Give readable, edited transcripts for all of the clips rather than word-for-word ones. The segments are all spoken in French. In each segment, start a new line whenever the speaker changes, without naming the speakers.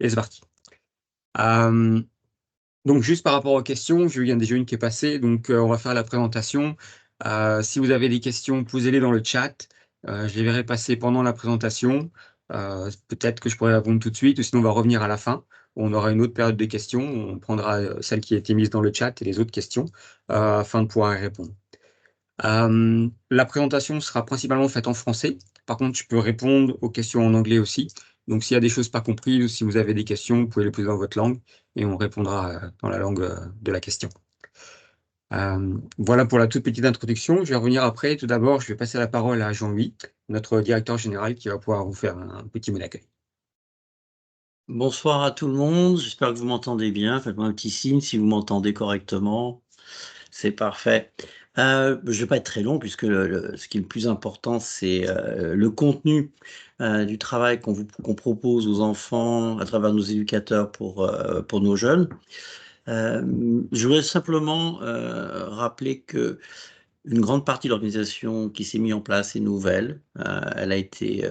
Et c'est parti. Donc, juste par rapport aux questions, j'ai vu qu'il y en a déjà une qui est passée, donc on va faire la présentation. Si vous avez des questions, posez-les dans le chat. Je les verrai passer pendant la présentation. Peut-être que je pourrai répondre tout de suite, ou sinon on va revenir à la fin. On aura une autre période de questions. On prendra celle qui a été mise dans le chat et les autres questions afin de pouvoir y répondre. La présentation sera principalement faite en français. Par contre, je peux répondre aux questions en anglais aussi. Donc, s'il y a des choses pas comprises ou si vous avez des questions, vous pouvez les poser dans votre langue et on répondra dans la langue de la question. Voilà pour la toute petite introduction. Je vais revenir après. Tout d'abord, je vais passer la parole à Jean-Louis, notre directeur général, qui va pouvoir vous faire un petit mot d'accueil.
Bonsoir à tout le monde, j'espère que vous m'entendez bien. Faites-moi un petit signe si vous m'entendez correctement. C'est parfait. Je ne vais pas être très long puisque ce qui est le plus important, c'est le contenu du travail qu'on propose aux enfants à travers nos éducateurs pour nos jeunes. Je voudrais simplement rappeler que une grande partie de l'organisation qui s'est mise en place est nouvelle. Elle a été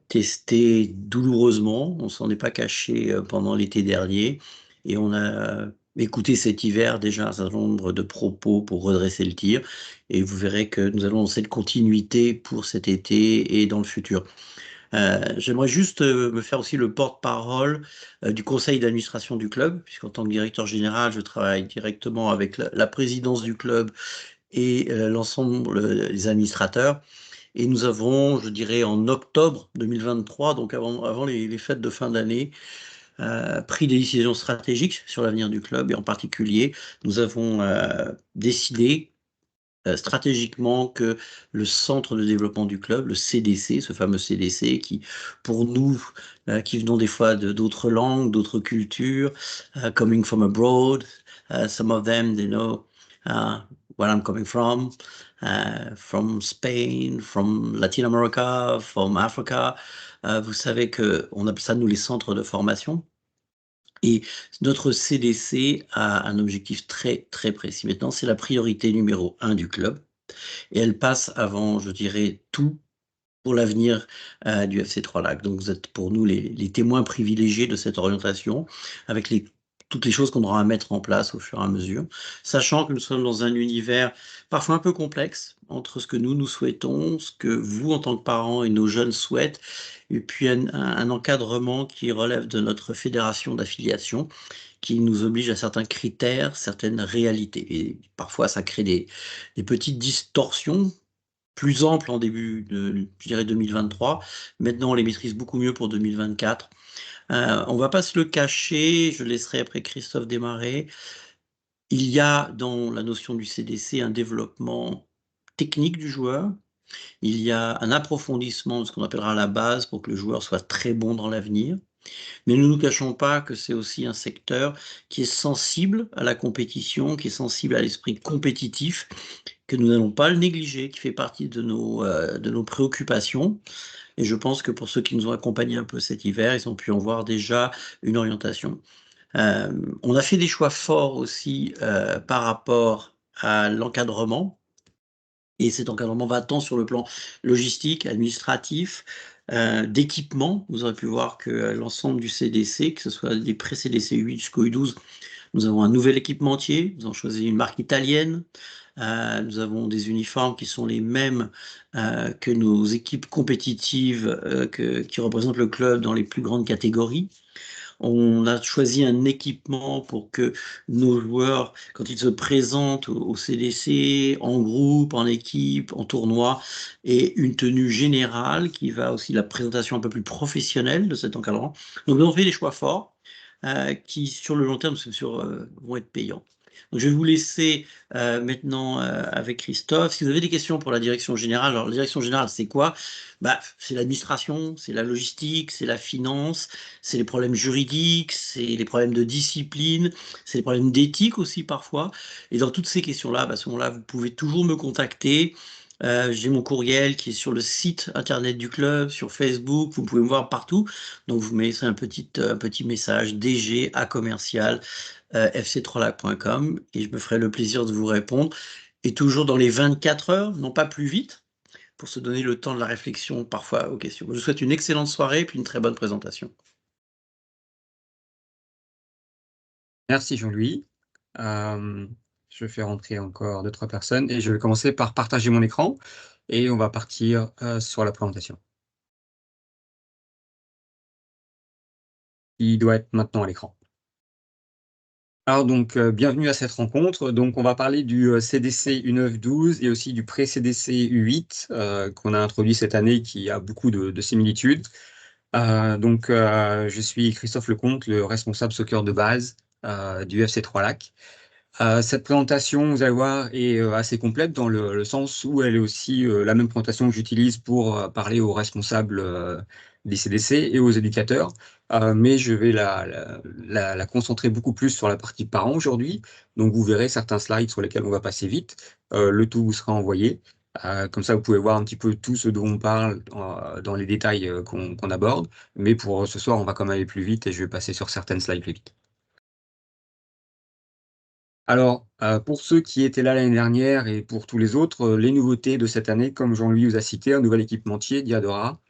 testé douloureusement. On s'en est pas caché pendant l'été dernier et on a écouté cet hiver déjà un certain nombre de propos pour redresser le tir et vous verrez que nous allons dans cette continuité pour cet été et dans le futur. J'aimerais juste me faire aussi le porte-parole du conseil d'administration du club, puisqu'en tant que directeur général, je travaille directement avec la présidence du club et l'ensemble des administrateurs. Et nous avons, je dirais, en octobre 2023, donc avant les fêtes de fin d'année, pris des décisions stratégiques sur l'avenir du club. Et en particulier, nous avons décidé stratégiquement que le centre de développement du club, le CDC, ce fameux CDC qui, pour nous, qui venons des fois d'autres langues, d'autres cultures, coming from abroad, some of them, they know where I'm coming from Spain, from Latin America, from Africa. Vous savez qu'on appelle ça, nous, les centres de formation. Et notre CDC a un objectif très, très précis. Maintenant, c'est la priorité numéro 1 du club. Et elle passe avant, je dirais, tout pour l'avenir du FC Trois-Lacs. Donc, vous êtes pour nous les témoins privilégiés de cette orientation, avec toutes les choses qu'on aura à mettre en place au fur et à mesure, sachant que nous sommes dans un univers parfois un peu complexe entre ce que nous souhaitons, ce que vous, en tant que parents et nos jeunes souhaitent, et puis un encadrement qui relève de notre fédération d'affiliation, qui nous oblige à certains critères, certaines réalités. Et parfois, ça crée des petites distorsions plus amples en début de, je dirais, 2023. Maintenant, on les maîtrise beaucoup mieux pour 2024. On ne va pas se le cacher, je laisserai après Christophe démarrer. Il y a dans la notion du CDC un développement technique du joueur. Il y a un approfondissement de ce qu'on appellera la base pour que le joueur soit très bon dans l'avenir. Mais nous ne nous cachons pas que c'est aussi un secteur qui est sensible à la compétition, qui est sensible à l'esprit compétitif, que nous n'allons pas le négliger, qui fait partie de nos préoccupations. Et je pense que pour ceux qui nous ont accompagnés un peu cet hiver, ils ont pu en voir déjà une orientation. Euh, on a fait des choix forts aussi par rapport à l'encadrement. Et cet encadrement va tant sur le plan logistique, administratif, d'équipement. Vous aurez pu voir que l'ensemble du CDC, que ce soit des pré-CDC 8 jusqu'au U12, nous avons un nouvel équipementier. Nous avons choisi une marque italienne. Nous avons des uniformes qui sont les mêmes que nos équipes compétitives qui représentent le club dans les plus grandes catégories. On a choisi un équipement pour que nos joueurs, quand ils se présentent au CDC, en groupe, en équipe, en tournoi, aient une tenue générale qui va aussi la présentation un peu plus professionnelle de cet encadrement. Donc, nous avons fait des choix forts qui, sur le long terme, vont être payants. Donc, je vais vous laisser maintenant avec Christophe. Si vous avez des questions pour la direction générale, alors la direction générale, c'est quoi? Bah, c'est l'administration, c'est la logistique, c'est la finance, c'est les problèmes juridiques, c'est les problèmes de discipline, c'est les problèmes d'éthique aussi parfois. Et dans toutes ces questions-là, bah, à ce moment-là, vous pouvez toujours me contacter. J'ai mon courriel qui est sur le site internet du club, sur Facebook, vous pouvez me voir partout. Donc vous me laissez un petit message DG à commercial fc3lac.com et je me ferai le plaisir de vous répondre. Et toujours dans les 24 heures, non pas plus vite, pour se donner le temps de la réflexion parfois aux questions. Je vous souhaite une excellente soirée et puis une très bonne présentation.
Merci Jean-Louis. Je fais rentrer encore 2-3 personnes et je vais commencer par partager mon écran et on va partir, sur la présentation. Il doit être maintenant à l'écran. Alors donc, bienvenue à cette rencontre. Donc on va parler du, CDC U9-12 et aussi du pré-CDC U8, qu'on a introduit cette année, qui a beaucoup de similitudes. Je suis Christophe Lecomte, le responsable soccer de base, du FC Trois-Lacs. Cette présentation, vous allez voir, est assez complète dans le sens où elle est aussi la même présentation que j'utilise pour parler aux responsables des CDC et aux éducateurs. Mais je vais la concentrer beaucoup plus sur la partie parents aujourd'hui. Donc vous verrez certains slides sur lesquels on va passer vite. Le tout vous sera envoyé. Comme ça, vous pouvez voir un petit peu tout ce dont on parle dans les détails qu'on aborde. Mais pour ce soir, on va quand même aller plus vite et je vais passer sur certaines slides plus vite. Alors, pour ceux qui étaient là l'année dernière et pour tous les autres, les nouveautés de cette année, comme Jean-Louis vous a cité, un nouvel équipementier, Diadora,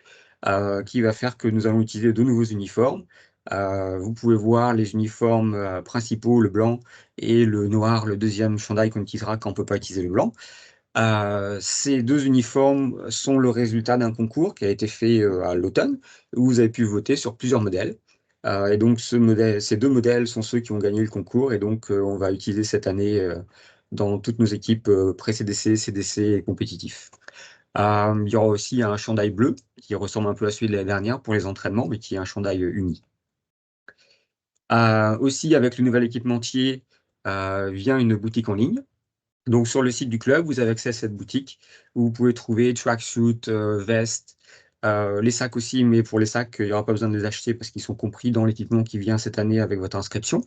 qui va faire que nous allons utiliser de nouveaux uniformes. Vous pouvez voir les uniformes principaux, le blanc et le noir, le deuxième chandail qu'on utilisera quand on ne peut pas utiliser le blanc. Ces deux uniformes sont le résultat d'un concours qui a été fait à l'automne, où vous avez pu voter sur plusieurs modèles. Et donc ces deux modèles sont ceux qui ont gagné le concours, et donc on va utiliser cette année dans toutes nos équipes pré-CDC, CDC et compétitifs. Il y aura aussi un chandail bleu, qui ressemble un peu à celui de l'année dernière pour les entraînements, mais qui est un chandail uni. Aussi, avec le nouvel équipementier, vient une boutique en ligne. Donc sur le site du club, vous avez accès à cette boutique où vous pouvez trouver tracksuit, vestes, les sacs aussi, mais pour les sacs, il n'y aura pas besoin de les acheter parce qu'ils sont compris dans l'équipement qui vient cette année avec votre inscription.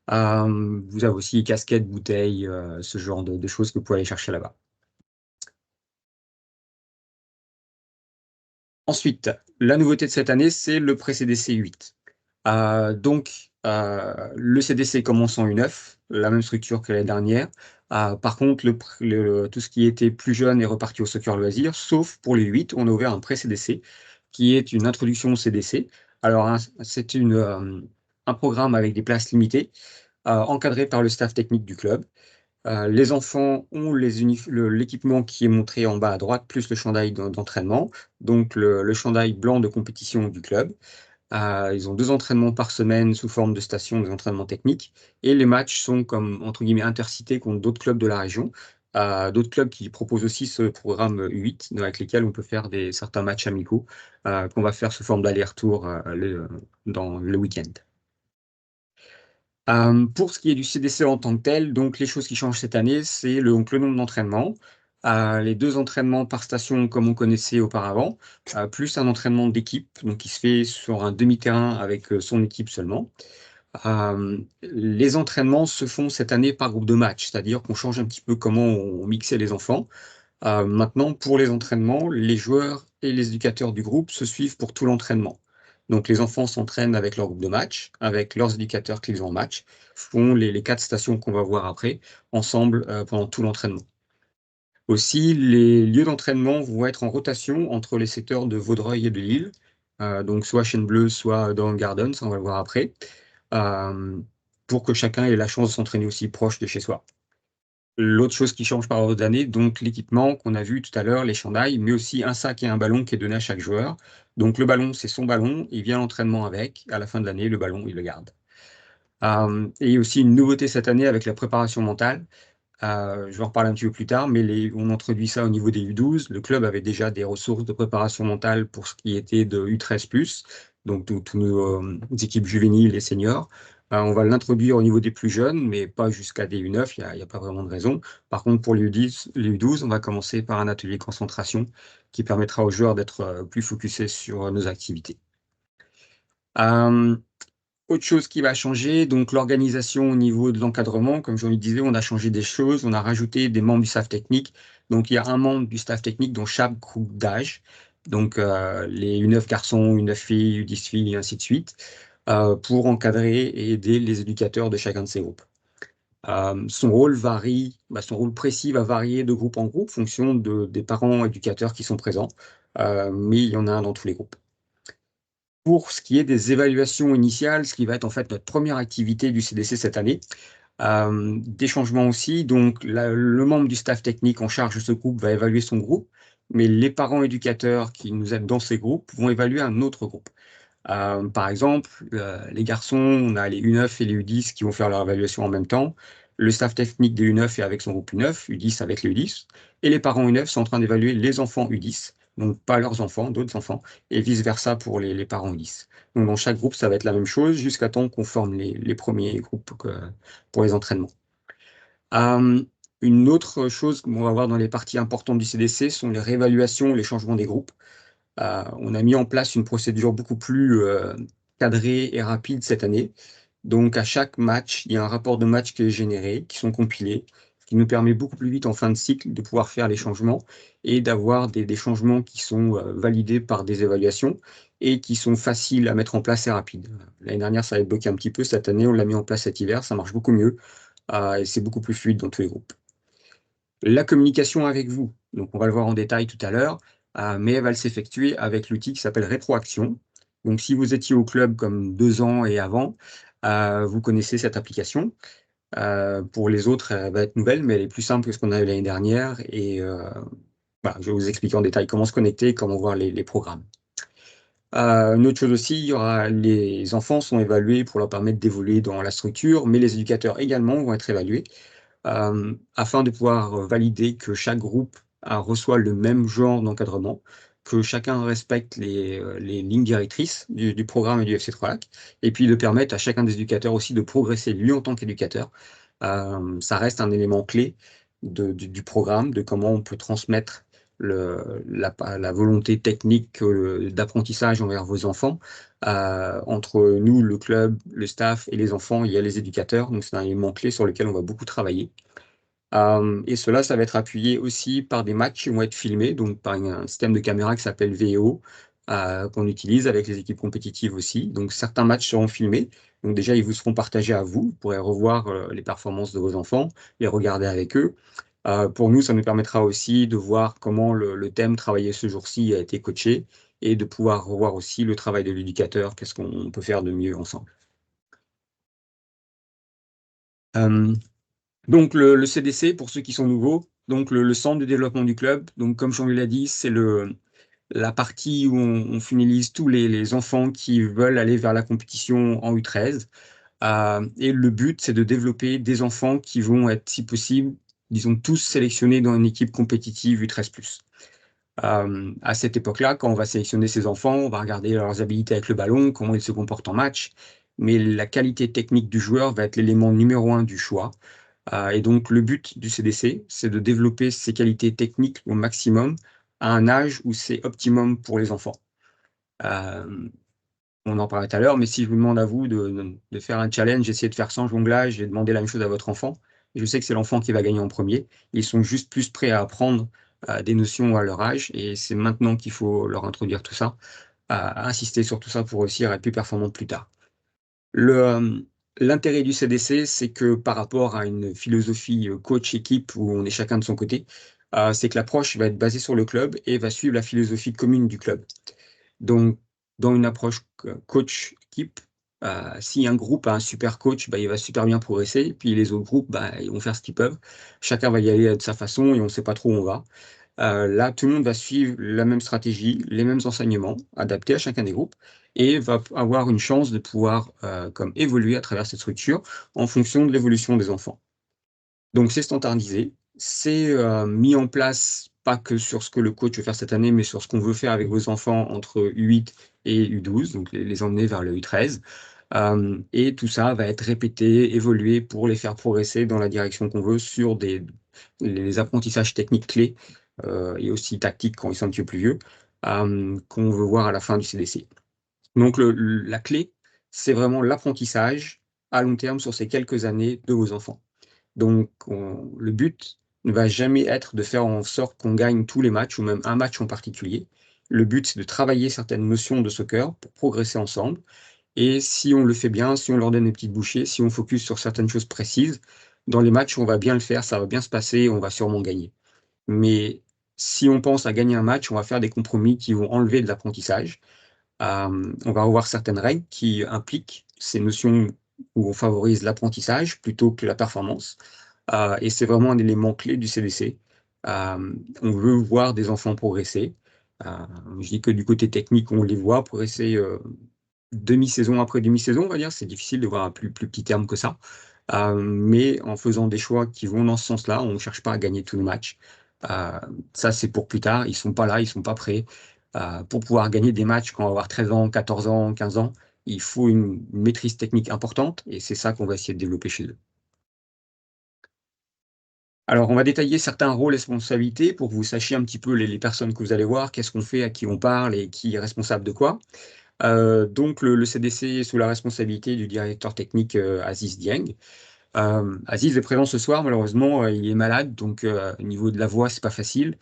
Vous avez aussi casquettes, bouteilles, ce genre de choses que vous pouvez aller chercher là-bas. Ensuite, la nouveauté de cette année, c'est le pré-CDC 8. Le CDC commence en U9, la même structure que l'année dernière. Par contre, tout ce qui était plus jeune est reparti au soccer loisir, sauf pour les 8, on a ouvert un pré-CDC, qui est une introduction au CDC. Alors, c'est un programme avec des places limitées, encadré par le staff technique du club. Les enfants ont l'équipement qui est montré en bas à droite, plus le chandail d'entraînement, donc le chandail blanc de compétition du club. Ils ont 2 entraînements par semaine sous forme de station, des entraînements techniques, et les matchs sont comme, entre guillemets, intercités contre d'autres clubs de la région. D'autres clubs qui proposent aussi ce programme U8, avec lesquels on peut faire certains matchs amicaux, qu'on va faire sous forme d'aller-retour dans le week-end. Pour ce qui est du CDC en tant que tel, donc les choses qui changent cette année, c'est donc le nombre d'entraînements. Les 2 entraînements par station comme on connaissait auparavant, plus un entraînement d'équipe, donc qui se fait sur un demi-terrain avec son équipe seulement. Les entraînements se font cette année par groupe de match, c'est-à-dire qu'on change un petit peu comment on mixait les enfants. Maintenant, pour les entraînements, les joueurs et les éducateurs du groupe se suivent pour tout l'entraînement. Donc les enfants s'entraînent avec leur groupe de match, avec leurs éducateurs qu'ils ont en match, font les 4 stations qu'on va voir après, ensemble pendant tout l'entraînement. Aussi, les lieux d'entraînement vont être en rotation entre les secteurs de Vaudreuil et de Lille, donc soit à Chêne-Bleue, soit dans le Garden, ça on va le voir après, euh, pour que chacun ait la chance de s'entraîner aussi proche de chez soi. L'autre chose qui change par ordre d'année, donc l'équipement qu'on a vu tout à l'heure, les chandails, mais aussi un sac et un ballon qui est donné à chaque joueur. Donc le ballon, c'est son ballon, il vient à l'entraînement avec. À la fin de l'année, le ballon, il le garde. Et aussi une nouveauté cette année avec la préparation mentale. Je vais en reparler un petit peu plus tard, mais on introduit ça au niveau des U12. Le club avait déjà des ressources de préparation mentale pour ce qui était de U13+, donc toutes nos équipes juvéniles et seniors. On va l'introduire au niveau des plus jeunes, mais pas jusqu'à des U9, il n'y a pas vraiment de raison. Par contre, pour les U12, on va commencer par un atelier concentration qui permettra aux joueurs d'être plus focusés sur nos activités. Autre chose qui va changer, donc l'organisation au niveau de l'encadrement, comme je vous le disais, on a changé des choses, on a rajouté des membres du staff technique. Donc il y a un membre du staff technique dans chaque groupe d'âge, donc les U9 garçons, U9 filles, U10 filles, et ainsi de suite, pour encadrer et aider les éducateurs de chacun de ces groupes. Son rôle varie, son rôle précis va varier de groupe en groupe, fonction des parents éducateurs qui sont présents, mais il y en a un dans tous les groupes. Pour ce qui est des évaluations initiales, ce qui va être en fait notre première activité du CDC cette année, des changements aussi. Donc, le membre du staff technique en charge de ce groupe va évaluer son groupe, mais les parents éducateurs qui nous aident dans ces groupes vont évaluer un autre groupe. Par exemple, les garçons, on a les U9 et les U10 qui vont faire leur évaluation en même temps. Le staff technique des U9 est avec son groupe U9, U10 avec les U10. Et les parents U9 sont en train d'évaluer les enfants U10, donc pas leurs enfants, d'autres enfants, et vice-versa pour les parents U10. Donc dans chaque groupe, ça va être la même chose jusqu'à temps qu'on forme les premiers groupes pour les entraînements. Euh, une autre chose qu'on va voir dans les parties importantes du CDC sont les réévaluations, les changements des groupes. On a mis en place une procédure beaucoup plus cadrée et rapide cette année. Donc, à chaque match, il y a un rapport de match qui est généré, qui sont compilés, ce qui nous permet beaucoup plus vite en fin de cycle de pouvoir faire les changements et d'avoir des changements qui sont validés par des évaluations et qui sont faciles à mettre en place et rapides. L'année dernière, ça avait bloqué un petit peu. Cette année, on l'a mis en place cet hiver. Ça marche beaucoup mieux et c'est beaucoup plus fluide dans tous les groupes. La communication avec vous, donc on va le voir en détail tout à l'heure, mais elle va s'effectuer avec l'outil qui s'appelle Rétroaction. Donc si vous étiez au club comme 2 ans et avant, vous connaissez cette application. Pour les autres, elle va être nouvelle, mais elle est plus simple que ce qu'on a eu l'année dernière. Et voilà, je vais vous expliquer en détail comment se connecter, comment voir les programmes. Une autre chose aussi, il y aura les enfants sont évalués pour leur permettre d'évoluer dans la structure, mais les éducateurs également vont être évalués afin de pouvoir valider que chaque groupe reçoit le même genre d'encadrement, que chacun respecte les lignes directrices du programme et du FC 3 Lac, et puis de permettre à chacun des éducateurs aussi de progresser lui en tant qu'éducateur. Ça reste un élément clé du programme, de comment on peut transmettre la volonté technique d'apprentissage envers vos enfants. Entre nous, le club, le staff et les enfants, il y a les éducateurs, donc c'est un élément clé sur lequel on va beaucoup travailler. Et cela, ça va être appuyé aussi par des matchs qui vont être filmés, donc par un système de caméra qui s'appelle VEO, qu'on utilise avec les équipes compétitives aussi. Donc certains matchs seront filmés. Donc déjà, ils vous seront partagés à vous. Vous pourrez revoir les performances de vos enfants, les regarder avec eux. Pour nous, ça nous permettra aussi de voir comment le thème travaillé ce jour-ci a été coaché et de pouvoir revoir aussi le travail de l'éducateur, qu'est-ce qu'on peut faire de mieux ensemble. Euh, Donc le CDC, pour ceux qui sont nouveaux, donc le centre de développement du club, donc comme Jean-Louis l'a dit, c'est la partie où on finalise tous les enfants qui veulent aller vers la compétition en U13. Et le but, c'est de développer des enfants qui vont être, si possible, disons tous sélectionnés dans une équipe compétitive U13+. À cette époque-là, quand on va sélectionner ces enfants, on va regarder leurs habilités avec le ballon, comment ils se comportent en match, mais la qualité technique du joueur va être l'élément numéro un du choix. Et donc, le but du CDC, c'est de développer ses qualités techniques au maximum à un âge où c'est optimum pour les enfants. Euh, on en parlait tout à l'heure, mais si je vous demande à vous de faire un challenge, essayer de faire sans jonglage et demander la même chose à votre enfant, je sais que c'est l'enfant qui va gagner en premier. Ils sont juste plus prêts à apprendre des notions à leur âge et c'est maintenant qu'il faut leur introduire tout ça, insister sur tout ça pour réussir à être plus performant plus tard. L'intérêt du CDC, c'est que par rapport à une philosophie coach-équipe où on est chacun de son côté, c'est que l'approche va être basée sur le club et va suivre la philosophie commune du club. Donc, dans une approche coach-équipe, si un groupe a un super coach, bah, il va super bien progresser, puis les autres groupes, bah, ils vont faire ce qu'ils peuvent. Chacun va y aller de sa façon et on ne sait pas trop où on va. Là, tout le monde va suivre la même stratégie, les mêmes enseignements, adaptés à chacun des groupes, et va avoir une chance de pouvoir comme évoluer à travers cette structure en fonction de l'évolution des enfants. Donc, c'est standardisé, c'est mis en place pas que sur ce que le coach veut faire cette année, mais sur ce qu'on veut faire avec vos enfants entre U8 et U12, donc les emmener vers le U13. Et tout ça va être répété, évolué pour les faire progresser dans la direction qu'on veut sur les apprentissages techniques clés et aussi tactiques quand ils sont un petit peu plus vieux, qu'on veut voir à la fin du CDC. Donc la clé, c'est vraiment l'apprentissage à long terme sur ces quelques années de vos enfants. Donc le but ne va jamais être de faire en sorte qu'on gagne tous les matchs ou même un match en particulier. Le but, c'est de travailler certaines notions de soccer pour progresser ensemble. Et si on le fait bien, si on leur donne des petites bouchées, si on focus sur certaines choses précises, dans les matchs, on va bien le faire, ça va bien se passer, on va sûrement gagner. Mais si on pense à gagner un match, on va faire des compromis qui vont enlever de l'apprentissage. On va revoir certaines règles qui impliquent ces notions où on favorise l'apprentissage plutôt que la performance. Et c'est vraiment un élément clé du CDC. On veut voir des enfants progresser. Je dis que du côté technique, on les voit progresser demi-saison après demi-saison, on va dire. C'est difficile de voir un plus petit terme que ça. Mais en faisant des choix qui vont dans ce sens-là, on ne cherche pas à gagner tous nos matchs. Ça, c'est pour plus tard. Ils sont pas là, ils sont pas prêts. Pour pouvoir gagner des matchs quand on va avoir 13 ans, 14 ans, 15 ans, il faut une maîtrise technique importante et c'est ça qu'on va essayer de développer chez eux. Alors, on va détailler certains rôles et responsabilités pour que vous sachiez un petit peu les personnes que vous allez voir, qu'est-ce qu'on fait, à qui on parle et qui est responsable de quoi. Donc, le CDC est sous la responsabilité du directeur technique Aziz Dieng. Aziz est présent ce soir, malheureusement, il est malade, donc au niveau de la voix, c'est pas facile.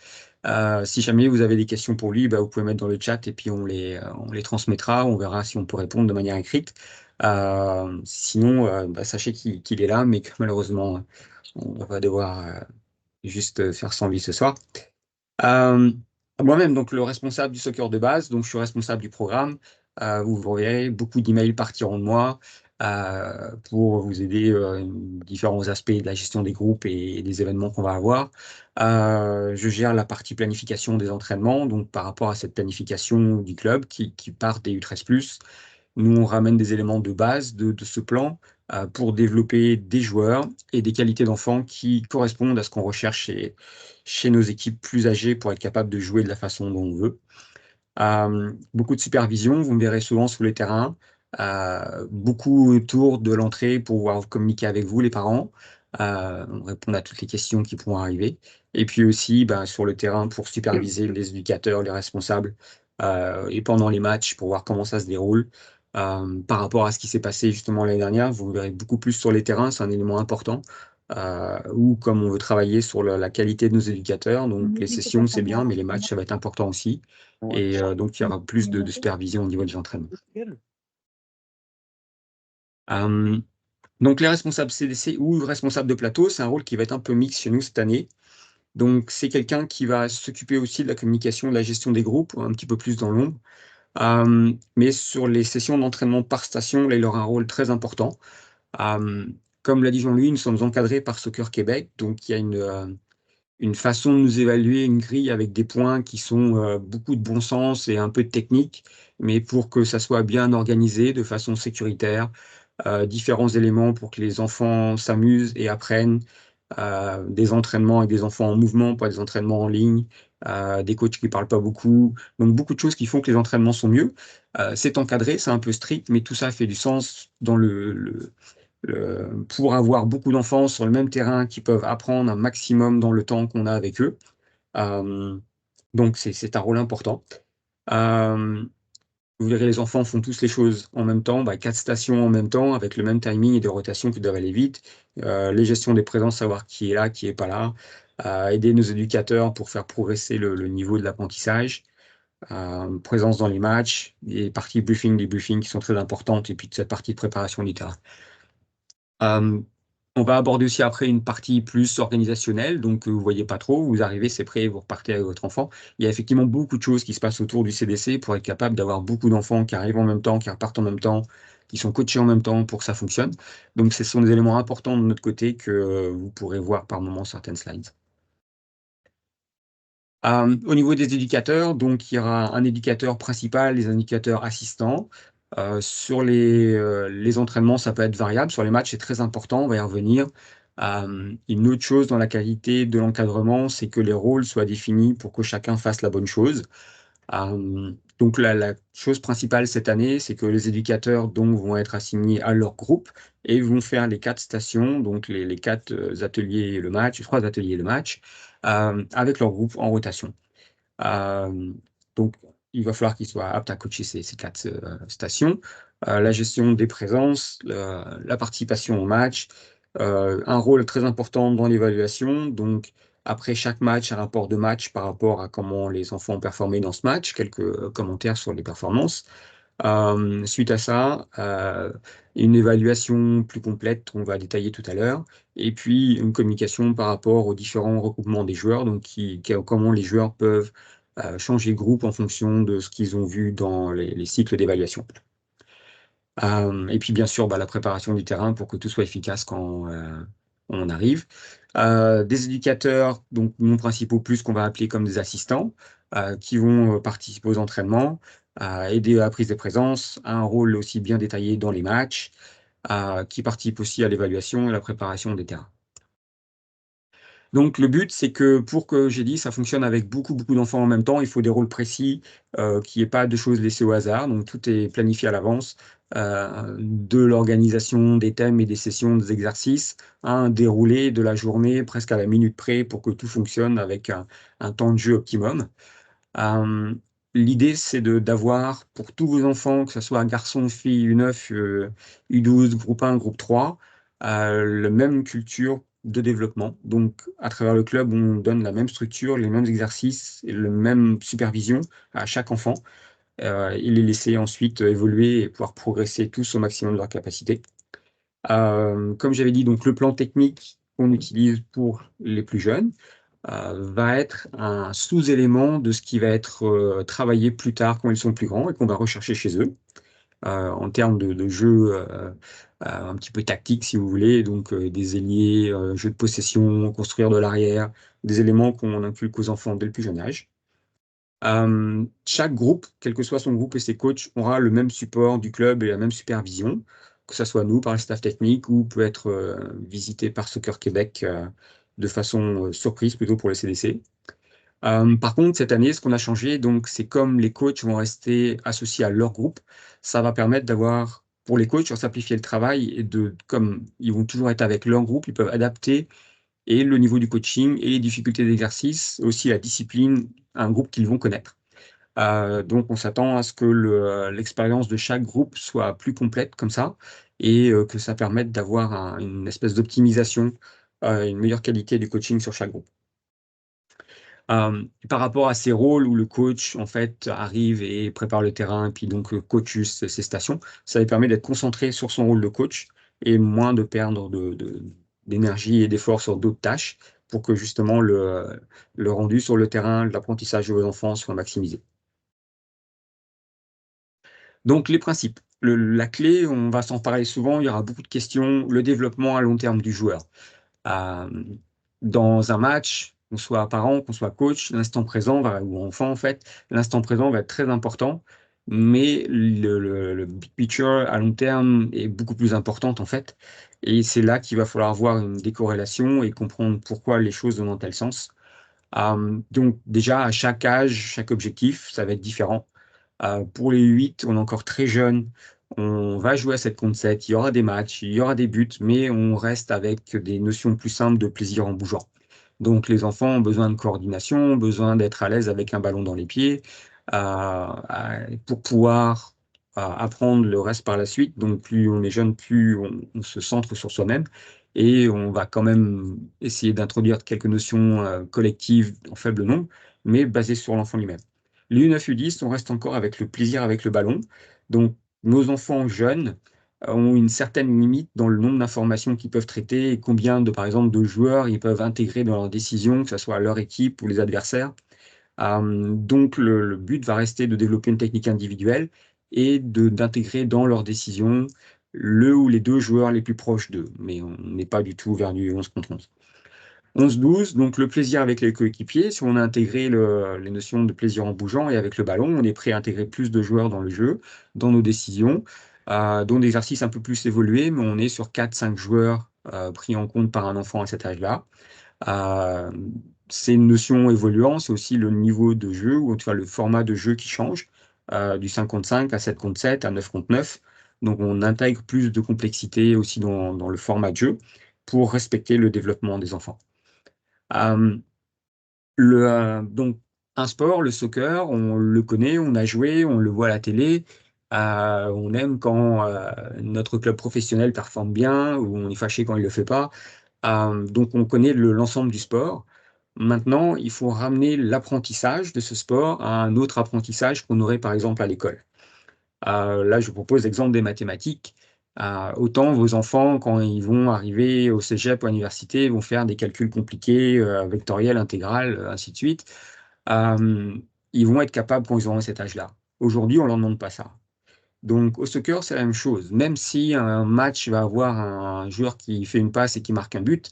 Si jamais vous avez des questions pour lui, bah, vous pouvez mettre dans le chat et puis on les transmettra, on verra si on peut répondre de manière écrite. Sinon, bah, sachez qu'il est là, mais que malheureusement, on va devoir juste faire sans lui ce soir. Euh, Moi-même, donc le responsable du soccer de base, donc je suis responsable du programme. Vous verrez, beaucoup d'emails partiront de moi pour vous aider différents aspects de la gestion des groupes et des événements qu'on va avoir. Je gère la partie planification des entraînements, donc par rapport à cette planification du club qui part des U13+. Nous, on ramène des éléments de base de ce plan pour développer des joueurs et des qualités d'enfants qui correspondent à ce qu'on recherche chez nos équipes plus âgées pour être capable de jouer de la façon dont on veut. Beaucoup de supervision, vous me verrez souvent sur les terrains, beaucoup autour de l'entrée pour pouvoir communiquer avec vous, les parents, répondre à toutes les questions qui pourront arriver. Et puis aussi ben, sur le terrain pour superviser les éducateurs, les responsables, et pendant les matchs pour voir comment ça se déroule. Par rapport à ce qui s'est passé justement l'année dernière, vous verrez beaucoup plus sur les terrains, c'est un élément important. Ou comme on veut travailler sur la qualité de nos éducateurs, donc les sessions c'est bien, mais les matchs ça va être important aussi. Et donc, il y aura plus de supervision au niveau des entraînements. Euh, donc, les responsables CDC ou responsables de plateau, c'est un rôle qui va être un peu mix chez nous cette année. Donc, c'est quelqu'un qui va s'occuper aussi de la communication, de la gestion des groupes, un petit peu plus dans l'ombre. Mais sur les sessions d'entraînement par station, là, il aura un rôle très important. Euh, Comme l'a dit Jean-Louis, nous sommes encadrés par Soccer Québec, donc il y a une façon de nous évaluer, une grille avec des points qui sont beaucoup de bon sens et un peu de technique, mais pour que ça soit bien organisé de façon sécuritaire, différents éléments pour que les enfants s'amusent et apprennent, des entraînements avec des enfants en mouvement, pas des entraînements en ligne, des coachs qui parlent pas beaucoup, donc beaucoup de choses qui font que les entraînements sont mieux. C'est encadré, c'est un peu strict, mais tout ça fait du sens dans pour avoir beaucoup d'enfants sur le même terrain qui peuvent apprendre un maximum dans le temps qu'on a avec eux. Euh, donc, c'est un rôle important. Euh, vous verrez, les enfants font tous les choses en même temps, bah, 4 stations en même temps, avec le même timing et des rotations qui doivent aller vite. Les gestions des présences, savoir qui est là, qui n'est pas là. Aider nos éducateurs pour faire progresser le niveau de l'apprentissage. Présence dans les matchs, les parties briefing, des briefings qui sont très importantes, et puis cette partie de préparation du terrain. Euh, on va aborder aussi après une partie plus organisationnelle, donc vous voyez pas trop, vous arrivez, c'est prêt, vous repartez avec votre enfant. Il y a effectivement beaucoup de choses qui se passent autour du CDC pour être capable d'avoir beaucoup d'enfants qui arrivent en même temps, qui repartent en même temps, qui sont coachés en même temps pour que ça fonctionne. Donc ce sont des éléments importants de notre côté que vous pourrez voir par moment certaines slides. Au niveau des éducateurs, donc il y aura un éducateur principal, les éducateurs assistants. Sur les entraînements, ça peut être variable. Sur les matchs, c'est très important, on va y revenir. Une autre chose dans la qualité de l'encadrement, c'est que les rôles soient définis pour que chacun fasse la bonne chose. Donc la chose principale cette année, c'est que les éducateurs donc, vont être assignés à leur groupe et vont faire les 4 stations, donc les 4 ateliers et le match, 3 ateliers et le match, avec leur groupe en rotation. Euh, donc, il va falloir qu'ils soient aptes à coacher ces 4 stations. La gestion des présences, la participation au match, un rôle très important dans l'évaluation. Donc, après chaque match, un rapport de match par rapport à comment les enfants ont performé dans ce match, quelques commentaires sur les performances. Suite à ça, une évaluation plus complète, on va détailler tout à l'heure, et puis une communication par rapport aux différents regroupements des joueurs, donc comment les joueurs peuvent changer de groupe en fonction de ce qu'ils ont vu dans les cycles d'évaluation. Et puis bien sûr, la préparation du terrain pour que tout soit efficace quand on arrive. Des éducateurs, donc non principaux plus qu'on va appeler comme des assistants, qui vont participer aux entraînements, aider à la prise de présence, un rôle aussi bien détaillé dans les matchs, qui participent aussi à l'évaluation et la préparation des terrains. Donc le but, c'est que pour que j'ai dit, ça fonctionne avec beaucoup d'enfants en même temps, il faut des rôles précis, qu'il n'y ait pas de choses laissées au hasard. Donc tout est planifié à l'avance, de l'organisation des thèmes et des sessions, des exercices, un déroulé de la journée presque à la minute près pour que tout fonctionne avec un temps de jeu optimum. Euh, L'idée, c'est d'avoir pour tous vos enfants, que ce soit un garçon, fille, U9, U12, groupe 1, groupe 3, la même culture de développement. Donc, à travers le club, on donne la même structure, les mêmes exercices et la même supervision à chaque enfant. Et les laisser ensuite évoluer et pouvoir progresser tous au maximum de leur capacité. Comme j'avais dit, donc le plan technique qu'on utilise pour les plus jeunes, va être un sous-élément de ce qui va être travaillé plus tard quand ils sont plus grands et qu'on va rechercher chez eux en termes de jeu un petit peu tactique si vous voulez, donc des ailiers, jeu de possession, construire de l'arrière, des éléments qu'on inculque aux enfants dès le plus jeune âge. Chaque groupe, quel que soit son groupe et ses coachs, aura le même support du club et la même supervision, que ce soit nous par le staff technique ou peut être visité par Soccer Québec de façon surprise plutôt pour les CDC. Par contre, cette année, ce qu'on a changé, donc, c'est comme les coachs vont rester associés à leur groupe, ça va permettre d'avoir, pour les coachs, de simplifier le travail et comme ils vont toujours être avec leur groupe, ils peuvent adapter et le niveau du coaching et les difficultés d'exercice, aussi la discipline, à un groupe qu'ils vont connaître. Donc, on s'attend à ce que l'expérience de chaque groupe soit plus complète comme ça et que ça permette d'avoir une espèce d'optimisation, une meilleure qualité du coaching sur chaque groupe. Par rapport à ces rôles où le coach en fait arrive et prépare le terrain, et puis donc coach ses stations, ça lui permet d'être concentré sur son rôle de coach et moins de perdre d'énergie et d'efforts sur d'autres tâches pour que justement le rendu sur le terrain, l'apprentissage de vos enfants soit maximisé. Donc les principes. La clé, on va s'en parler souvent, il y aura beaucoup de questions, le développement à long terme du joueur. Euh, Dans un match, qu'on soit parent, qu'on soit coach, l'instant présent ou enfant en fait, l'instant présent va être très important, mais le big picture à long terme est beaucoup plus importante en fait, et c'est là qu'il va falloir voir une décorrélation et comprendre pourquoi les choses vont dans tel sens. Donc déjà, à chaque âge, chaque objectif, ça va être différent. Pour les 8, on est encore très jeune. On va jouer à 7 contre 7. Il y aura des matchs, il y aura des buts, mais on reste avec des notions plus simples de plaisir en bougeant. Donc les enfants ont besoin de coordination, ont besoin d'être à l'aise avec un ballon dans les pieds pour pouvoir apprendre le reste par la suite. Donc plus on est jeune, plus on se centre sur soi-même. Et on va quand même essayer d'introduire quelques notions collectives en faible nombre, mais basées sur l'enfant lui-même. Les U9, U10, on reste encore avec le plaisir avec le ballon. Donc nos enfants jeunes ont une certaine limite dans le nombre d'informations qu'ils peuvent traiter et combien par exemple, de joueurs ils peuvent intégrer dans leurs décisions, que ce soit leur équipe ou les adversaires. Donc, le but va rester de développer une technique individuelle et d'intégrer dans leurs décisions le ou les deux joueurs les plus proches d'eux. Mais on n'est pas du tout vers du 11 contre 11. 11-12, donc le plaisir avec les coéquipiers. Si on a intégré les notions de plaisir en bougeant et avec le ballon, on est prêt à intégrer plus de joueurs dans le jeu, dans nos décisions, dans des exercices un peu plus évolués, mais on est sur 4-5 joueurs pris en compte par un enfant à cet âge-là. C'est une notion évoluant, c'est aussi le niveau de jeu, ou en tout cas le format de jeu qui change, du 5 contre 5 à 7 contre 7 à 9 contre 9. Donc on intègre plus de complexité aussi dans le format de jeu pour respecter le développement des enfants. Euh, donc, un sport, le soccer, on le connaît, on a joué, on le voit à la télé. On aime quand notre club professionnel performe bien ou on est fâché quand il ne le fait pas. Donc, on connaît l'ensemble du sport. Maintenant, il faut ramener l'apprentissage de ce sport à un autre apprentissage qu'on aurait par exemple à l'école. Là, je vous propose l'exemple des mathématiques. Autant vos enfants, quand ils vont arriver au cégep ou à l'université, vont faire des calculs compliqués, vectoriels, intégrales, ainsi de suite. Euh, ils vont être capables quand ils auront cet âge-là. Aujourd'hui, on ne leur demande pas ça. Donc, au soccer, c'est la même chose. Même si un match va avoir un joueur qui fait une passe et qui marque un but,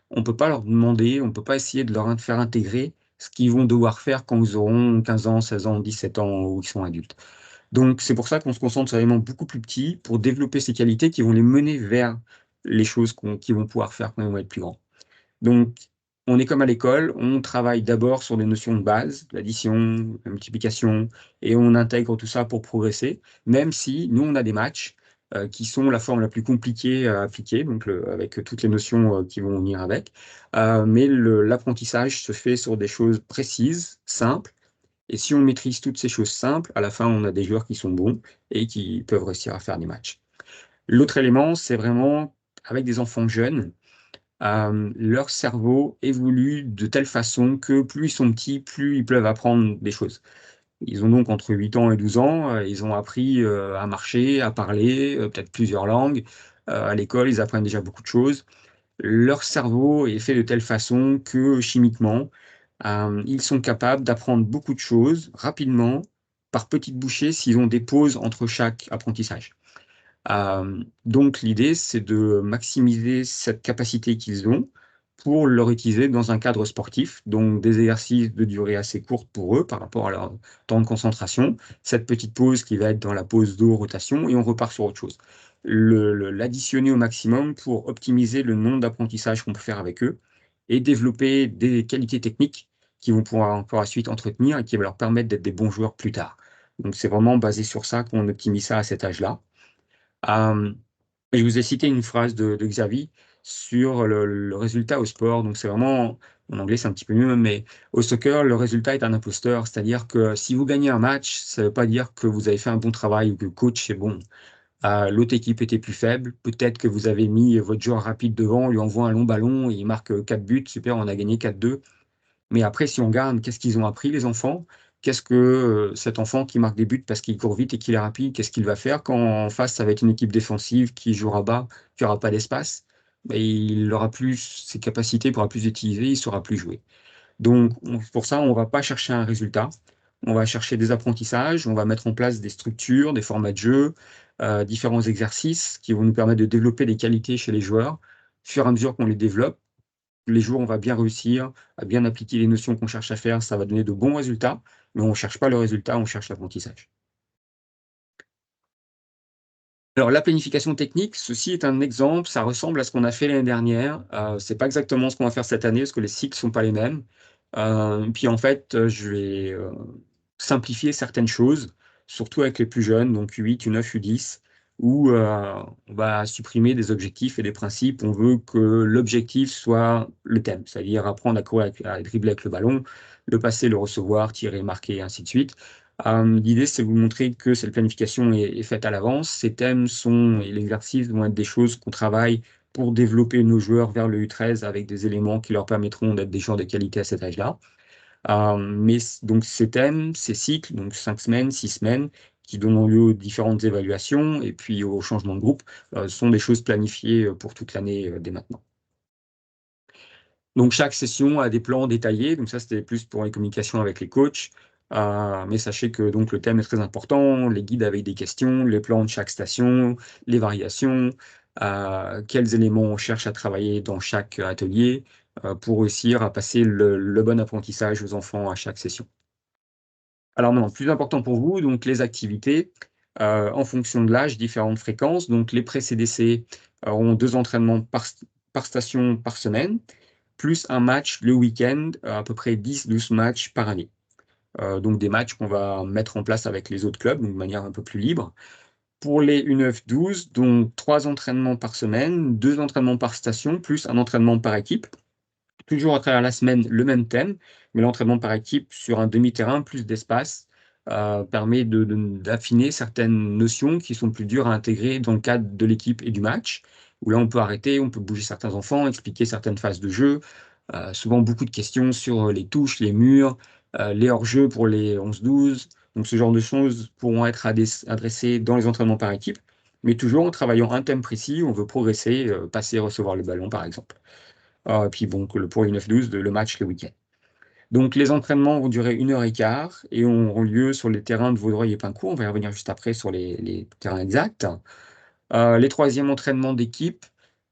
on ne peut pas leur demander, on ne peut pas essayer de leur faire intégrer ce qu'ils vont devoir faire quand ils auront 15 ans, 16 ans, 17 ans ou ils sont adultes. Donc, c'est pour ça qu'on se concentre sur des éléments beaucoup plus petits pour développer ces qualités qui vont les mener vers les choses qu'ils vont pouvoir faire quand ils vont être plus grands. Donc, on est comme à l'école, on travaille d'abord sur des notions de base, l'addition, la multiplication, et on intègre tout ça pour progresser, même si nous, on a des matchs qui sont la forme la plus compliquée à appliquer, donc avec toutes les notions qui vont venir avec. Mais l'apprentissage se fait sur des choses précises, simples, et si on maîtrise toutes ces choses simples, à la fin, on a des joueurs qui sont bons et qui peuvent réussir à faire des matchs. L'autre élément, c'est vraiment avec des enfants jeunes, leur cerveau évolue de telle façon que plus ils sont petits, plus ils peuvent apprendre des choses. Ils ont donc entre 8 ans et 12 ans, ils ont appris à marcher, à parler, peut-être plusieurs langues. À l'école, ils apprennent déjà beaucoup de choses. Leur cerveau est fait de telle façon que chimiquement, ils sont capables d'apprendre beaucoup de choses rapidement, par petites bouchées, s'ils ont des pauses entre chaque apprentissage. Donc l'idée, c'est de maximiser cette capacité qu'ils ont pour leur utiliser dans un cadre sportif, donc des exercices de durée assez courte pour eux par rapport à leur temps de concentration, cette petite pause qui va être dans la pause d'eau, rotation, et on repart sur autre chose. L'additionner au maximum pour optimiser le nombre d'apprentissages qu'on peut faire avec eux et développer des qualités techniques qui vont pouvoir par la suite entretenir et qui va leur permettre d'être des bons joueurs plus tard. Donc c'est vraiment basé sur ça qu'on optimise ça à cet âge-là. Euh, je vous ai cité une phrase de Xavi sur le résultat au sport. Donc, c'est vraiment, en anglais, c'est un petit peu mieux, mais au soccer, le résultat est un imposteur. C'est-à-dire que si vous gagnez un match, ça ne veut pas dire que vous avez fait un bon travail ou que le coach est bon. L'autre équipe était plus faible. Peut-être que vous avez mis votre joueur rapide devant, lui envoie un long ballon et il marque 4 buts. Super, on a gagné 4-2. Mais après, si on regarde, qu'est-ce qu'ils ont appris, les enfants? Qu'est-ce que cet enfant qui marque des buts parce qu'il court vite et qu'il est rapide, qu'est-ce qu'il va faire quand en face, ça va être une équipe défensive qui jouera bas, qui n'aura pas d'espace? Ben, il aura plus ses capacités, il pourra plus utiliser, il ne saura plus jouer. Donc, pour ça, on ne va pas chercher un résultat. On va chercher des apprentissages, on va mettre en place des structures, des formats de jeu, différents exercices qui vont nous permettre de développer des qualités chez les joueurs. Au fur et à mesure qu'on les développe, les jours, on va bien réussir à bien appliquer les notions qu'on cherche à faire, ça va donner de bons résultats, mais on ne cherche pas le résultat, on cherche l'apprentissage. Alors, la planification technique, ceci est un exemple, ça ressemble à ce qu'on a fait l'année dernière. Ce n'est pas exactement ce qu'on va faire cette année, parce que les cycles ne sont pas les mêmes. Puis en fait, je vais simplifier certaines choses, surtout avec les plus jeunes, donc U8, U9, U10, où on va supprimer des objectifs et des principes. On veut que l'objectif soit le thème, c'est-à-dire apprendre à courir, à dribbler avec le ballon, le passer, le recevoir, tirer, marquer, et ainsi de suite. L'idée, c'est de vous montrer que cette planification est faite à l'avance. Ces thèmes et l'exercice vont être des choses qu'on travaille pour développer nos joueurs vers le U13 avec des éléments qui leur permettront d'être des joueurs de qualité à cet âge-là. Mais donc ces thèmes, ces cycles, donc 5 semaines, 6 semaines, qui donnent lieu aux différentes évaluations et puis au changement de groupe, sont des choses planifiées pour toute l'année dès maintenant. Donc chaque session a des plans détaillés, donc ça c'était plus pour les communications avec les coachs. Mais sachez que donc le thème est très important, les guides avec des questions, les plans de chaque station, les variations, quels éléments on cherche à travailler dans chaque atelier pour réussir à passer le bon apprentissage aux enfants à chaque session. Alors maintenant, plus important pour vous, donc les activités en fonction de l'âge, différentes fréquences. Donc les pré-CDC auront 2 entraînements par station par semaine, plus un match le week-end, à peu près 10-12 matchs par année. Donc des matchs qu'on va mettre en place avec les autres clubs, donc de manière un peu plus libre. Pour les U9-12, donc 3 entraînements par semaine, 2 entraînements par station, plus un entraînement par équipe. Toujours à travers la semaine, le même thème, mais l'entraînement par équipe sur un demi-terrain, plus d'espace, permet d'affiner certaines notions qui sont plus dures à intégrer dans le cadre de l'équipe et du match, où là on peut arrêter, on peut bouger certains enfants, expliquer certaines phases de jeu, souvent beaucoup de questions sur les touches, les murs, les hors-jeux pour les 11-12. Donc ce genre de choses pourront être adressées dans les entraînements par équipe, mais toujours en travaillant un thème précis où on veut progresser, passer, recevoir le ballon par exemple. Et puis bon, pour les 9-12, le match le week-end. Donc, les entraînements vont durer 1 h 15 et auront lieu sur les terrains de Vaudreuil et Pincourt. On va y revenir juste après sur les terrains exacts. Les troisièmes entraînements d'équipe,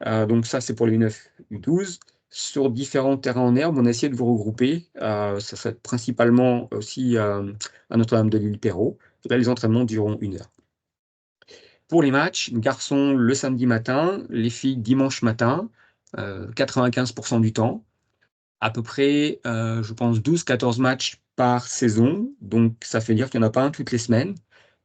donc ça, c'est pour les U9, U12. Sur différents terrains en herbe, on a essayé de vous regrouper. Ça serait principalement aussi à Notre-Dame de l'Île-Perrot. Là, les entraînements dureront 1 heure. Pour les matchs, garçons le samedi matin, les filles dimanche matin, 95% du temps. À peu près, je pense, 12-14 matchs par saison. Donc, ça fait dire qu'il n'y en a pas un toutes les semaines.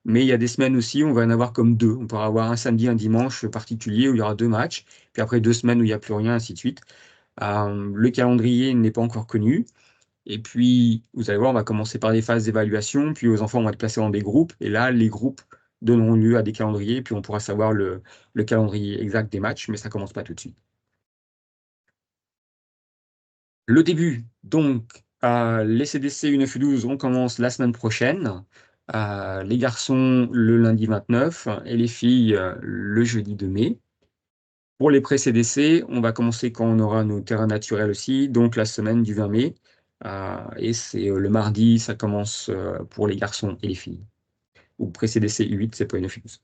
Mais il y a des semaines aussi où on va en avoir comme deux. On pourra avoir un samedi, un dimanche particulier où il y aura 2 matchs. Puis après 2 semaines où il n'y a plus rien, ainsi de suite. Le calendrier n'est pas encore connu. Et puis, vous allez voir, on va commencer par des phases d'évaluation. Puis aux enfants, on va être placés dans des groupes. Et là, les groupes donneront lieu à des calendriers. Puis on pourra savoir le calendrier exact des matchs. Mais ça ne commence pas tout de suite. Le début, donc, les CDC UNF U12, on commence la semaine prochaine. Les garçons le lundi 29 et les filles le jeudi 2 mai. Pour les pré-CDC, on va commencer quand on aura nos terrains naturels aussi, donc la semaine du 20 mai. Et c'est le mardi, ça commence pour les garçons et les filles. Ou pré-CDC U8, c'est pas UNF U12.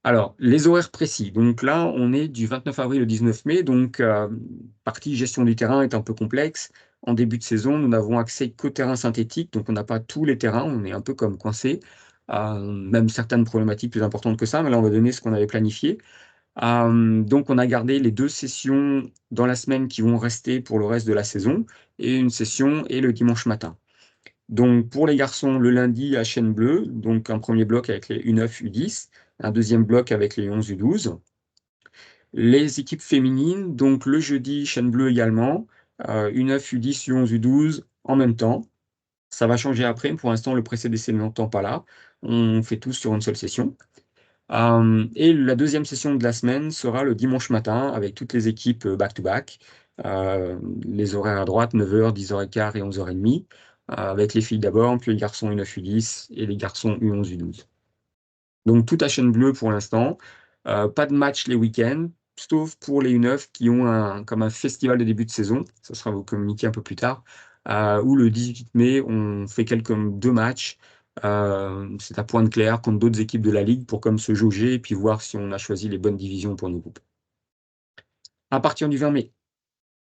Alors, les horaires précis. Donc là, on est du 29 avril au 19 mai. Donc, partie gestion du terrain est un peu complexe. En début de saison, nous n'avons accès qu'aux terrains synthétiques. Donc, on n'a pas tous les terrains. On est un peu comme coincé. Même certaines problématiques plus importantes que ça. Mais là, on va donner ce qu'on avait planifié. Donc, on a gardé les 2 sessions dans la semaine qui vont rester pour le reste de la saison. Et une session et le dimanche matin. Donc, pour les garçons, le lundi à Chaîne Bleue, donc un premier bloc avec les U9, U10, un deuxième bloc avec les 11, U12. Les équipes féminines, donc le jeudi, Chaîne Bleue également, U9, U10, U11, U12 en même temps. Ça va changer après. Pour l'instant, le pré-CDC ne l'entend pas là. On fait tout sur une seule session. Et la deuxième session de la semaine sera le dimanche matin avec toutes les équipes back-to-back. Les horaires à droite, 9h, 10h15 et 11h30. Avec les filles d'abord, puis les garçons U9, U10 et les garçons U11, U12. Donc tout à Chaîne Bleue pour l'instant. Pas de match les week-ends, sauf pour les U9 qui ont comme un festival de début de saison. Ça sera vous communiquer un peu plus tard. Où le 18 mai, on fait 2 matchs. C'est à Pointe-Claire contre d'autres équipes de la Ligue pour comme se jauger et puis voir si on a choisi les bonnes divisions pour nos groupes. À partir du 20 mai,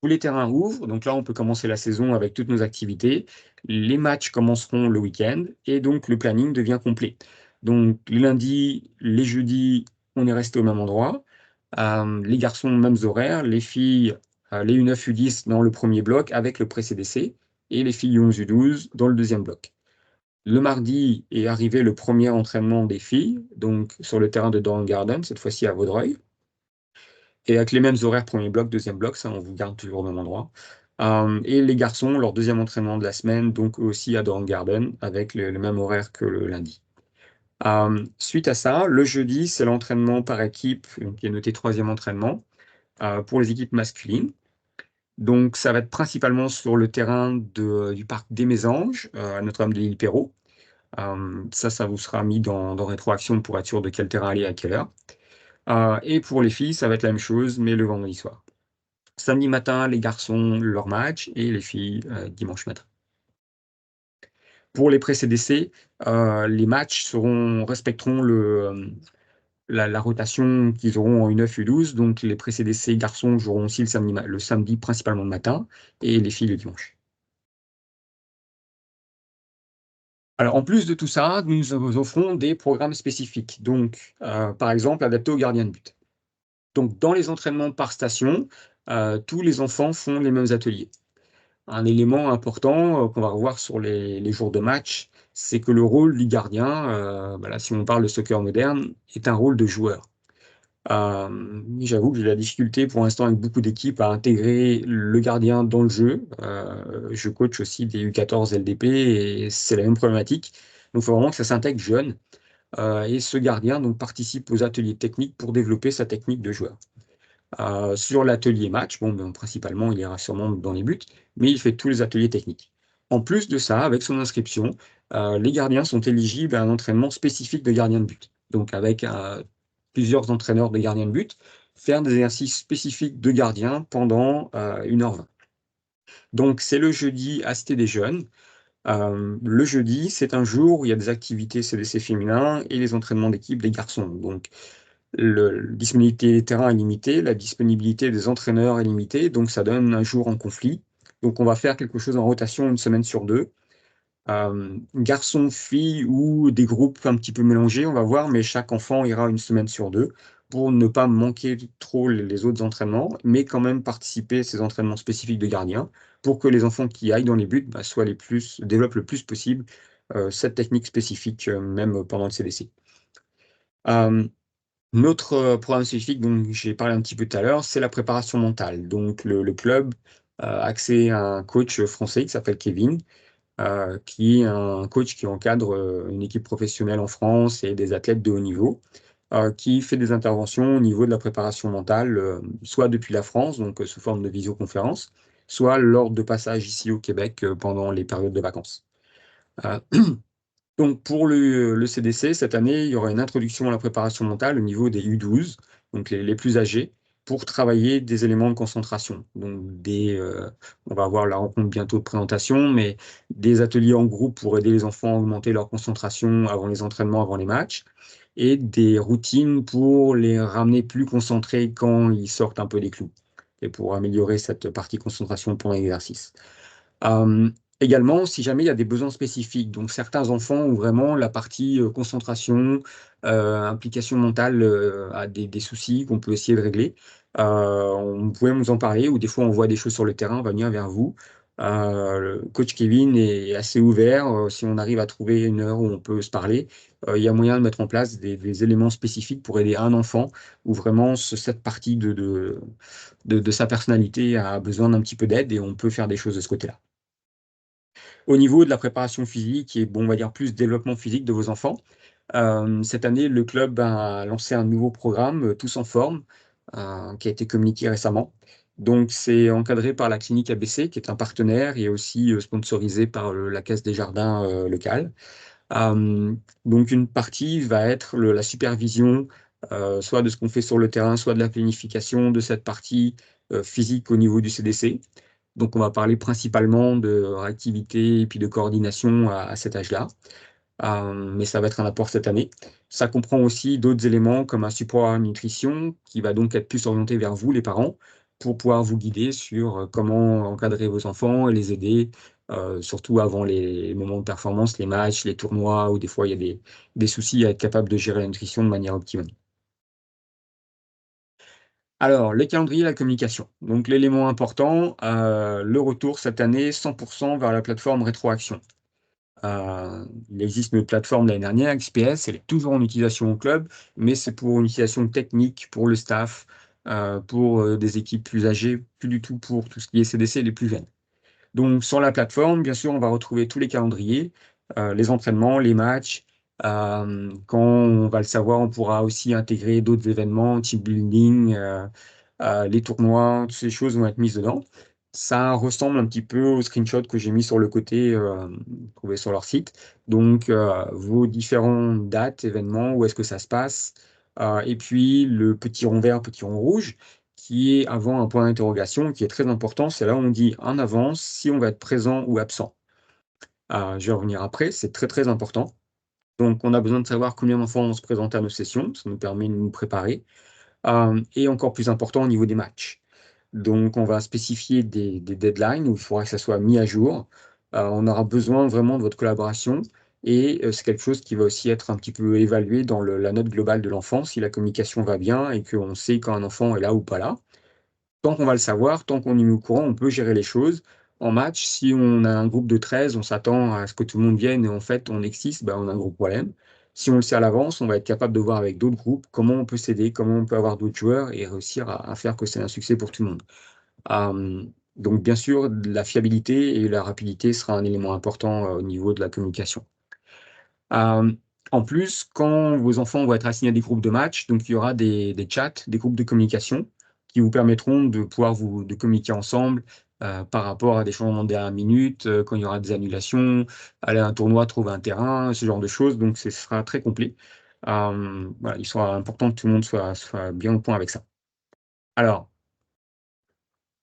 tous les terrains ouvrent. Donc là, on peut commencer la saison avec toutes nos activités. Les matchs commenceront le week-end et donc le planning devient complet. Donc les lundis, les jeudis, on est resté au même endroit. Les garçons, mêmes horaires. Les filles, les U9, U10 dans le premier bloc avec le pré-CDC et les filles U11, U12 dans le deuxième bloc. Le mardi est arrivé le premier entraînement des filles, donc sur le terrain de Doran Garden, cette fois-ci à Vaudreuil. Et avec les mêmes horaires, premier bloc, deuxième bloc, ça on vous garde toujours au même endroit. Et les garçons, leur deuxième entraînement de la semaine, donc aussi à Doran Garden, avec le même horaire que le lundi. Suite à ça, le jeudi, c'est l'entraînement par équipe, donc qui est noté troisième entraînement, pour les équipes masculines. Donc ça va être principalement sur le terrain du parc des Mésanges, à Notre-Dame de l'Île-Perrot. Ça vous sera mis dans rétroaction pour être sûr de quel terrain aller à quelle heure. Et pour les filles, ça va être la même chose, mais le vendredi soir. Samedi matin, les garçons, leur match, et les filles, dimanche matin. Pour les pré-CDC, les matchs respecteront la rotation qu'ils auront en U9, U12. Donc les pré-CDC garçons joueront aussi le samedi principalement le matin, et les filles le dimanche. Alors, en plus de tout ça, nous vous offrons des programmes spécifiques. Donc, par exemple, adaptés aux gardiens de but. Donc, dans les entraînements par station, tous les enfants font les mêmes ateliers. Un élément important qu'on va revoir sur les jours de match, c'est que le rôle du gardien, là, si on parle de soccer moderne, est un rôle de joueur. J'avoue que j'ai la difficulté pour l'instant avec beaucoup d'équipes à intégrer le gardien dans le jeu. Je coach aussi des U14 LDP et c'est la même problématique. Donc, il faut vraiment que ça s'intègre jeune. Et ce gardien donc, participe aux ateliers techniques pour développer sa technique de joueur. Sur l'atelier match, principalement, il ira sûrement dans les buts, mais il fait tous les ateliers techniques. En plus de ça, avec son inscription, les gardiens sont éligibles à un entraînement spécifique de gardien de but. Donc, avec plusieurs entraîneurs de gardien de but, faire des exercices spécifiques de gardien pendant 1h20. Donc, c'est le jeudi à Cité des Jeunes. Le jeudi, c'est un jour où il y a des activités CDC féminins et les entraînements d'équipe des garçons. Donc, la disponibilité des terrains est limitée, la disponibilité des entraîneurs est limitée, donc ça donne un jour en conflit. Donc, on va faire quelque chose en rotation une semaine sur deux. Garçons, filles ou des groupes un petit peu mélangés, on va voir, mais chaque enfant ira une semaine sur deux pour ne pas manquer trop les autres entraînements, mais quand même participer à ces entraînements spécifiques de gardien pour que les enfants qui aillent dans les buts développent le plus possible cette technique spécifique, même pendant le CDC. Notre programme spécifique, dont j'ai parlé un petit peu tout à l'heure, c'est la préparation mentale. Donc, le club a accès à un coach français qui s'appelle Kevin, qui est un coach qui encadre une équipe professionnelle en France et des athlètes de haut niveau, qui fait des interventions au niveau de la préparation mentale, soit depuis la France, donc sous forme de visioconférence, soit lors de passages ici au Québec pendant les périodes de vacances. Euh, donc pour le CDC, cette année, il y aura une introduction à la préparation mentale au niveau des U12, donc les plus âgés, pour travailler des éléments de concentration. Donc on va avoir la rencontre bientôt de présentation, mais des ateliers en groupe pour aider les enfants à augmenter leur concentration avant les entraînements, avant les matchs, et des routines pour les ramener plus concentrés quand ils sortent un peu des clous, et pour améliorer cette partie concentration pendant l'exercice. Euh, Également, si jamais il y a des besoins spécifiques, donc certains enfants ont vraiment la partie concentration, implication mentale a des soucis qu'on peut essayer de régler. On pouvait nous en parler, ou des fois on voit des choses sur le terrain, on va venir vers vous. Le coach Kevin est assez ouvert. Si on arrive à trouver une heure où on peut se parler, il y a moyen de mettre en place des éléments spécifiques pour aider un enfant où vraiment cette partie de sa personnalité a besoin d'un petit peu d'aide et on peut faire des choses de ce côté-là. Au niveau de la préparation physique et bon, on va dire plus développement physique de vos enfants, cette année, le club a lancé un nouveau programme, Tous en forme, qui a été communiqué récemment. Donc, c'est encadré par la clinique ABC, qui est un partenaire, et aussi sponsorisé par la Caisse des Jardins locale. Donc, une partie va être la supervision, soit de ce qu'on fait sur le terrain, soit de la planification de cette partie physique au niveau du CDC. Donc, on va parler principalement de réactivité et puis de coordination à cet âge-là. Mais ça va être un apport cette année. Ça comprend aussi d'autres éléments comme un support à la nutrition qui va donc être plus orienté vers vous, les parents, pour pouvoir vous guider sur comment encadrer vos enfants et les aider, surtout avant les moments de performance, les matchs, les tournois, où des fois il y a des soucis à être capable de gérer la nutrition de manière optimale. Alors, le calendrier et la communication. Donc, l'élément important, le retour cette année 100% vers la plateforme Rétroaction. Il existe une plateforme l'année dernière, XPS, elle est toujours en utilisation au club, mais c'est pour une utilisation technique, pour le staff, pour des équipes plus âgées, plus du tout pour tout ce qui est CDC et les plus jeunes. Donc sur la plateforme, bien sûr, on va retrouver tous les calendriers, les entraînements, les matchs. Quand on va le savoir, on pourra aussi intégrer d'autres événements, team building, les tournois, toutes ces choses vont être mises dedans. Ça ressemble un petit peu au screenshot que j'ai mis sur le côté, trouvé sur leur site. Donc, vos différentes dates, événements, où est-ce que ça se passe, et puis le petit rond vert, petit rond rouge, qui est avant un point d'interrogation, qui est très important. C'est là où on dit en avance si on va être présent ou absent. Je vais revenir après, c'est très très important. Donc, on a besoin de savoir combien d'enfants vont se présenter à nos sessions, ça nous permet de nous préparer. Et encore plus important au niveau des matchs. Donc, on va spécifier des deadlines où il faudra que ça soit mis à jour. On aura besoin vraiment de votre collaboration et c'est quelque chose qui va aussi être un petit peu évalué dans la note globale de l'enfant, si la communication va bien et qu'on sait quand un enfant est là ou pas là. Tant qu'on va le savoir, tant qu'on est mis au courant, on peut gérer les choses. En match, si on a un groupe de 13, on s'attend à ce que tout le monde vienne et en fait on est 6, ben, on a un gros problème. Si on le sait à l'avance, on va être capable de voir avec d'autres groupes comment on peut s'aider, comment on peut avoir d'autres joueurs et réussir à faire que c'est un succès pour tout le monde. Euh, donc bien sûr, la fiabilité et la rapidité sera un élément important au niveau de la communication. Euh, En plus, quand vos enfants vont être assignés à des groupes de match, donc il y aura des chats, des groupes de communication qui vous permettront de pouvoir de communiquer ensemble par rapport à des changements de dernière minute, quand il y aura des annulations, aller à un tournoi, trouver un terrain, ce genre de choses. Donc, ce sera très complet. Voilà, il sera important que tout le monde soit bien au point avec ça. Alors,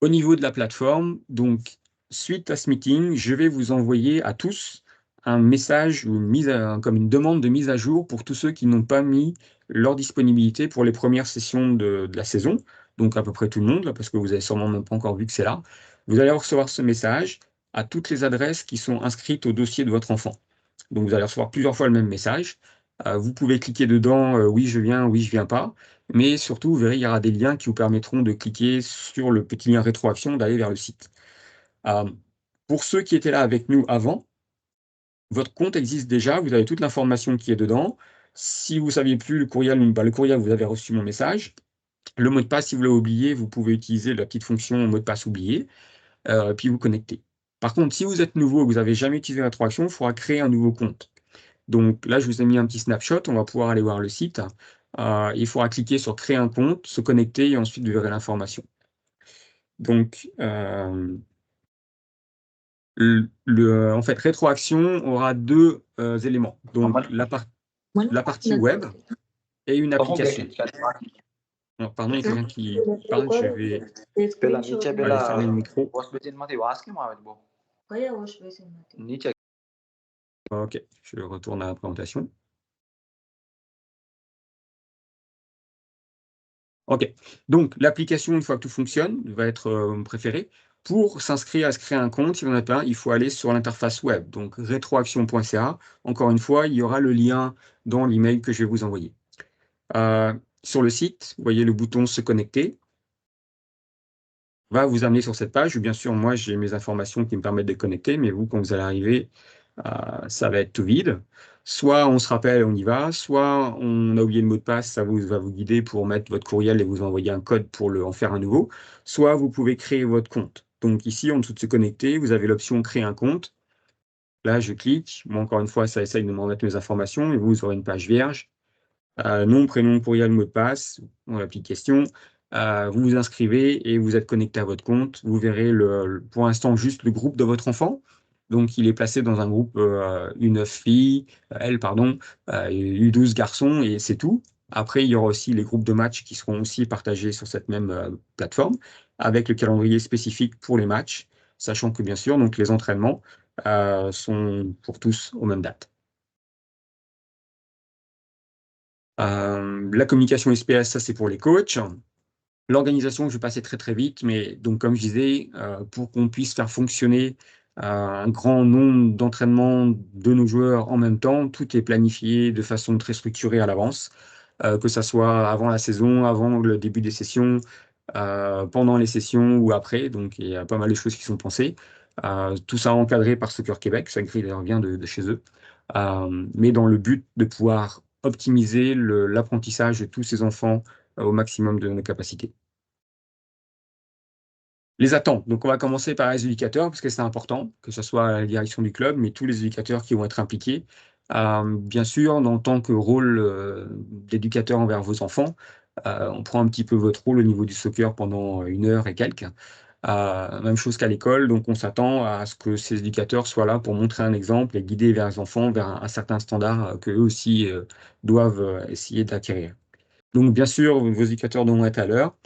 au niveau de la plateforme, donc suite à ce meeting, je vais vous envoyer à tous un message ou comme une demande de mise à jour pour tous ceux qui n'ont pas mis leur disponibilité pour les premières sessions de la saison. Donc à peu près tout le monde, là, parce que vous avez sûrement même pas encore vu que c'est là. Vous allez recevoir ce message à toutes les adresses qui sont inscrites au dossier de votre enfant. Donc vous allez recevoir plusieurs fois le même message. Vous pouvez cliquer dedans, oui je viens, oui je viens pas. Mais surtout, vous verrez, il y aura des liens qui vous permettront de cliquer sur le petit lien rétroaction, d'aller vers le site. Euh, pour ceux qui étaient là avec nous avant, votre compte existe déjà, vous avez toute l'information qui est dedans. Si vous ne saviez plus le courriel, le courriel, vous avez reçu mon message. Le mot de passe, si vous l'avez oublié, vous pouvez utiliser la petite fonction mot de passe oublié, puis vous connecter. Par contre, si vous êtes nouveau et que vous n'avez jamais utilisé Rétroaction, il faudra créer un nouveau compte. Donc là, je vous ai mis un petit snapshot, on va pouvoir aller voir le site. Il faudra cliquer sur créer un compte, se connecter et ensuite vous verrez l'information. Donc, en fait, Rétroaction aura deux éléments. Donc, la partie web et une application. Oh, pardon, il y a quelqu'un qui parle, je vais aller fermer le micro. Ok, je retourne à la présentation. Ok, donc l'application, une fois que tout fonctionne, va être préférée. Pour s'inscrire à se créer un compte, si vous n'en avez pas un, il faut aller sur l'interface web, donc rétroaction.ca. Encore une fois, il y aura le lien dans l'email que je vais vous envoyer. Sur le site, vous voyez le bouton se connecter, va vous amener sur cette page. Bien sûr, moi, j'ai mes informations qui me permettent de connecter, mais vous, quand vous allez arriver, ça va être tout vide. Soit on se rappelle, on y va, soit on a oublié le mot de passe, ça va vous guider pour mettre votre courriel et vous envoyer un code pour en faire un nouveau. Soit vous pouvez créer votre compte. Donc ici, en dessous de se connecter, vous avez l'option créer un compte. Là, je clique. Moi, encore une fois, ça essaye de me remettre mes informations et vous aurez une page vierge. Nom, prénom, courriel, mot de passe, on applique question. Vous vous inscrivez et vous êtes connecté à votre compte. Vous verrez pour l'instant juste le groupe de votre enfant. Donc, il est placé dans un groupe U9 filles, elle, pardon, U12 garçons, et c'est tout. Après, il y aura aussi les groupes de matchs qui seront aussi partagés sur cette même plateforme, avec le calendrier spécifique pour les matchs, sachant que, bien sûr, donc, les entraînements sont pour tous aux mêmes dates. La communication SPS, ça c'est pour les coachs. L'organisation, je vais passer très très vite, mais donc comme je disais, pour qu'on puisse faire fonctionner un grand nombre d'entraînements de nos joueurs en même temps, tout est planifié de façon très structurée à l'avance, que ça soit avant la saison, avant le début des sessions, pendant les sessions ou après. Donc il y a pas mal de choses qui sont pensées. Tout ça encadré par Soccer Québec, ça d'ailleurs vient de chez eux. Mais dans le but de pouvoir optimiser l'apprentissage de tous ces enfants au maximum de nos capacités. Les attentes. Donc, on va commencer par les éducateurs, parce que c'est important, que ce soit la direction du club, mais tous les éducateurs qui vont être impliqués. Bien sûr, en tant que rôle d'éducateur envers vos enfants, on prend un petit peu votre rôle au niveau du soccer pendant 1 heure et quelques. Même chose qu'à l'école, donc on s'attend à ce que ces éducateurs soient là pour montrer un exemple et guider vers les enfants vers un certain standard qu'eux aussi doivent essayer d'acquérir. Donc bien sûr, vos éducateurs devront être à l'heure,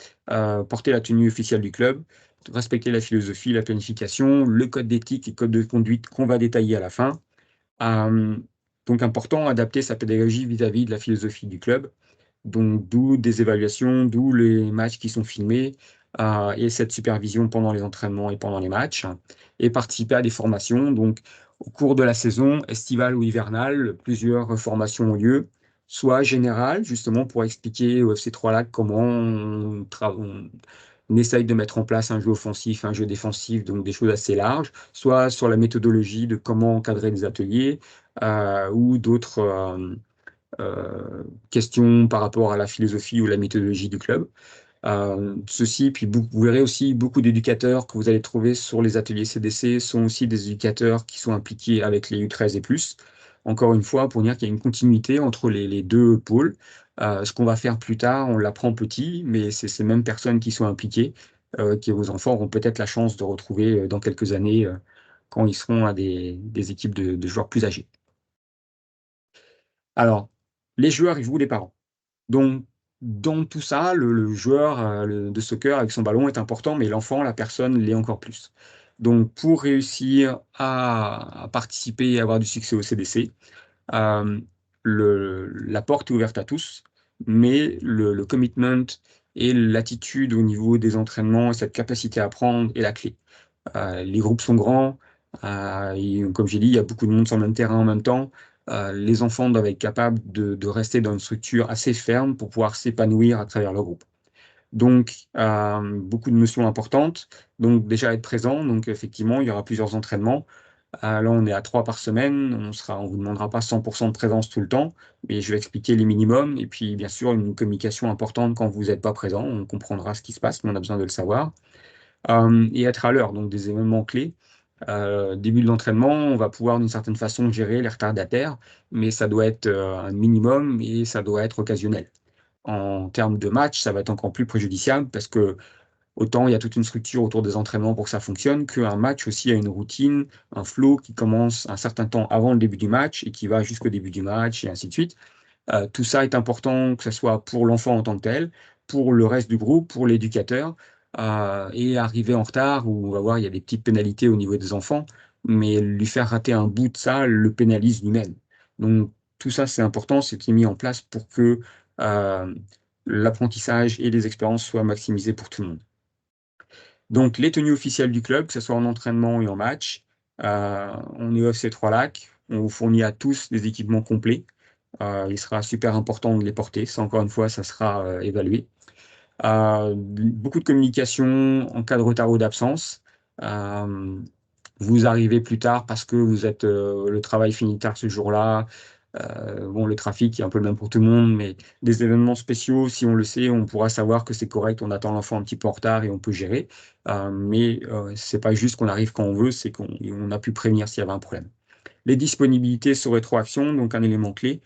porter la tenue officielle du club, respecter la philosophie, la planification, le code d'éthique et code de conduite qu'on va détailler à la fin. Euh, donc important, adapter sa pédagogie vis-à-vis de la philosophie du club. Donc, d'où des évaluations, d'où les matchs qui sont filmés et cette supervision pendant les entraînements et pendant les matchs. Et participer à des formations. Donc, au cours de la saison, estivale ou hivernale, plusieurs formations ont lieu, soit générales, justement pour expliquer au FC 3 Lacs comment on essaye de mettre en place un jeu offensif, un jeu défensif, donc des choses assez larges, soit sur la méthodologie de comment encadrer des ateliers ou d'autres questions par rapport à la philosophie ou la méthodologie du club. Ceci, puis vous verrez aussi beaucoup d'éducateurs que vous allez trouver sur les ateliers CDC sont aussi des éducateurs qui sont impliqués avec les U13 et plus. Encore une fois, pour dire qu'il y a une continuité entre les deux pôles. Ce qu'on va faire plus tard, on l'apprend petit, mais c'est ces mêmes personnes qui sont impliquées, que vos enfants auront peut-être la chance de retrouver dans quelques années quand ils seront à des équipes de joueurs plus âgés. Alors, les joueurs et vous, les parents. Donc, dans tout ça, le joueur de soccer avec son ballon est important, mais l'enfant, la personne, l'est encore plus. Donc, pour réussir à participer et avoir du succès au CDC, euh, la porte est ouverte à tous, mais le commitment et l'attitude au niveau des entraînements, cette capacité à apprendre est la clé. Les groupes sont grands, et comme j'ai dit, il y a beaucoup de monde sur le même terrain en même temps. Les enfants doivent être capables de rester dans une structure assez ferme pour pouvoir s'épanouir à travers le groupe. Donc, beaucoup de notions importantes. Donc, déjà être présent. Donc, effectivement, il y aura plusieurs entraînements. Là, on est à 3 par semaine. On vous demandera pas 100% de présence tout le temps, mais je vais expliquer les minimums. Et puis, bien sûr, une communication importante quand vous n'êtes pas présent. On comprendra ce qui se passe, mais on a besoin de le savoir. Et être à l'heure, donc des événements clés. Début de l'entraînement, on va pouvoir d'une certaine façon gérer les retardataires, mais ça doit être un minimum et ça doit être occasionnel. En termes de match, ça va être encore plus préjudiciable parce que autant il y a toute une structure autour des entraînements pour que ça fonctionne, qu'un match aussi a une routine, un flow qui commence un certain temps avant le début du match et qui va jusqu'au début du match et ainsi de suite. Tout ça est important, que ce soit pour l'enfant en tant que tel, pour le reste du groupe, pour l'éducateur. Et arriver en retard, où on va voir, il y a des petites pénalités au niveau des enfants, mais lui faire rater un bout de ça le pénalise lui-même. Donc tout ça, c'est important, c'est mis en place pour que euh, l'apprentissage et les expériences soient maximisées pour tout le monde. Donc les tenues officielles du club, que ce soit en entraînement et en match, on est au FC3 Lacs, on vous fournit à tous des équipements complets. Il sera super important de les porter. Ça, encore une fois, ça sera évalué. Beaucoup de communication en cas de retard ou d'absence. Euh, vous arrivez plus tard parce que vous êtes le travail finit tard ce jour-là. Bon, le trafic est un peu le même pour tout le monde, mais des événements spéciaux, si on le sait, on pourra savoir que c'est correct. On attend l'enfant un petit peu en retard et on peut gérer. Mais c'est pas juste qu'on arrive quand on veut, c'est qu'on a pu prévenir s'il y avait un problème. Les disponibilités sur rétroaction, donc un élément clé.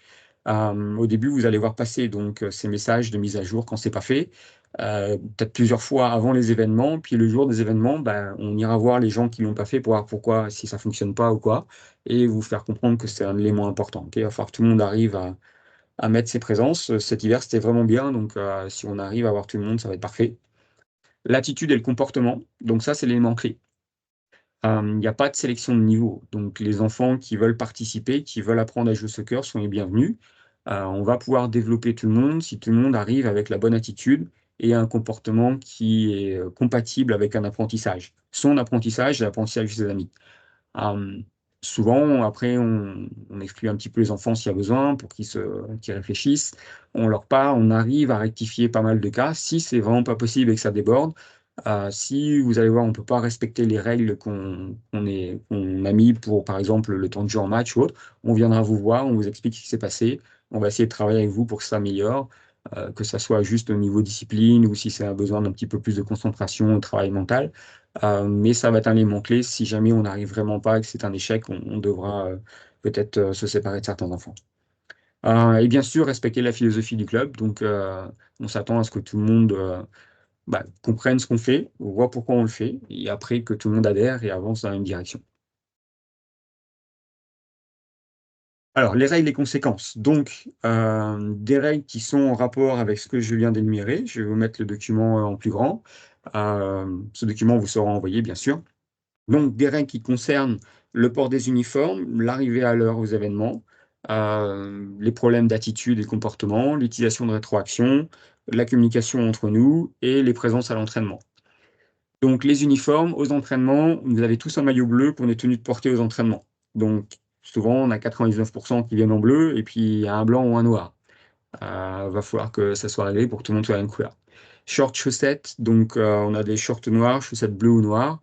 Au début, vous allez voir passer donc ces messages de mise à jour quand c'est pas fait, peut-être plusieurs fois avant les événements. Puis le jour des événements, ben, on ira voir les gens qui l'ont pas fait pour voir pourquoi, si ça fonctionne pas ou quoi, et vous faire comprendre que c'est un élément important. Ok, il va falloir que tout le monde arrive à mettre ses présences. Cet hiver, c'était vraiment bien, donc si on arrive à voir tout le monde, ça va être parfait. L'attitude et le comportement, donc ça, c'est l'élément clé. Il n'y a pas de sélection de niveau. Donc, les enfants qui veulent participer, qui veulent apprendre à jouer au soccer sont les bienvenus. On va pouvoir développer tout le monde si tout le monde arrive avec la bonne attitude et un comportement qui est compatible avec un apprentissage. Son apprentissage et l'apprentissage de ses amis. Euh, Souvent, après, on exclut un petit peu les enfants s'il y a besoin pour qu'ils réfléchissent. On leur parle, on arrive à rectifier pas mal de cas. Si c'est vraiment pas possible et que ça déborde, si vous allez voir, on ne peut pas respecter les règles qu'on a mis pour, par exemple, le temps de jeu en match ou autre, on viendra vous voir, on vous explique ce qui s'est passé, on va essayer de travailler avec vous pour que ça s'améliore, que ça soit juste au niveau discipline ou si c'est un besoin d'un petit peu plus de concentration, de travail mental. Mais ça va être un élément clé. Si jamais on n'arrive vraiment pas et que c'est un échec, on devra peut-être se séparer de certains enfants. Et bien sûr, respecter la philosophie du club. Donc, on s'attend à ce que tout le monde comprenne ce qu'on fait, voit pourquoi on le fait, et après que tout le monde adhère et avance dans la même direction. Alors, les règles et conséquences. Donc, des règles qui sont en rapport avec ce que je viens d'énumérer. Je vais vous mettre le document en plus grand. Ce document vous sera envoyé, bien sûr. Donc, des règles qui concernent le port des uniformes, l'arrivée à l'heure aux événements, les problèmes d'attitude et de comportement, l'utilisation de rétroaction, la communication entre nous et les présences à l'entraînement. Donc, les uniformes, aux entraînements, vous avez tous un maillot bleu qu'on est tenu de porter aux entraînements. Donc, souvent, on a 99% qui viennent en bleu et puis il y a un blanc ou un noir. Va falloir que ça soit réglé pour que tout le monde soit à la même couleur. Shorts, chaussettes, donc on a des shorts noirs, chaussettes bleues ou noires.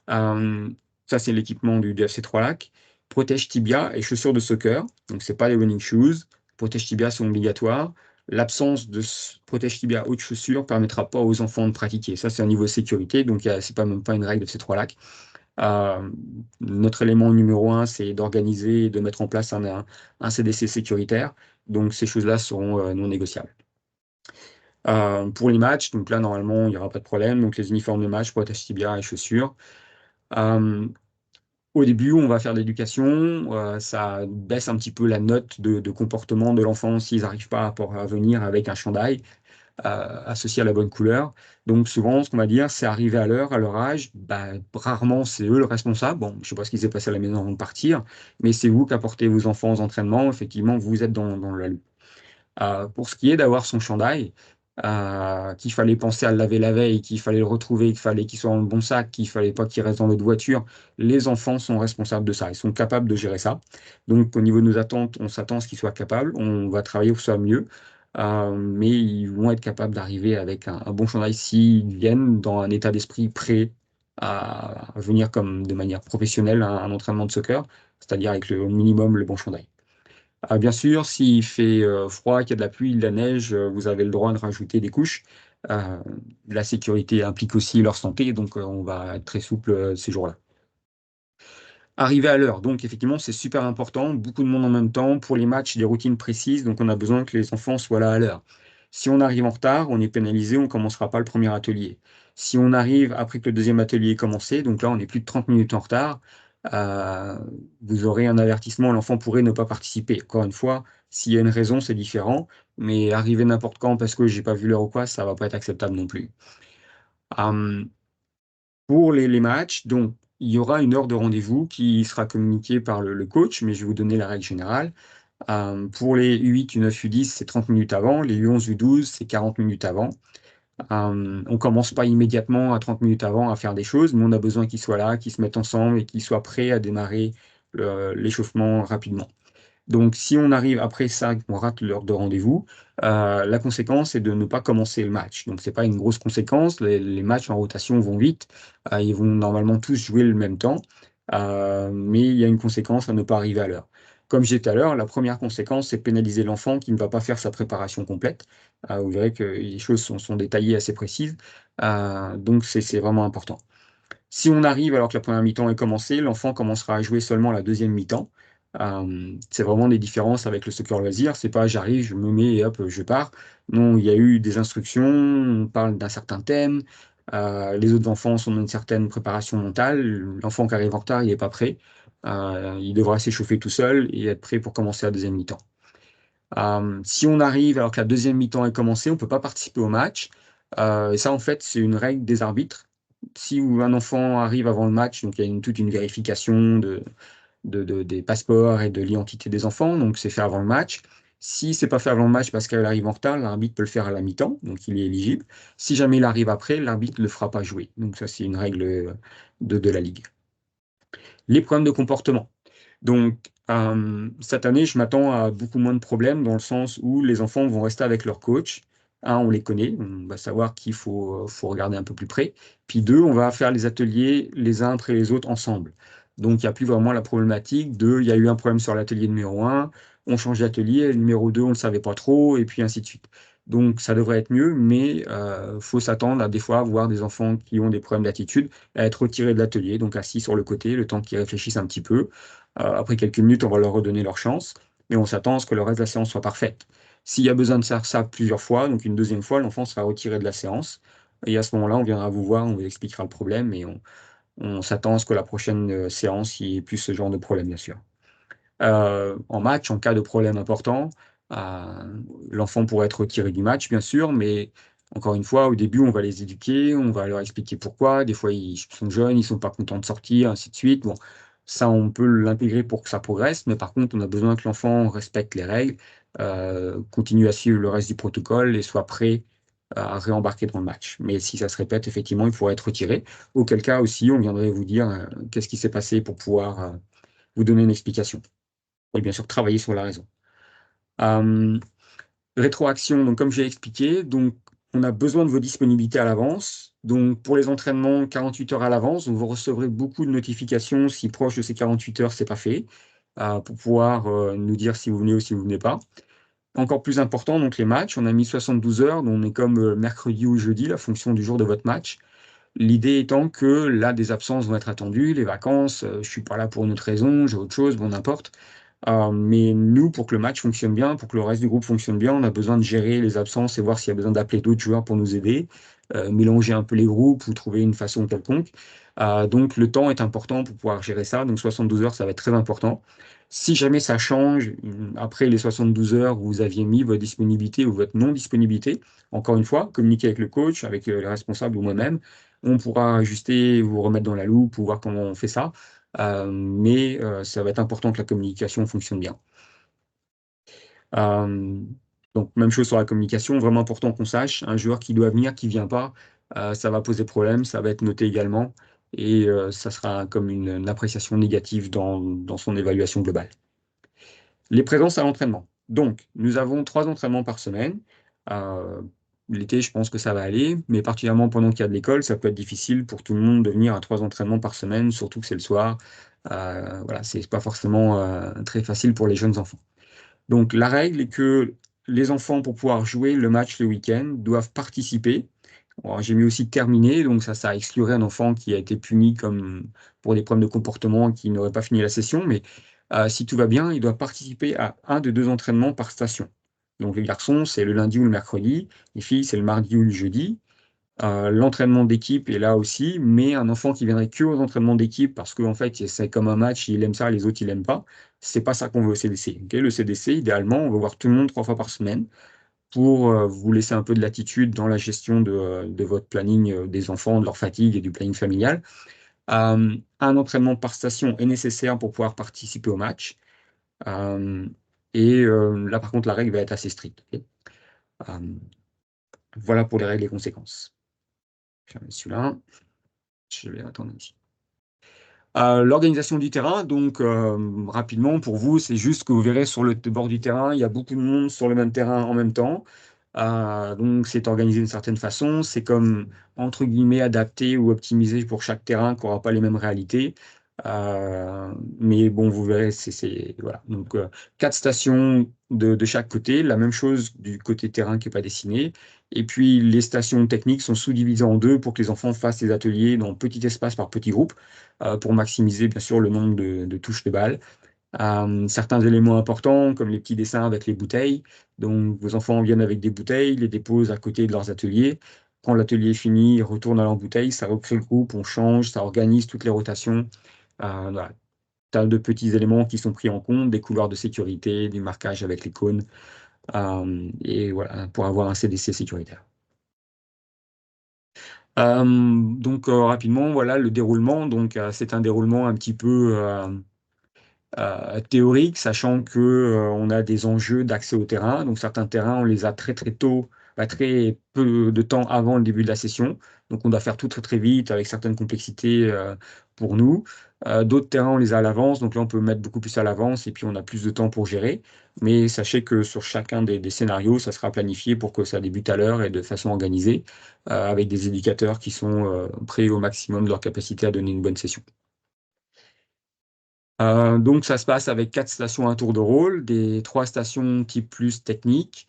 Euh, Ça, c'est l'équipement du FC3 Lac. Protège tibia et chaussures de soccer. Donc, c'est pas les running shoes. Protège tibia sont obligatoires. L'absence de protège tibia ou de chaussures permettra pas aux enfants de pratiquer. Ça, c'est un niveau sécurité. Donc, c'est pas même pas une règle de FC3 Lac. Euh, Notre élément numéro un, c'est d'organiser et de mettre en place un CDC sécuritaire. Donc, ces choses-là seront non négociables. Pour les matchs, donc là, normalement, il n'y aura pas de problème. Donc, les uniformes de match, protège tibia et chaussures. Euh, Au début, on va faire de l'éducation, ça baisse un petit peu la note de comportement de l'enfant s'ils n'arrivent pas à venir avec un chandail. associé à la bonne couleur. Donc souvent, ce qu'on va dire, c'est arriver à l'heure, à leur âge. Bah, rarement, c'est eux le responsable. Bon, je ne sais pas ce qui s'est passé à la maison avant de partir, mais c'est vous qui apportez vos enfants aux entraînements. Effectivement, vous êtes dans la loupe. Pour ce qui est d'avoir son chandail, qu'il fallait penser à le laver la veille, qu'il fallait le retrouver, qu'il fallait qu'il soit dans le bon sac, qu'il fallait pas qu'il reste dans l'autre voiture, les enfants sont responsables de ça. Ils sont capables de gérer ça. Donc, au niveau de nos attentes, on s'attend à ce qu'ils soient capables. On va travailler pour que ce soit mieux. Mais ils vont être capables d'arriver avec un bon chandail s'ils viennent dans un état d'esprit prêt à venir comme de manière professionnelle à un entraînement de soccer, c'est-à-dire avec le au minimum le bon chandail. Bien sûr, s'il fait froid, qu'il y a de la pluie, de la neige, vous avez le droit de rajouter des couches. Euh, la sécurité implique aussi leur santé, donc on va être très souple ces jours-là. Arriver à l'heure, donc effectivement, c'est super important. Beaucoup de monde en même temps. Pour les matchs, des routines précises, donc on a besoin que les enfants soient là à l'heure. Si on arrive en retard, on est pénalisé, on ne commencera pas le premier atelier. Si on arrive après que le deuxième atelier ait commencé, donc là on est plus de 30 minutes en retard, euh, vous aurez un avertissement, l'enfant pourrait ne pas participer. Encore une fois, s'il y a une raison, c'est différent, mais arriver n'importe quand parce que j'ai pas vu l'heure ou quoi, ça va pas être acceptable non plus. Euh, pour les matchs, donc, il y aura une heure de rendez-vous qui sera communiquée par le coach, mais je vais vous donner la règle générale. Pour les U8, U9, U10, c'est 30 minutes avant. Les U11, U12, c'est 40 minutes avant. On commence pas immédiatement à 30 minutes avant à faire des choses, mais on a besoin qu'ils soient là, qu'ils se mettent ensemble et qu'ils soient prêts à démarrer l'échauffement rapidement. Donc, si on arrive après ça, qu'on rate l'heure de rendez-vous, la conséquence est de ne pas commencer le match. Donc, c'est pas une grosse conséquence. Les matchs en rotation vont vite. Ils vont normalement tous jouer le même temps. Mais il y a une conséquence à ne pas arriver à l'heure. Comme j'ai dit tout à l'heure, la première conséquence, c'est pénaliser l'enfant qui ne va pas faire sa préparation complète. Vous verrez que les choses sont détaillées assez précises. Donc, c'est vraiment important. Si on arrive alors que la première mi-temps est commencée, l'enfant commencera à jouer seulement la deuxième mi-temps. C'est vraiment des différences avec le soccer loisir. C'est pas j'arrive, je me mets et hop, je pars. Non, il y a eu des instructions, on parle d'un certain thème. Les autres enfants sont dans une certaine préparation mentale. L'enfant qui arrive en retard, il n'est pas prêt. Il devra s'échauffer tout seul et être prêt pour commencer la deuxième mi-temps. Si on arrive alors que la deuxième mi-temps est commencée, on ne peut pas participer au match. Et ça, en fait, c'est une règle des arbitres. Si un enfant arrive avant le match, donc il y a toute une vérification des passeports et de l'identité des enfants, donc c'est fait avant le match. Si c'est pas fait avant le match parce qu'elle arrive en retard, l'arbitre peut le faire à la mi-temps, donc il est éligible. Si jamais il arrive après, l'arbitre ne le fera pas jouer. Donc ça, c'est une règle de la Ligue. Les problèmes de comportement. Donc, cette année, je m'attends à beaucoup moins de problèmes dans le sens où les enfants vont rester avec leur coach. Un, on les connaît, on va savoir qu'il faut regarder un peu plus près. Puis deux, on va faire les ateliers les uns après les autres ensemble. Donc, il n'y a plus vraiment la problématique de, il y a eu un problème sur l'atelier numéro un, on change d'atelier, le numéro 2, on ne le savait pas trop, et puis ainsi de suite. Donc, ça devrait être mieux, mais il faut s'attendre à des fois voir des enfants qui ont des problèmes d'attitude à être retirés de l'atelier, donc assis sur le côté, le temps qu'ils réfléchissent un petit peu. Après quelques minutes, on va leur redonner leur chance, mais on s'attend à ce que le reste de la séance soit parfaite. S'il y a besoin de faire ça plusieurs fois, donc une deuxième fois, l'enfant sera retiré de la séance. Et à ce moment-là, on viendra vous voir, on vous expliquera le problème et on s'attend à ce que la prochaine séance, il n'y ait plus ce genre de problème, bien sûr. En match, en cas de problème important, l'enfant pourrait être retiré du match, bien sûr, mais encore une fois, au début, on va les éduquer, on va leur expliquer pourquoi. Des fois, ils sont jeunes, ils sont pas contents de sortir, ainsi de suite. Bon, ça, on peut l'intégrer pour que ça progresse, mais par contre, on a besoin que l'enfant respecte les règles, continue à suivre le reste du protocole et soit prêt à réembarquer dans le match. Mais si ça se répète, effectivement, il pourrait être retiré. Auquel cas aussi, on viendrait vous dire qu'est-ce qui s'est passé pour pouvoir vous donner une explication et bien sûr travailler sur la raison. Euh, Rétroaction, donc comme j'ai expliqué, donc on a besoin de vos disponibilités à l'avance. Donc pour les entraînements, 48 heures à l'avance, donc vous recevrez beaucoup de notifications si proche de ces 48 heures, c'est pas fait, pour pouvoir nous dire si vous venez ou si vous venez pas. Encore plus important, donc les matchs, on a mis 72 heures, donc on est comme mercredi ou jeudi, la fonction du jour de votre match. L'idée étant que là, des absences vont être attendues, les vacances, je suis pas là pour une autre raison, j'ai autre chose, bon, n'importe. Mais nous, pour que le match fonctionne bien, pour que le reste du groupe fonctionne bien, on a besoin de gérer les absences et voir s'il y a besoin d'appeler d'autres joueurs pour nous aider, mélanger un peu les groupes ou trouver une façon quelconque. Donc le temps est important pour pouvoir gérer ça. Donc 72 heures, ça va être très important. Si jamais ça change, après les 72 heures, vous aviez mis votre disponibilité ou votre non-disponibilité, encore une fois, communiquer avec le coach, avec les responsables ou moi-même, on pourra ajuster, vous remettre dans la loupe ou voir comment on fait ça. Mais ça va être important que la communication fonctionne bien. Euh, donc, même chose sur la communication, vraiment important qu'on sache, un joueur qui doit venir, qui vient pas, ça va poser problème, ça va être noté également, et ça sera comme une appréciation négative dans son évaluation globale. Les présences à l'entraînement. Donc, nous avons 3 entraînements par semaine. Euh, L'été, je pense que ça va aller, mais particulièrement pendant qu'il y a de l'école, ça peut être difficile pour tout le monde de venir à 3 entraînements par semaine, surtout que c'est le soir. Voilà, c'est pas forcément très facile pour les jeunes enfants. Donc, la règle est que les enfants, pour pouvoir jouer le match le week-end, doivent participer. Alors, j'ai mis aussi terminer, donc ça exclurait un enfant qui a été puni comme pour des problèmes de comportement qui n'aurait pas fini la session. Mais si tout va bien, il doit participer à un de 2 entraînements par station. Donc, les garçons, c'est le lundi ou le mercredi. Les filles, c'est le mardi ou le jeudi. L'entraînement d'équipe est là aussi, mais un enfant qui viendrait que aux entraînements d'équipe parce qu'en fait, c'est comme un match, il aime ça, les autres, ils l'aiment pas. C'est pas ça qu'on veut au CDC. Ok, le CDC, idéalement, on veut voir tout le monde 3 fois par semaine pour vous laisser un peu de latitude dans la gestion de votre planning des enfants, de leur fatigue et du planning familial. Un entraînement par station est nécessaire pour pouvoir participer au match. Euh, et là, par contre, la règle va être assez stricte. Ok. Euh, voilà pour les règles et conséquences. Je vais mettre celui-là. Je vais attendre ici. L'organisation du terrain, donc rapidement pour vous, c'est juste que vous verrez sur le bord du terrain, il y a beaucoup de monde sur le même terrain en même temps. Donc c'est organisé d'une certaine façon, c'est comme entre guillemets adapté ou optimisé pour chaque terrain qui n'aura pas les mêmes réalités. Mais bon, vous verrez, voilà. Donc 4 stations de chaque côté, la même chose du côté terrain qui n'est pas dessiné. Et puis les stations techniques sont sous-divisées en deux pour que les enfants fassent les ateliers dans petit espace par petit groupe pour maximiser bien sûr le nombre de touches de balle. Certains éléments importants comme les petits dessins avec les bouteilles. Donc vos enfants viennent avec des bouteilles, les déposent à côté de leurs ateliers. Quand l'atelier est fini, ils retournent à leur bouteille, ça recrée le groupe, on change, ça organise toutes les rotations. Voilà. Tas de petits éléments qui sont pris en compte, des couloirs de sécurité, du marquage avec les cônes, et voilà, pour avoir un CDC sécuritaire. Donc rapidement, voilà le déroulement. Donc c'est un déroulement un petit peu théorique, sachant que on a des enjeux d'accès au terrain. Donc certains terrains, on les a très très tôt, très peu de temps avant le début de la session. Donc on doit faire tout très très vite avec certaines complexités pour nous. D'autres terrains, on les a à l'avance, donc là on peut mettre beaucoup plus à l'avance et puis on a plus de temps pour gérer. Mais sachez que sur chacun des scénarios, ça sera planifié pour que ça débute à l'heure et de façon organisée, avec des éducateurs qui sont prêts au maximum de leur capacité à donner une bonne session. Donc ça se passe avec 4 stations à tour de rôle, des 3 stations type plus technique.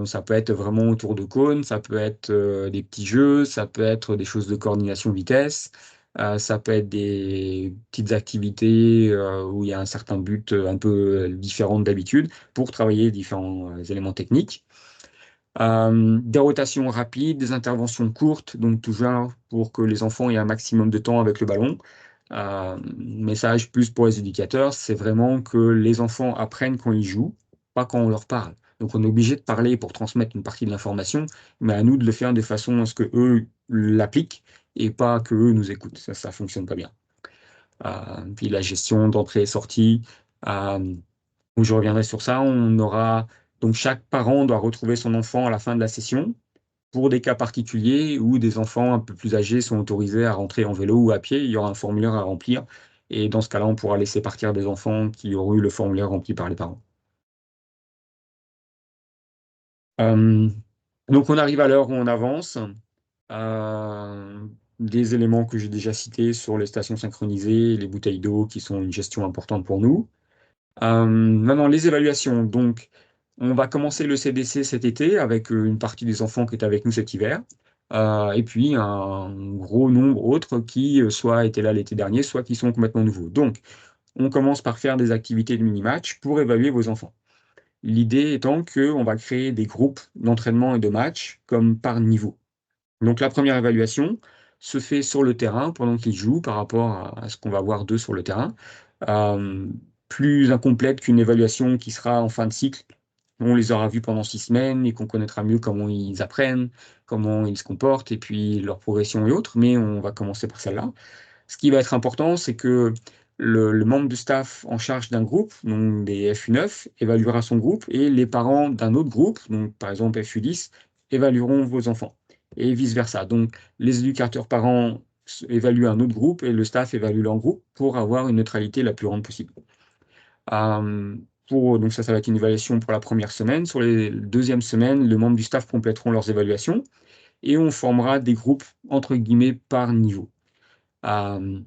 Ça peut être vraiment autour de cône, ça peut être des petits jeux, ça peut être des choses de coordination vitesse, ça peut être des petites activités où il y a un certain but un peu différent d'habitude pour travailler différents éléments techniques. Des rotations rapides, des interventions courtes, donc toujours pour que les enfants aient un maximum de temps avec le ballon. Message plus pour les éducateurs, c'est vraiment que les enfants apprennent quand ils jouent, pas quand on leur parle. Donc on est obligé de parler pour transmettre une partie de l'information, mais à nous de le faire de façon à ce que eux l'appliquent et pas que eux nous écoutent. Ça fonctionne pas bien. Puis la gestion d'entrée et sortie. Euh, où je reviendrai sur ça, on aura donc chaque parent doit retrouver son enfant à la fin de la session. Pour des cas particuliers où des enfants un peu plus âgés sont autorisés à rentrer en vélo ou à pied, il y aura un formulaire à remplir. Et dans ce cas-là, on pourra laisser partir des enfants qui auront eu le formulaire rempli par les parents. Euh, donc on arrive à l'heure où on avance. Euh, des éléments que j'ai déjà cités sur les stations synchronisées, les bouteilles d'eau qui sont une gestion importante pour nous. Maintenant, les évaluations. Donc, on va commencer le CDC cet été avec une partie des enfants qui est avec nous cet hiver. Et puis un gros nombre autres qui soit étaient là l'été dernier, soit qui sont complètement nouveaux. Donc, on commence par faire des activités de mini-match pour évaluer vos enfants. L'idée étant qu'on va créer des groupes d'entraînement et de match comme par niveau. Donc la première évaluation se fait sur le terrain pendant qu'ils jouent par rapport à ce qu'on va voir d'eux sur le terrain. Euh, Plus incomplète qu'une évaluation qui sera en fin de cycle. On les aura vus pendant 6 semaines et qu'on connaîtra mieux comment ils apprennent, comment ils se comportent et puis leur progression et autres. Mais on va commencer par celle-là. Ce qui va être important, c'est que le membre du staff en charge d'un groupe, donc des FU9, évaluera son groupe et les parents d'un autre groupe, donc par exemple FU10, évalueront vos enfants et vice-versa. Donc les éducateurs parents évaluent un autre groupe et le staff évalue leur groupe pour avoir une neutralité la plus grande possible. Euh, donc ça va être une évaluation pour la première semaine. Sur les deuxièmes semaines, les membres du staff compléteront leurs évaluations et on formera des groupes entre guillemets par niveau. Euh,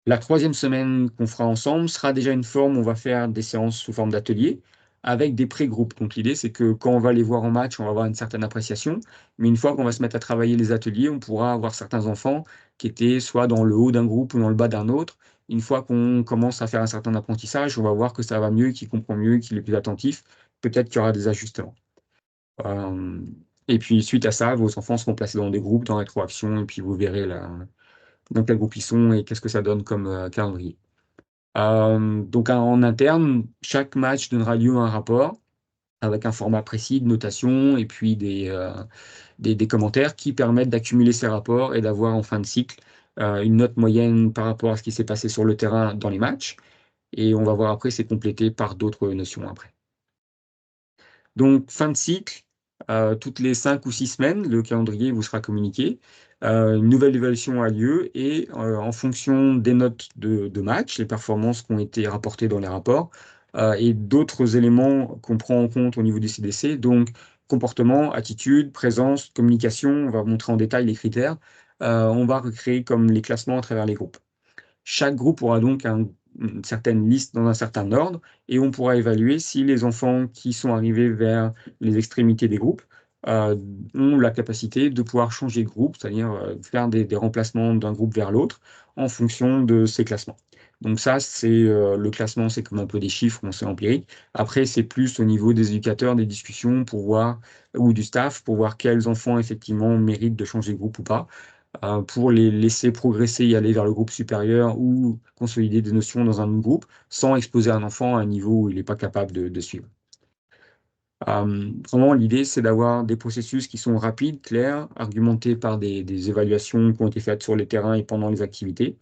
la troisième semaine qu'on fera ensemble sera déjà une forme, on va faire des séances sous forme d'atelier avec des pré-groupes. Donc l'idée, c'est que quand on va les voir en match, on va avoir une certaine appréciation, mais une fois qu'on va se mettre à travailler les ateliers, on pourra avoir certains enfants qui étaient soit dans le haut d'un groupe ou dans le bas d'un autre. Une fois qu'on commence à faire un certain apprentissage, on va voir que ça va mieux, qu'il comprend mieux, qu'il est plus attentif. Peut-être qu'il y aura des ajustements. Euh, et puis suite à ça, vos enfants seront placés dans des groupes, dans rétroaction, et puis vous verrez dans quel groupe ils sont et qu'est-ce que ça donne comme calendrier. Donc en interne, chaque match donnera lieu à un rapport avec un format précis de notation et puis des commentaires qui permettent d'accumuler ces rapports et d'avoir en fin de cycle une note moyenne par rapport à ce qui s'est passé sur le terrain dans les matchs. Et on va voir après, c'est complété par d'autres notions après. Donc, fin de cycle, toutes les 5 ou 6 semaines, le calendrier vous sera communiqué. Une nouvelle évaluation a lieu et en fonction des notes de match, les performances qui ont été rapportées dans les rapports et d'autres éléments qu'on prend en compte au niveau du CDC, donc comportement, attitude, présence, communication, on va montrer en détail les critères. On va recréer comme les classements à travers les groupes. Chaque groupe aura donc une certaine liste dans un certain ordre et on pourra évaluer si les enfants qui sont arrivés vers les extrémités des groupes euh, ont la capacité de pouvoir changer de groupe, c'est-à-dire faire des remplacements d'un groupe vers l'autre en fonction de ces classements. Donc ça, c'est le classement, c'est comme un peu des chiffres, on sait empirique. Après, c'est plus au niveau des éducateurs, des discussions pour voir, ou du staff, pour voir quels enfants effectivement méritent de changer de groupe ou pas pour les laisser progresser et aller vers le groupe supérieur ou consolider des notions dans un autre groupe sans exposer un enfant à un niveau où il n'est pas capable de suivre. Vraiment, l'idée, c'est d'avoir des processus qui sont rapides, clairs, argumentés par des évaluations qui ont été faites sur les terrains et pendant les activités.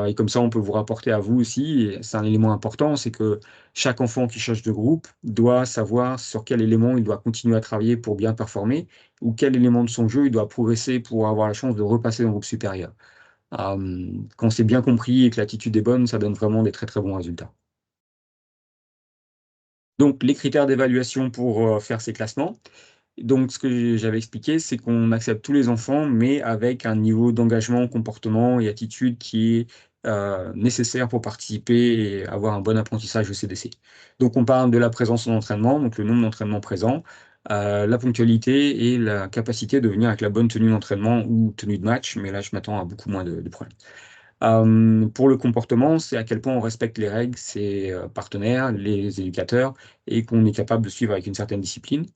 Et comme ça, on peut vous rapporter à vous aussi, et c'est un élément important, c'est que chaque enfant qui change de groupe doit savoir sur quel élément il doit continuer à travailler pour bien performer, ou quel élément de son jeu il doit progresser pour avoir la chance de repasser dans le groupe supérieur. Quand c'est bien compris et que l'attitude est bonne, ça donne vraiment des très très bons résultats. Donc, les critères d'évaluation pour faire ces classements. Donc, ce que j'avais expliqué, c'est qu'on accepte tous les enfants, mais avec un niveau d'engagement, comportement et attitude qui est nécessaire pour participer et avoir un bon apprentissage au CDC. Donc, on parle de la présence en entraînement, donc le nombre d'entraînements présents, la ponctualité et la capacité de venir avec la bonne tenue d'entraînement ou tenue de match, mais là, je m'attends à beaucoup moins de problèmes. Pour le comportement, c'est à quel point on respecte les règles, ses partenaires, les éducateurs, et qu'on est capable de suivre avec une certaine discipline.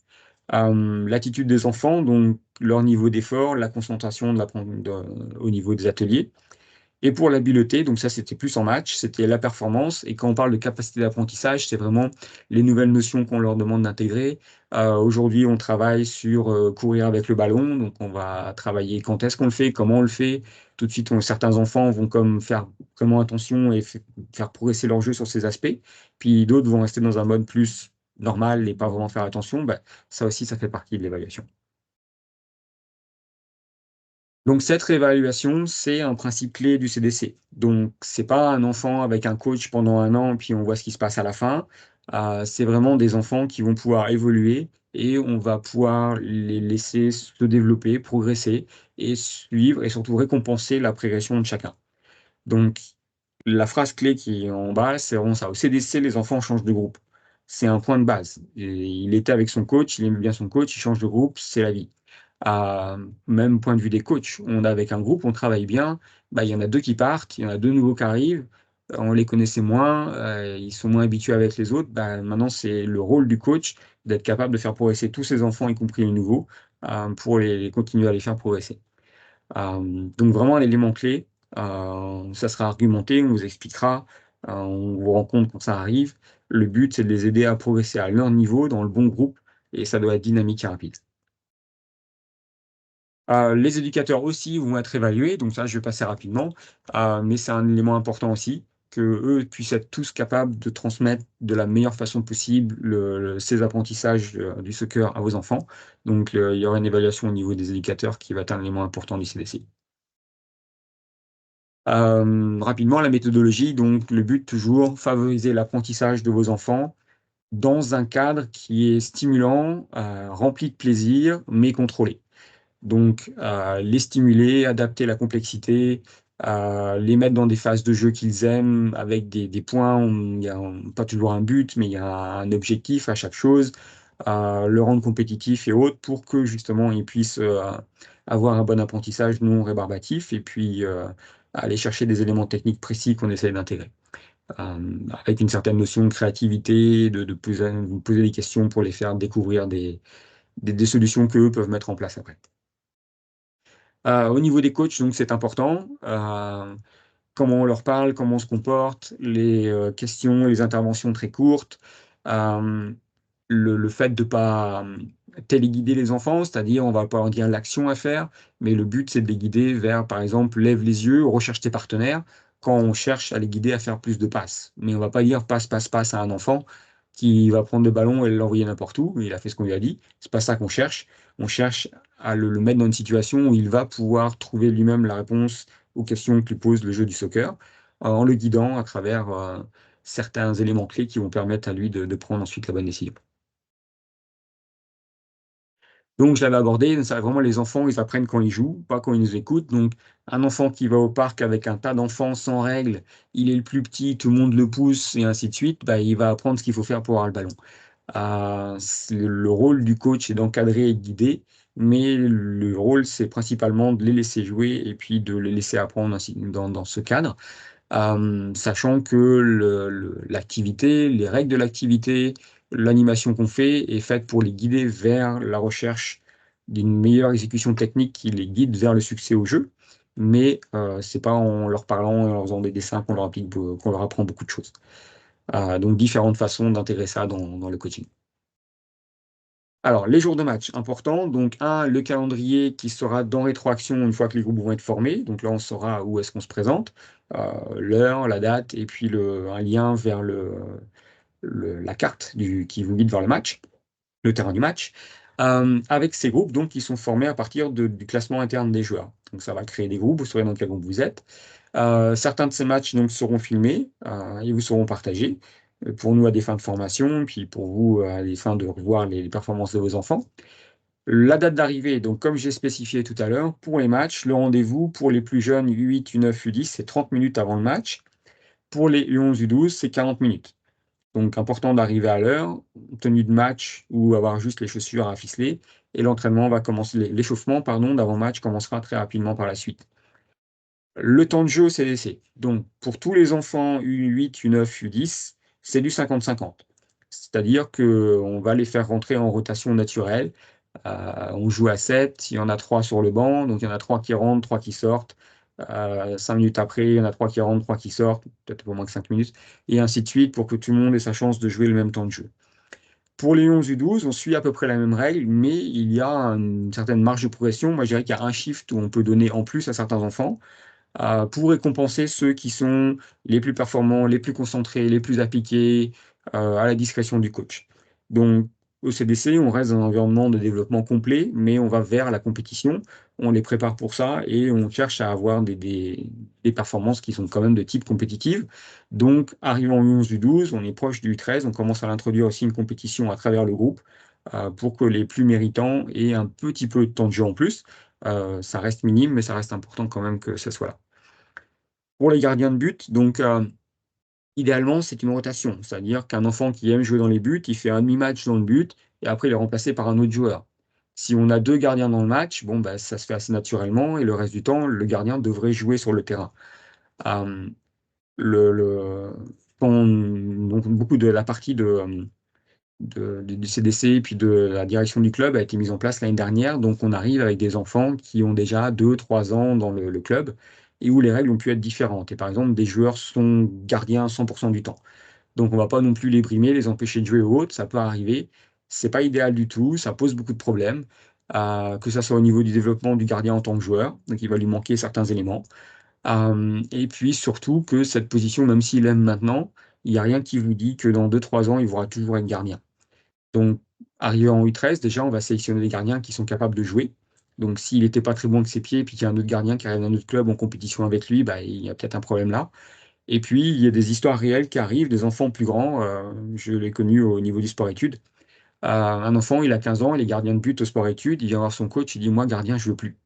L'attitude des enfants, donc leur niveau d'effort, la concentration au niveau des ateliers. Et pour l'habileté, donc ça c'était plus en match, c'était la performance. Et quand on parle de capacité d'apprentissage, c'est vraiment les nouvelles notions qu'on leur demande d'intégrer. Aujourd'hui, on travaille sur courir avec le ballon, donc on va travailler quand est-ce qu'on le fait, comment on le fait. Tout de suite, certains enfants vont comme faire vraiment attention et faire progresser leur jeu sur ces aspects. Puis d'autres vont rester dans un mode plus normal et pas vraiment faire attention. Bah, ça aussi, ça fait partie de l'évaluation. Donc cette réévaluation, c'est un principe clé du CDC. Donc c'est pas un enfant avec un coach pendant un an, puis on voit ce qui se passe à la fin. C'est vraiment des enfants qui vont pouvoir évoluer et on va pouvoir les laisser se développer, progresser et suivre et surtout récompenser la progression de chacun. Donc la phrase clé qui est en bas, c'est vraiment ça. Au CDC, les enfants changent de groupe. C'est un point de base. Et il était avec son coach, il aime bien son coach, il change de groupe, c'est la vie. Même point de vue des coachs, on est avec un groupe, on travaille bien, bah, il y en a deux qui partent, il y en a deux nouveaux qui arrivent. on les connaissait moins, ils sont moins habitués avec les autres. Bah, maintenant, c'est le rôle du coach d'être capable de faire progresser tous ces enfants, y compris les nouveaux, pour les continuer à les faire progresser. Donc vraiment un élément clé, ça sera argumenté, on vous expliquera, on vous rend compte quand ça arrive. Le but, c'est de les aider à progresser à leur niveau, dans le bon groupe, et ça doit être dynamique et rapide. Les éducateurs aussi vont être évalués, donc ça, je vais passer rapidement, mais c'est un élément important aussi, que eux puissent être tous capables de transmettre de la meilleure façon possible ces apprentissages du soccer à vos enfants. Donc, il y aura une évaluation au niveau des éducateurs qui va être un élément important du CDC. Rapidement, la méthodologie, donc le but toujours, favoriser l'apprentissage de vos enfants dans un cadre qui est stimulant, rempli de plaisir, mais contrôlé. Donc, les stimuler, adapter la complexité, les mettre dans des phases de jeu qu'ils aiment, avec des points, il n'y a pas toujours un but, mais il y a un objectif à chaque chose, le rendre compétitif et autres, pour que justement ils puissent avoir un bon apprentissage non rébarbatif, et puis aller chercher des éléments techniques précis qu'on essaie d'intégrer. Avec une certaine notion de créativité, de poser des questions pour les faire découvrir des solutions qu'eux peuvent mettre en place après. Au niveau des coachs, donc c'est important. Comment on leur parle, comment on se comporte, les questions, les interventions très courtes, euh, le fait de ne pas téléguider les enfants, c'est-à-dire on va pas leur dire l'action à faire, mais le but c'est de les guider vers, par exemple, lève les yeux, recherche tes partenaires, quand on cherche à les guider à faire plus de passes. Mais on va pas dire passe, passe, passe à un enfant qui va prendre le ballon et l'envoyer n'importe où, il a fait ce qu'on lui a dit. C'est pas ça qu'on cherche. On cherche à le mettre dans une situation où il va pouvoir trouver lui-même la réponse aux questions que lui pose le jeu du soccer, en le guidant à travers certains éléments clés qui vont permettre à lui de prendre ensuite la bonne décision. Donc, je l'avais abordé, ça, vraiment, les enfants, ils apprennent quand ils jouent, pas quand ils nous écoutent. Donc, un enfant qui va au parc avec un tas d'enfants sans règles, il est le plus petit, tout le monde le pousse, et ainsi de suite, bah, il va apprendre ce qu'il faut faire pour avoir le ballon. Le rôle du coach est d'encadrer et de guider, mais le rôle, c'est principalement de les laisser jouer et puis de les laisser apprendre ainsi, dans ce cadre. Sachant que l'activité, les règles de l'activité, l'animation qu'on fait est faite pour les guider vers la recherche d'une meilleure exécution technique qui les guide vers le succès au jeu. Mais c'est pas en leur parlant et en leur faisant des dessins qu'on leur applique, qu'on leur apprend beaucoup de choses. Donc différentes façons d'intégrer ça dans le coaching. Alors, les jours de match, important. Donc, le calendrier qui sera dans rétroaction une fois que les groupes vont être formés. Donc là, on saura où est-ce qu'on se présente, l'heure, la date, et puis un lien vers la carte qui vous guide vers le match, le terrain du match. Avec ces groupes donc, qui sont formés à partir du classement interne des joueurs. Donc, ça va créer des groupes, vous saurez dans quel groupe vous êtes. Certains de ces matchs donc, seront filmés et vous seront partagés pour nous à des fins de formation, puis pour vous à des fins de revoir les performances de vos enfants. La date d'arrivée, donc comme j'ai spécifié tout à l'heure, pour les matchs, le rendez-vous pour les plus jeunes U8, U9, U10, c'est 30 minutes avant le match. Pour les U11, U12, c'est 40 minutes. Donc important d'arriver à l'heure, tenue de match ou avoir juste les chaussures à ficeler. Et l'entraînement va commencer, l'échauffement, pardon, d'avant-match commencera très rapidement par la suite. Le temps de jeu au CDC. Donc, pour tous les enfants U8, U9, U10, c'est du 50-50. C'est-à-dire qu'on va les faire rentrer en rotation naturelle. On joue à 7, il y en a 3 sur le banc, donc il y en a 3 qui rentrent, 3 qui sortent. 5 minutes après, il y en a 3 qui rentrent, 3 qui sortent, peut-être pas moins que 5 minutes, et ainsi de suite pour que tout le monde ait sa chance de jouer le même temps de jeu. Pour les 11 U12, on suit à peu près la même règle, mais il y a une certaine marge de progression. Moi, je dirais qu'il y a un shift où on peut donner en plus à certains enfants pour récompenser ceux qui sont les plus performants, les plus concentrés, les plus appliqués à la discrétion du coach. Donc, au CDC, on reste dans un environnement de développement complet, mais on va vers la compétition, on les prépare pour ça et on cherche à avoir des performances qui sont quand même de type compétitive. Donc, arrivant au 11 du 12, on est proche du 13, on commence à l'introduire aussi une compétition à travers le groupe pour que les plus méritants aient un petit peu de temps de jeu en plus. Ça reste minime, mais ça reste important quand même que ce soit là. Pour les gardiens de but, donc idéalement, c'est une rotation, c'est-à-dire qu'un enfant qui aime jouer dans les buts, il fait un demi-match dans le but et après il est remplacé par un autre joueur. Si on a deux gardiens dans le match, bon, bah, ça se fait assez naturellement et le reste du temps, le gardien devrait jouer sur le terrain. Euh, le, donc beaucoup de la partie du CDC et puis de la direction du club a été mise en place l'année dernière. Donc, on arrive avec des enfants qui ont déjà 2, 3 ans dans le club et où les règles ont pu être différentes. Et par exemple, des joueurs sont gardiens 100% du temps. Donc, on va pas non plus les brimer, les empêcher de jouer ou autre. Ça peut arriver. C'est pas idéal du tout. Ça pose beaucoup de problèmes, que ça soit au niveau du développement du gardien en tant que joueur. Donc, il va lui manquer certains éléments. Et puis surtout que cette position, même s'il aime maintenant, il n'y a rien qui vous dit que dans 2, 3 ans, il pourra toujours être gardien. Donc, arrivé en U13, déjà, on va sélectionner des gardiens qui sont capables de jouer. Donc, s'il n'était pas très bon avec ses pieds, et puis qu'il y a un autre gardien qui arrive d'un autre club en compétition avec lui, bah, il y a peut-être un problème là. Et puis, il y a des histoires réelles qui arrivent, des enfants plus grands. Je l'ai connu au niveau du sport-études. Un enfant, il a 15 ans, il est gardien de but au sport-études. Il vient voir son coach, il dit, moi, gardien, je veux plus.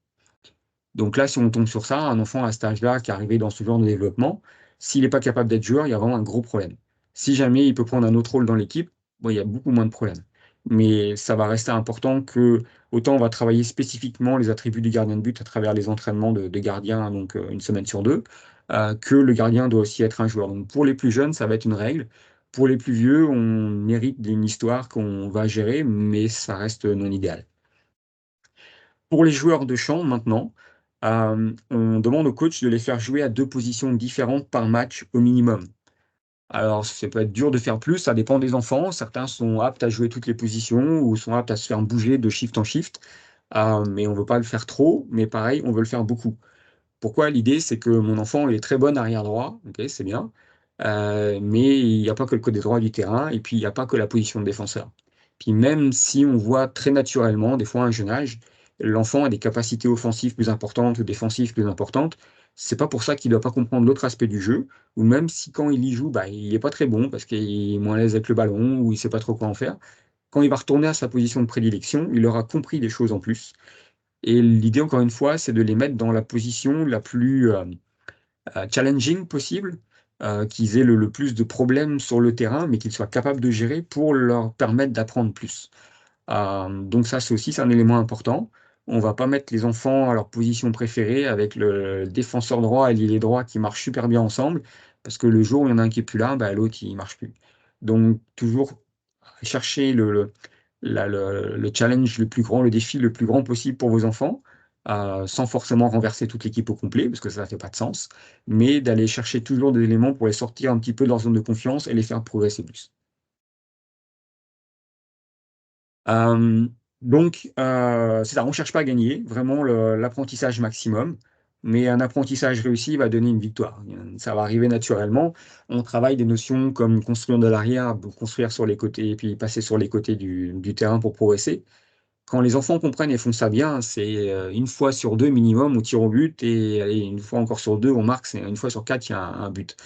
Donc là, si on tombe sur ça, un enfant à cet âge-là qui est arrivé dans ce genre de développement, s'il n'est pas capable d'être joueur, il y a vraiment un gros problème. Si jamais il peut prendre un autre rôle dans l'équipe, bon, il y a beaucoup moins de problèmes. Mais ça va rester important que, autant on va travailler spécifiquement les attributs du gardien de but à travers les entraînements de gardien, donc une semaine sur deux, que le gardien doit aussi être un joueur. Donc pour les plus jeunes, ça va être une règle. Pour les plus vieux, on hérite d'une histoire qu'on va gérer, mais ça reste non idéal. Pour les joueurs de champ, maintenant, on demande au coach de les faire jouer à 2 positions différentes par match au minimum. Alors, ça peut être dur de faire plus, ça dépend des enfants. Certains sont aptes à jouer toutes les positions ou sont aptes à se faire bouger de shift en shift. Mais on ne veut pas le faire trop, mais pareil, on veut le faire beaucoup. Pourquoi? L'idée, c'est que mon enfant il est très bon arrière droit, ok, c'est bien. Mais il n'y a pas que le côté droit du terrain, et puis il n'y a pas que la position de défenseur. Puis même si on voit très naturellement, des fois à un jeune âge, l'enfant a des capacités offensives plus importantes ou défensives plus importantes, c'est pas pour ça qu'il ne doit pas comprendre l'autre aspect du jeu, ou même si quand il y joue, bah, il n'est pas très bon parce qu'il est moins à l'aise avec le ballon ou il ne sait pas trop quoi en faire. Quand il va retourner à sa position de prédilection, il aura compris des choses en plus. Et l'idée, encore une fois, c'est de les mettre dans la position la plus challenging possible, qu'ils aient le plus de problèmes sur le terrain, mais qu'ils soient capables de gérer pour leur permettre d'apprendre plus. Donc ça, c'est aussi c'est un élément important. On va pas mettre les enfants à leur position préférée avec le défenseur droit et l'ailier droit qui marchent super bien ensemble, parce que le jour où il y en a un qui est plus là, bah, l'autre, il marche plus. Donc toujours chercher le challenge le plus grand, le défi le plus grand possible pour vos enfants, sans forcément renverser toute l'équipe au complet, parce que ça ne fait pas de sens, mais d'aller chercher toujours des éléments pour les sortir un petit peu de leur zone de confiance et les faire progresser plus. Euh, c'est ça, on ne cherche pas à gagner, vraiment l'apprentissage maximum, mais un apprentissage réussi va donner une victoire. Ça va arriver naturellement. On travaille des notions comme construire de l'arrière, construire sur les côtés, et puis passer sur les côtés du terrain pour progresser. Quand les enfants comprennent et font ça bien, c'est une fois sur deux minimum, on tire au but, et allez, une fois encore sur deux, on marque, c'est une fois sur quatre, il y a un but.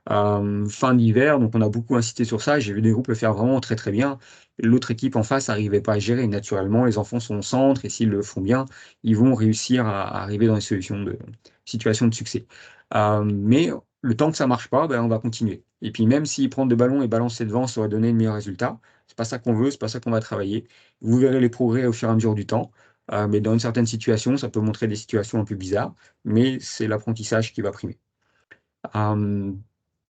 Fin d'hiver, donc on a beaucoup insisté sur ça. J'ai vu des groupes le faire vraiment très très bien. L'autre équipe en face n'arrivait pas à gérer. Naturellement, les enfants sont au centre et s'ils le font bien, ils vont réussir à arriver dans des situations de succès. Mais le temps que ça marche pas, ben, on va continuer. Et puis même s'ils prennent de ballons et balancer devant, ça va donner le meilleur résultat. C'est pas ça qu'on veut, c'est pas ça qu'on va travailler. Vous verrez les progrès au fur et à mesure du temps. Mais dans une certaine situation, ça peut montrer des situations un peu bizarres, mais c'est l'apprentissage qui va primer. Euh,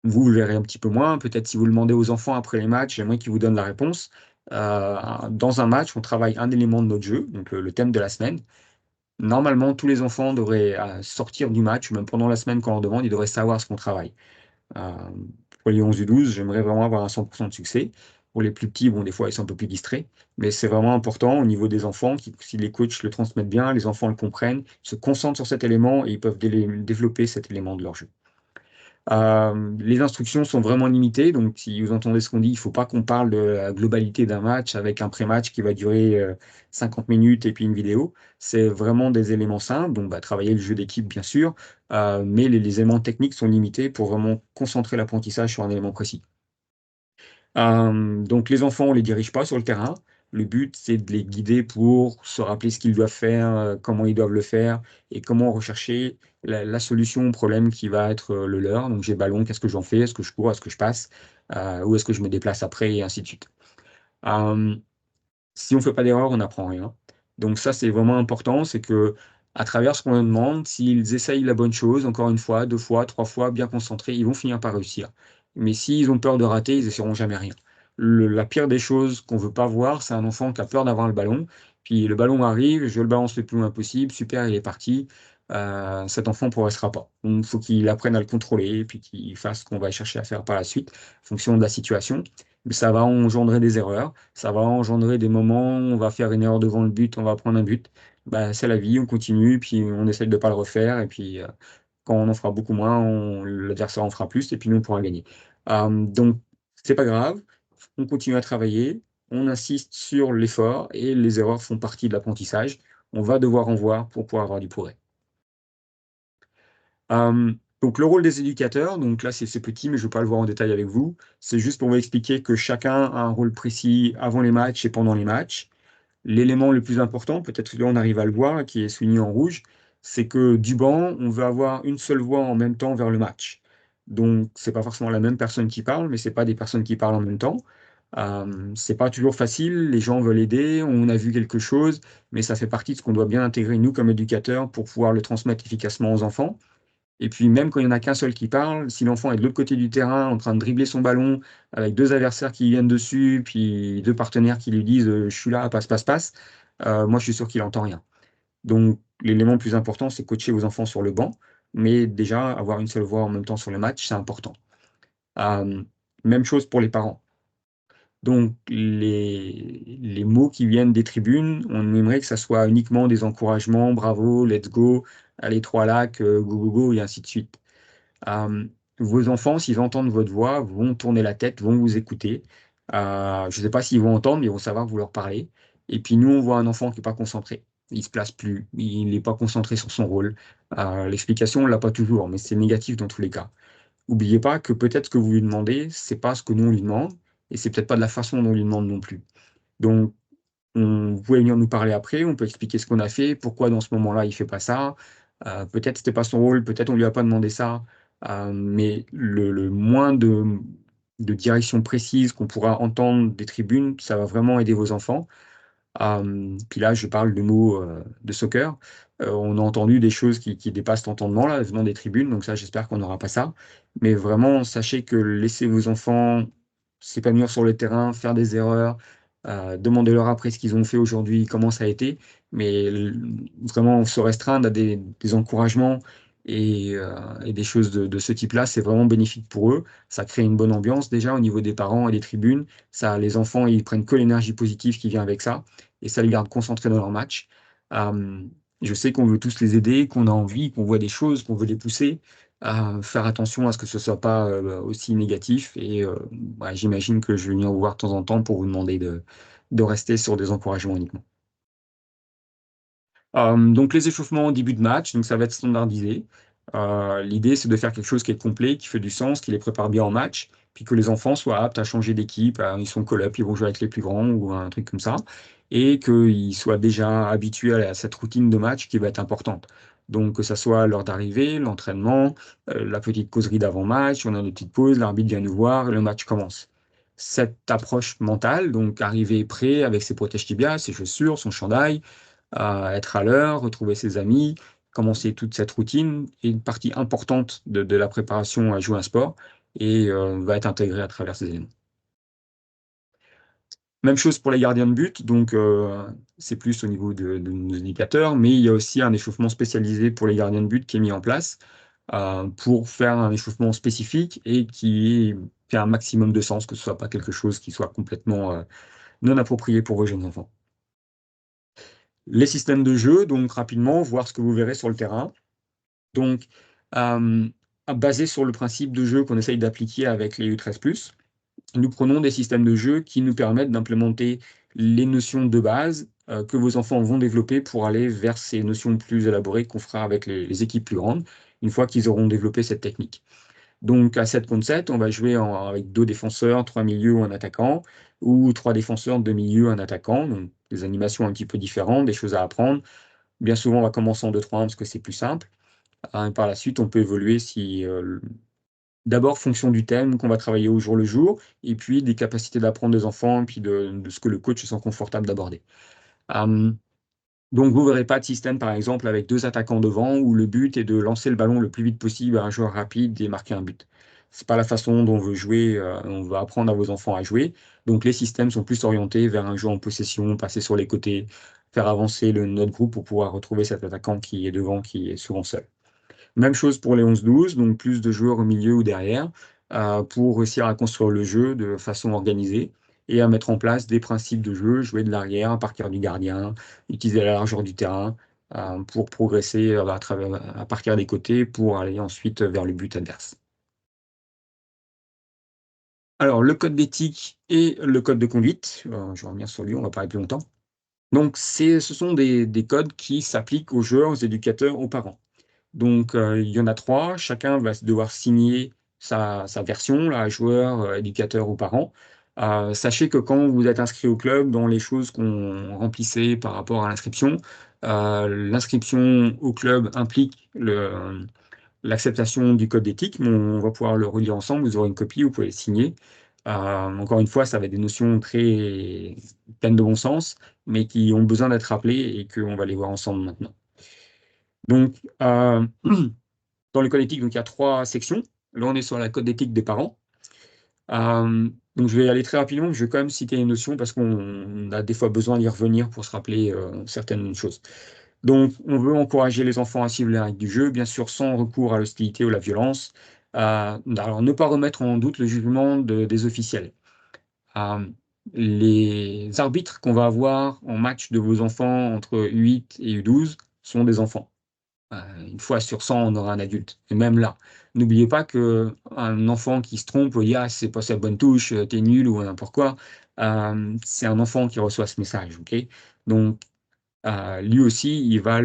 Vous le verrez un petit peu moins. Peut-être si vous le demandez aux enfants après les matchs, j'aimerais qu'ils vous donnent la réponse. Dans un match, on travaille un élément de notre jeu, donc le thème de la semaine. Normalement, tous les enfants devraient sortir du match, ou même pendant la semaine, quand on leur demande, ils devraient savoir ce qu'on travaille. Euh, pour les 11 ou 12, j'aimerais vraiment avoir un 100% de succès. Pour les plus petits, bon, des fois, ils sont un peu plus distraits, mais c'est vraiment important au niveau des enfants, si les coachs le transmettent bien, les enfants le comprennent, se concentrent sur cet élément et ils peuvent développer cet élément de leur jeu. Les instructions sont vraiment limitées, donc si vous entendez ce qu'on dit, il ne faut pas qu'on parle de la globalité d'un match avec un pré-match qui va durer 50 minutes et puis une vidéo. C'est vraiment des éléments simples, donc bah, travailler le jeu d'équipe bien sûr, mais les éléments techniques sont limités pour vraiment concentrer l'apprentissage sur un élément précis. Donc les enfants, on ne les dirige pas sur le terrain. Le but, c'est de les guider pour se rappeler ce qu'ils doivent faire, comment ils doivent le faire et comment rechercher la solution au problème qui va être le leur. Donc j'ai ballon, qu'est-ce que j'en fais? Est-ce que je cours? Est-ce que je passe? Où est-ce que je me déplace après? Et ainsi de suite. Euh, Si on ne fait pas d'erreur, on n'apprend rien. Donc ça, c'est vraiment important, c'est que à travers ce qu'on leur demande, s'ils essayent la bonne chose, encore une fois, 2 fois, 3 fois, bien concentrés, ils vont finir par réussir. Mais s'ils ont peur de rater, ils essaieront jamais rien. La pire des choses qu'on veut pas voir, c'est un enfant qui a peur d'avoir le ballon, puis le ballon arrive, je le balance le plus loin possible, super, il est parti. Cet enfant ne progressera pas. Donc, il faut qu'il apprenne à le contrôler, et puis qu'il fasse ce qu'on va chercher à faire par la suite, en fonction de la situation. Mais ça va engendrer des erreurs, ça va engendrer des moments où on va faire une erreur devant le but, on va prendre un but. Bah, c'est la vie, on continue, puis on essaie de ne pas le refaire, et puis quand on en fera beaucoup moins, l'adversaire en fera plus, et puis nous, on pourra gagner. Donc, c'est pas grave, on continue à travailler, on insiste sur l'effort, et les erreurs font partie de l'apprentissage. On va devoir en voir pour pouvoir avoir du progrès. Donc le rôle des éducateurs, donc là c'est petit, mais je ne veux pas le voir en détail avec vous. C'est juste pour vous expliquer que chacun a un rôle précis avant les matchs et pendant les matchs. L'élément le plus important, peut-être que là on arrive à le voir, qui est souligné en rouge, c'est que du banc, on veut avoir une seule voix en même temps vers le match. Donc c'est pas forcément la même personne qui parle, mais c'est pas des personnes qui parlent en même temps. C'est pas toujours facile, les gens veulent aider, on a vu quelque chose, mais ça fait partie de ce qu'on doit bien intégrer nous comme éducateurs pour pouvoir le transmettre efficacement aux enfants. Et puis même quand il n'y en a qu'un seul qui parle, si l'enfant est de l'autre côté du terrain en train de dribbler son ballon avec deux adversaires qui viennent dessus, puis deux partenaires qui lui disent je suis là, passe, passe, passe, moi je suis sûr qu'il n'entend rien. Donc l'élément le plus important, c'est coacher vos enfants sur le banc, mais déjà avoir une seule voix en même temps sur le match, c'est important. Euh, Même chose pour les parents. Donc les mots qui viennent des tribunes, on aimerait que ça soit uniquement des encouragements, bravo, let's go, allez trois lacs, go go go, et ainsi de suite. Euh, Vos enfants, s'ils entendent votre voix, vont tourner la tête, vont vous écouter. Je ne sais pas s'ils vont entendre, mais ils vont savoir que vous leur parlez. Et puis nous, on voit un enfant qui n'est pas concentré. Il ne se place plus, il n'est pas concentré sur son rôle. L'explication, on ne l'a pas toujours, mais c'est négatif dans tous les cas. N'oubliez pas que peut-être ce que vous lui demandez, c'est pas ce que nous on lui demande, et c'est peut-être pas de la façon dont on lui demande non plus. Donc, vous pouvez venir nous parler après, on peut expliquer ce qu'on a fait, pourquoi dans ce moment-là il fait pas ça. Peut-être c'était pas son rôle, peut-être on lui a pas demandé ça. Mais le moins de direction précise qu'on pourra entendre des tribunes, ça va vraiment aider vos enfants. Puis là, je parle de mots de soccer. On a entendu des choses qui dépassent l'entendement là, venant des tribunes, donc ça, j'espère qu'on n'aura pas ça. Mais vraiment, sachez que laissez vos enfants s'épanouir sur le terrain, faire des erreurs, demandez-leur après ce qu'ils ont fait aujourd'hui, comment ça a été, mais vraiment se restreindre à des encouragements et des choses de ce type-là, c'est vraiment bénéfique pour eux. Ça crée une bonne ambiance déjà au niveau des parents et des tribunes. Ça, les enfants, ils prennent que l'énergie positive qui vient avec ça et ça les garde concentrés dans leur match. Euh, je sais qu'on veut tous les aider, qu'on a envie, qu'on voit des choses, qu'on veut les pousser à faire attention à ce que ce soit pas aussi négatif. Et ouais, j'imagine que je vais venir vous voir de temps en temps pour vous demander de rester sur des encouragements uniquement. Donc les échauffements au début de match, donc ça va être standardisé. L'idée, c'est de faire quelque chose qui est complet, qui fait du sens, qui les prépare bien en match, puis que les enfants soient aptes à changer d'équipe. Ils sont call-up, ils vont jouer avec les plus grands ou un truc comme ça, et qu'ils soient déjà habitués à cette routine de match qui va être importante. Donc que ça soit l'heure d'arrivée, l'entraînement, la petite causerie d'avant-match, on a une petite pause, l'arbitre vient nous voir, et le match commence. Cette approche mentale, donc arriver prêt avec ses protège-tibias, ses chaussures, son chandail, à être à l'heure, retrouver ses amis, commencer toute cette routine est une partie importante de la préparation à jouer un sport et va être intégrée à travers ces éléments. Même chose pour les gardiens de but, donc c'est plus au niveau de nos indicateurs, mais il y a aussi un échauffement spécialisé pour les gardiens de but qui est mis en place pour faire un échauffement spécifique et qui fait un maximum de sens, que ce soit pas quelque chose qui soit complètement non approprié pour vos jeunes enfants. Les systèmes de jeu, donc rapidement, voir ce que vous verrez sur le terrain. Donc, euh, basé sur le principe de jeu qu'on essaye d'appliquer avec les U13+, nous prenons des systèmes de jeu qui nous permettent d'implémenter les notions de base que vos enfants vont développer pour aller vers ces notions plus élaborées qu'on fera avec les équipes plus grandes, une fois qu'ils auront développé cette technique. Donc, à 7 contre 7, on va jouer avec deux défenseurs, trois milieux ou un attaquant, ou trois défenseurs, deux milieux, un attaquant. Donc, des animations un petit peu différentes, des choses à apprendre. Bien souvent, on va commencer en 2-3-1 parce que c'est plus simple. Par la suite, on peut évoluer si d'abord fonction du thème qu'on va travailler au jour le jour, et puis des capacités d'apprendre des enfants, et puis de ce que le coach se sent confortable d'aborder. Euh, Donc, vous ne verrez pas de système, par exemple, avec deux attaquants devant, où le but est de lancer le ballon le plus vite possible à un joueur rapide et marquer un but. C'est pas la façon dont on veut jouer, on veut apprendre à vos enfants à jouer. Donc, les systèmes sont plus orientés vers un jeu en possession, passer sur les côtés, faire avancer notre groupe pour pouvoir retrouver cet attaquant qui est devant, qui est souvent seul. Même chose pour les 11-12, donc plus de joueurs au milieu ou derrière, pour réussir à construire le jeu de façon organisée et à mettre en place des principes de jeu, jouer de l'arrière, à partir du gardien, utiliser la largeur du terrain, pour progresser à partir des côtés pour aller ensuite vers le but adverse. Alors, le code d'éthique et le code de conduite, je vais revenir sur lui, on va parler plus longtemps. Donc, ce sont des codes qui s'appliquent aux joueurs, aux éducateurs, aux parents. Donc, il y en a trois. Chacun va devoir signer sa version, là, joueur, éducateur ou parent. Sachez que quand vous êtes inscrit au club, dans les choses qu'on remplissait par rapport à l'inscription, l'inscription au club implique l'acceptation du code d'éthique, mais on va pouvoir le relire ensemble. Vous aurez une copie, vous pouvez le signer. Encore une fois, ça va être des notions très pleines de bon sens, mais qui ont besoin d'être rappelées et qu'on va les voir ensemble maintenant. Donc, dans le code éthique, donc, il y a trois sections. Là, on est sur la code éthique des parents. Donc, je vais aller très rapidement. Je vais quand même citer les notions parce qu'on a des fois besoin d'y revenir pour se rappeler certaines choses. Donc, on veut encourager les enfants à suivre les règles du jeu, bien sûr, sans recours à l'hostilité ou la violence. Alors, ne pas remettre en doute le jugement des officiels. Euh, les arbitres qu'on va avoir en match de vos enfants entre U8 et U12 sont des enfants. Une fois sur 100, on aura un adulte. Et même là, n'oubliez pas qu'un enfant qui se trompe, ah, c'est pas sa bonne touche, t'es nul ou n'importe quoi, c'est un enfant qui reçoit ce message. Ok. Donc, lui aussi, il va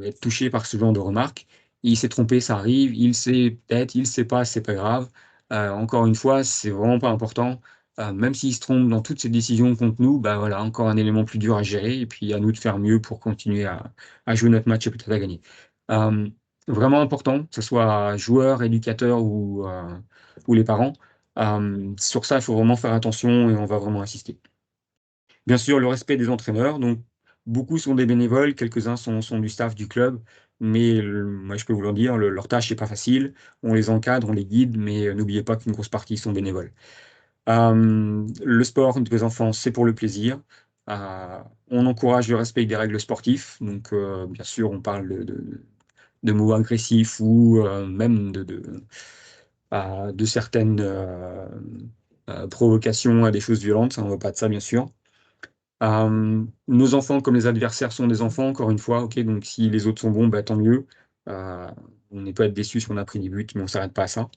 être touché par ce genre de remarques. Il s'est trompé, ça arrive. Il sait peut-être, il sait pas, c'est pas grave. Encore une fois, c'est vraiment pas important. Même s'il se trompe dans toutes ses décisions contre nous, bah voilà, encore un élément plus dur à gérer. Et puis à nous de faire mieux pour continuer à jouer notre match et peut-être à gagner. Euh, Vraiment important, que ce soit joueur, éducateur ou les parents. Sur ça, il faut vraiment faire attention et on va vraiment insister. Bien sûr, le respect des entraîneurs. Donc, beaucoup sont des bénévoles, quelques-uns sont du staff du club. Mais moi, je peux vous le dire, leur tâche n'est pas facile. On les encadre, on les guide, mais n'oubliez pas qu'une grosse partie sont bénévoles. Le sport des enfants, c'est pour le plaisir. Euh, on encourage le respect des règles sportives. Donc, bien sûr, on parle de mots agressifs ou même de certaines provocations à des choses violentes. Ça, on ne veut pas de ça, bien sûr. Nos enfants, comme les adversaires, sont des enfants, encore une fois, ok, donc si les autres sont bons, bah, tant mieux. Euh, on n'est pas être déçu si on a pris des buts, mais on ne s'arrête pas à ça.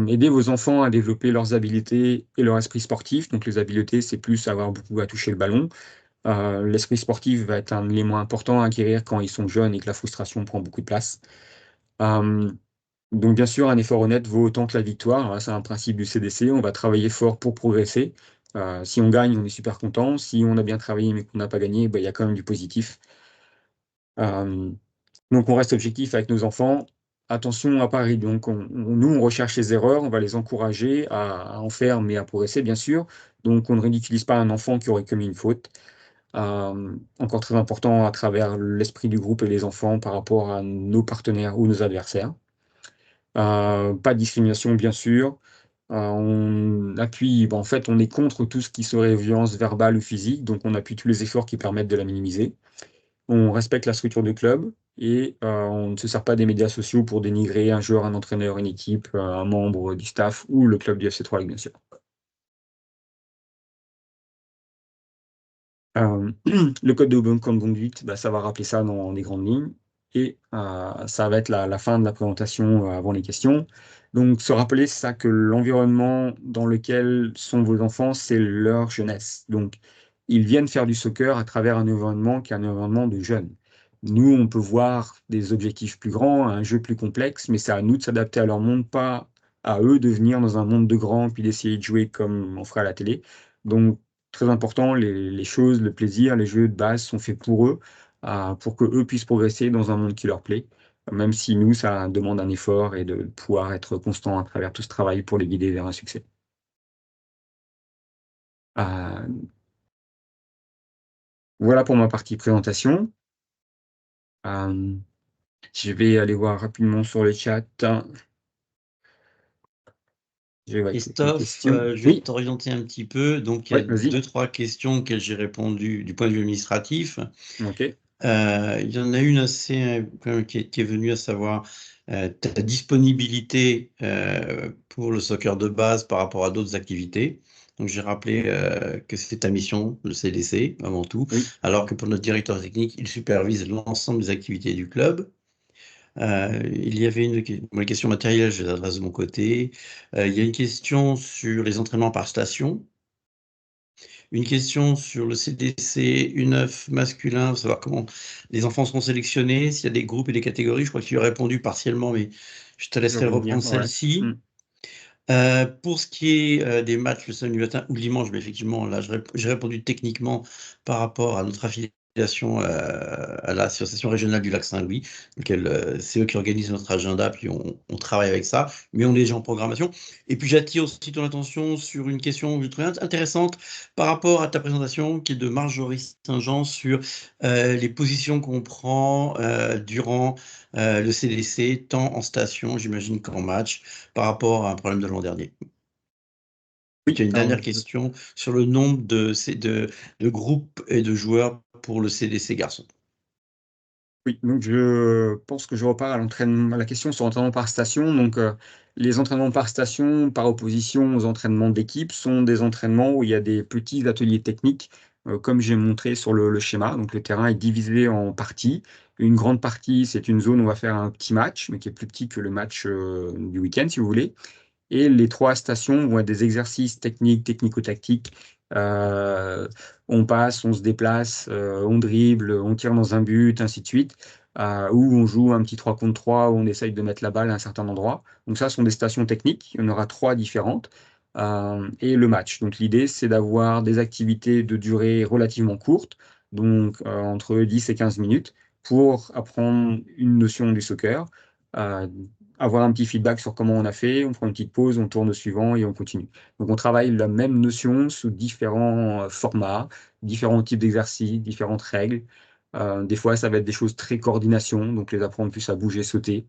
Aider vos enfants à développer leurs habiletés et leur esprit sportif. Donc les habiletés, c'est plus avoir beaucoup à toucher le ballon. L'esprit sportif va être un élément important à acquérir quand ils sont jeunes et que la frustration prend beaucoup de place. Euh, donc bien sûr, un effort honnête vaut autant que la victoire. Alors, c'est un principe du CDC. On va travailler fort pour progresser. Si on gagne, on est super content. Si on a bien travaillé mais qu'on n'a pas gagné, bah, il y a quand même du positif. Euh, donc on reste objectif avec nos enfants. Attention à Paris. Donc nous, on recherche les erreurs. On va les encourager à en faire, mais à progresser, bien sûr. Donc on ne ridiculise pas un enfant qui aurait commis une faute. Encore très important à travers l'esprit du groupe et les enfants par rapport à nos partenaires ou nos adversaires. Pas de discrimination, bien sûr. On appuie, en fait, on est contre tout ce qui serait violence verbale ou physique, donc on appuie tous les efforts qui permettent de la minimiser. On respecte la structure du club et on ne se sert pas des médias sociaux pour dénigrer un joueur, un entraîneur, une équipe, un membre du staff ou le club du FC 3, bien sûr. Le code de bonne conduite, bah, ça va rappeler ça dans les grandes lignes. Et ça va être la fin de la présentation avant les questions. Donc, se rappeler, c'est ça, que l'environnement dans lequel sont vos enfants, c'est leur jeunesse. Donc, ils viennent faire du soccer à travers un environnement qui est un environnement de jeunes. Nous, on peut voir des objectifs plus grands, un jeu plus complexe, mais c'est à nous de s'adapter à leur monde, pas à eux de venir dans un monde de grands puis d'essayer de jouer comme on ferait à la télé. Donc, très important, les choses, le plaisir, les jeux de base sont faits pour que eux puissent progresser dans un monde qui leur plaît, même si nous, ça demande un effort et de pouvoir être constant à travers tout ce travail pour les guider vers un succès. Euh, Voilà pour ma partie présentation. Euh, je vais aller voir rapidement sur le chat. Je vais voir quelques
Christophe,
questions.
je vais
Oui,
t'orienter un petit peu. Donc, il y a
oui, vas-y.
deux, trois questions auxquelles j'ai répondu du point de vue administratif.
OK.
Il y en a une assez quand même, qui est venue, à savoir ta disponibilité pour le soccer de base par rapport à d'autres activités. Donc, j'ai rappelé que c'est ta mission, le CDC, avant tout,
Oui,
alors que pour notre directeur technique, il supervise l'ensemble des activités du club. Il y avait bon, les questions matérielles, je les adresse de mon côté. Il y a une question sur les entraînements par station. Une question sur le CDC U9 masculin, savoir comment les enfants seront sélectionnés, s'il y a des groupes et des catégories. Je crois que tu y as répondu partiellement, mais je te
je
laisserai
vais dire,
reprendre
ouais.
celle-ci.
Mm.
Pour ce qui est des matchs le samedi matin ou le dimanche, mais effectivement, là, j'ai répondu techniquement par rapport à notre affiliation à l'association régionale du Lac Saint-Louis, lequel c'est eux qui organisent notre agenda, puis on travaille avec ça, mais on est déjà en programmation. Et puis j'attire aussi ton attention sur une question que je trouvais intéressante par rapport à ta présentation, qui est de Marjorie Saint-Jean sur les positions qu'on prend durant le CDC, tant en station, j'imagine qu'en match par rapport à un problème de l'an dernier. Puis, il
Oui,
y a une
alors,
dernière question sur le nombre de groupes et de joueurs pour le CDC garçons.
oui, donc je pense que je repars à l'entraînement, à la question sur l'entraînement par station. Donc, les entraînements par station, par opposition aux entraînements d'équipe, sont des entraînements où il y a des petits ateliers techniques, comme j'ai montré sur le schéma. Donc, le terrain est divisé en parties. Une grande partie, c'est une zone où on va faire un petit match, mais qui est plus petit que le match du week-end, si vous voulez. Et les trois stations vont être des exercices techniques, technico-tactiques. Euh, on passe, on se déplace, on dribble, on tire dans un but, ainsi de suite. Ou on joue un petit 3 contre 3 où on essaye de mettre la balle à un certain endroit. Donc ça, ce sont des stations techniques. Il y en aura trois différentes. Et le match. Donc l'idée, c'est d'avoir des activités de durée relativement courte, donc entre 10 et 15 minutes, pour apprendre une notion du soccer. Euh, Avoir un petit feedback sur comment on a fait, on prend une petite pause, on tourne au suivant et on continue. Donc on travaille la même notion sous différents formats, différents types d'exercices, différentes règles. Des fois, ça va être des choses très coordination, donc les apprendre plus à bouger, sauter.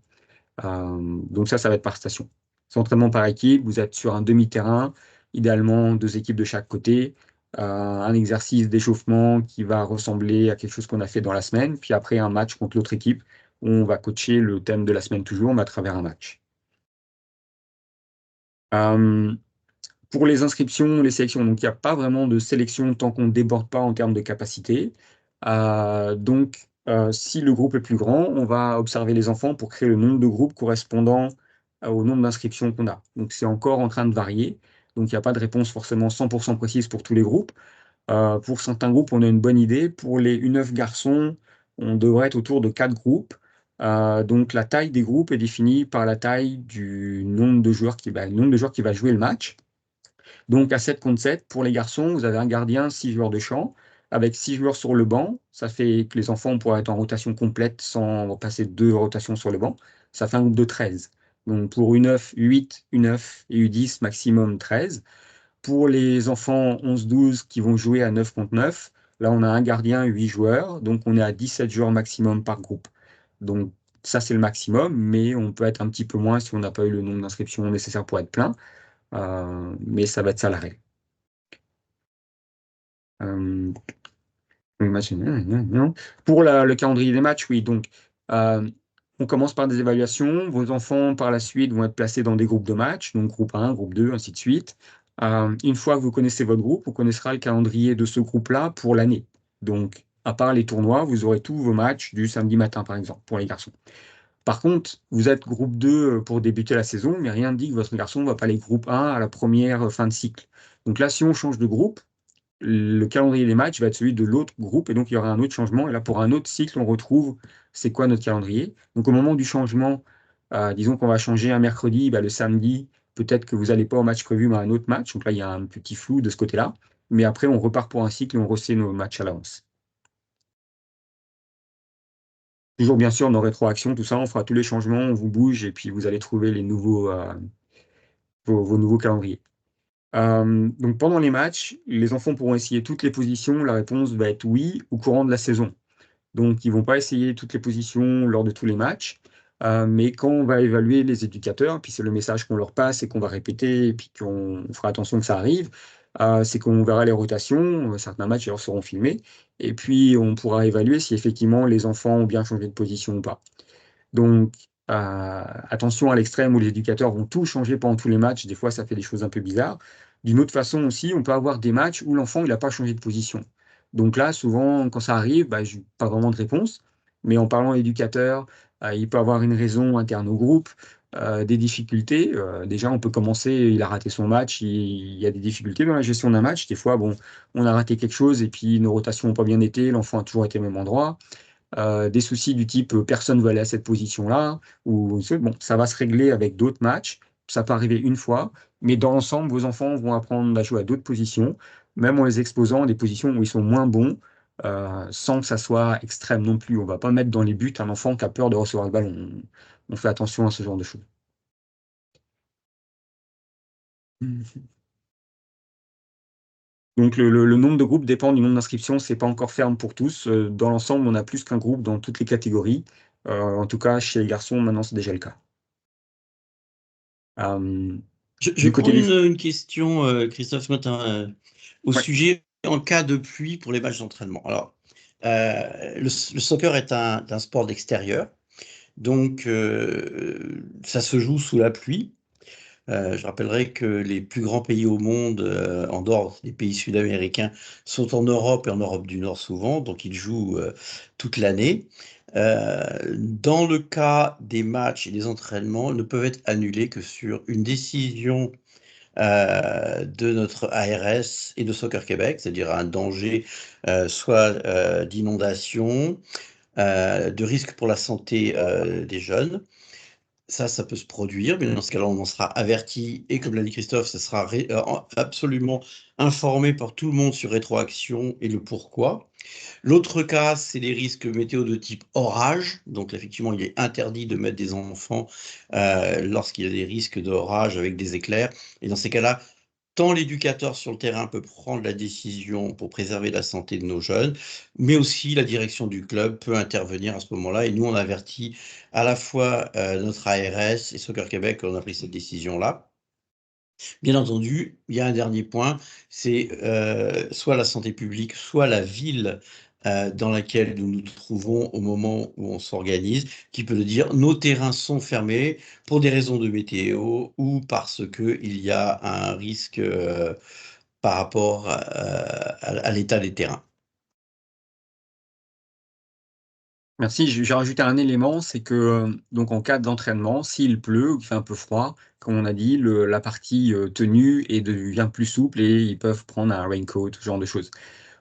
Donc ça va être par station. C'est entraînement par équipe, vous êtes sur un demi-terrain, idéalement deux équipes de chaque côté. Un exercice d'échauffement qui va ressembler à quelque chose qu'on a fait dans la semaine, puis après un match contre l'autre équipe où on va coacher le thème de la semaine toujours, mais à travers un match. Euh, pour les inscriptions, les sélections, donc il n'y a pas vraiment de sélection tant qu'on ne déborde pas en termes de capacité. Si le groupe est plus grand, on va observer les enfants pour créer le nombre de groupes correspondant au nombre d'inscriptions qu'on a. Donc c'est encore en train de varier. Donc il n'y a pas de réponse forcément 100% précise pour tous les groupes. Pour certains groupes, on a une bonne idée. Pour les U9 garçons, on devrait être autour de 4 groupes. Donc la taille des groupes est définie par la taille du nombre de joueurs le nombre de joueurs qui va jouer le match. Donc à 7 contre 7, pour les garçons, vous avez un gardien, 6 joueurs de champ, avec 6 joueurs sur le banc. Ça fait que les enfants pourraient être en rotation complète sans passer deux rotations sur le banc. Ça fait un groupe de 13. Donc pour U9, U8, U9 et U10, maximum 13. Pour les enfants 11-12 qui vont jouer à 9 contre 9, là on a un gardien, 8 joueurs, donc on est à 17 joueurs maximum par groupe. Donc ça c'est le maximum, mais on peut être un petit peu moins si on n'a pas eu le nombre d'inscriptions nécessaires pour être plein. Mais ça va être ça la règle. Euh, pour le calendrier des matchs, oui, donc euh, on commence par des évaluations. Vos enfants, par la suite, vont être placés dans des groupes de matchs, donc groupe 1, groupe 2, ainsi de suite. Une fois que vous connaissez votre groupe, vous connaîtrez le calendrier de ce groupe-là pour l'année. Donc, à part les tournois, vous aurez tous vos matchs du samedi matin, par exemple, pour les garçons. Par contre, vous êtes groupe 2 pour débuter la saison, mais rien ne dit que votre garçon ne va pas aller groupe 1 à la première fin de cycle. Donc là, si on change de groupe, le calendrier des matchs va être celui de l'autre groupe et donc il y aura un autre changement. Et là, pour un autre cycle, on retrouve c'est quoi notre calendrier. Donc au moment du changement, disons qu'on va changer un mercredi, bah, le samedi, peut-être que vous n'allez pas au match prévu, mais à un autre match. Donc là, il y a un petit flou de ce côté-là. Mais après, on repart pour un cycle et on refait nos matchs à l'avance. Toujours, bien sûr, nos rétroactions, tout ça, on fera tous les changements, on vous bouge et puis vous allez trouver les nouveaux, vos nouveaux calendriers. Donc pendant les matchs, les enfants pourront essayer toutes les positions. La réponse va être oui au courant de la saison. Donc ils vont pas essayer toutes les positions lors de tous les matchs. Mais quand on va évaluer les éducateurs, puis c'est le message qu'on leur passe et qu'on va répéter, et puis qu'on fera attention que ça arrive, c'est qu'on verra les rotations, certains matchs alors seront filmés, et puis on pourra évaluer si effectivement les enfants ont bien changé de position ou pas. Donc, attention à l'extrême où les éducateurs vont tout changer pendant tous les matchs. Des fois, ça fait des choses un peu bizarres. D'une autre façon aussi, on peut avoir des matchs où l'enfant il n'a pas changé de position. Donc là, souvent, quand ça arrive, bah, je n'ai pas vraiment de réponse. Mais en parlant à l'éducateur, il peut avoir une raison interne au groupe, des difficultés. Déjà, on peut commencer, il a raté son match, il y a des difficultés dans la gestion d'un match. Des fois, bon, on a raté quelque chose et puis nos rotations n'ont pas bien été, l'enfant a toujours été au même endroit. Des soucis du type personne ne veut aller à cette position-là, ou bon, ça va se régler avec d'autres matchs. Ça peut arriver une fois, mais dans l'ensemble, vos enfants vont apprendre à jouer à d'autres positions, même en les exposant à des positions où ils sont moins bons, sans que ça soit extrême non plus. On ne va pas mettre dans les buts un enfant qui a peur de recevoir le ballon. On fait attention à ce genre de choses. Donc le nombre de groupes dépend du nombre d'inscriptions, c'est pas encore ferme pour tous. Dans l'ensemble, on a plus qu'un groupe dans toutes les catégories. En tout cas, chez les garçons, maintenant, c'est déjà le cas. Euh,
Je
du
prends
côté des...
une question, Christophe, ce matin, au
Ouais.
sujet en cas de pluie pour les matchs d'entraînement. Alors, le soccer est un sport d'extérieur, donc ça se joue sous la pluie. Je rappellerai que les plus grands pays au monde, en dehors des pays sud-américains, sont en Europe et en Europe du Nord souvent, donc ils jouent toute l'année. Dans le cas des matchs et des entraînements, ils ne peuvent être annulés que sur une décision de notre ARS et de Soccer Québec, c'est-à-dire un danger soit d'inondation, de risque pour la santé des jeunes. Ça peut se produire, mais dans ce cas-là, on en sera averti et comme l'a dit Christophe, ça sera absolument informé par tout le monde sur rétroaction et le pourquoi. L'autre cas, c'est les risques météo de type orage. Donc, effectivement, il est interdit de mettre des enfants lorsqu'il y a des risques d'orage avec des éclairs. Et dans ces cas-là, tant l'éducateur sur le terrain peut prendre la décision pour préserver la santé de nos jeunes, mais aussi la direction du club peut intervenir à ce moment-là. Et nous, on avertit à la fois notre ARS et Soccer Québec qu'on a pris cette décision-là. Bien entendu, il y a un dernier point, c'est soit la santé publique, soit la ville dans laquelle nous nous trouvons au moment où on s'organise, qui peut le dire, nos terrains sont fermés pour des raisons de météo ou parce qu'il y a un risque par rapport à l'état des terrains.
Merci. J'ai rajouté un élément, c'est que donc en cas d'entraînement, s'il pleut ou qu'il fait un peu froid, comme on a dit, la partie tenue devient plus souple et ils peuvent prendre un raincoat, ce genre de choses.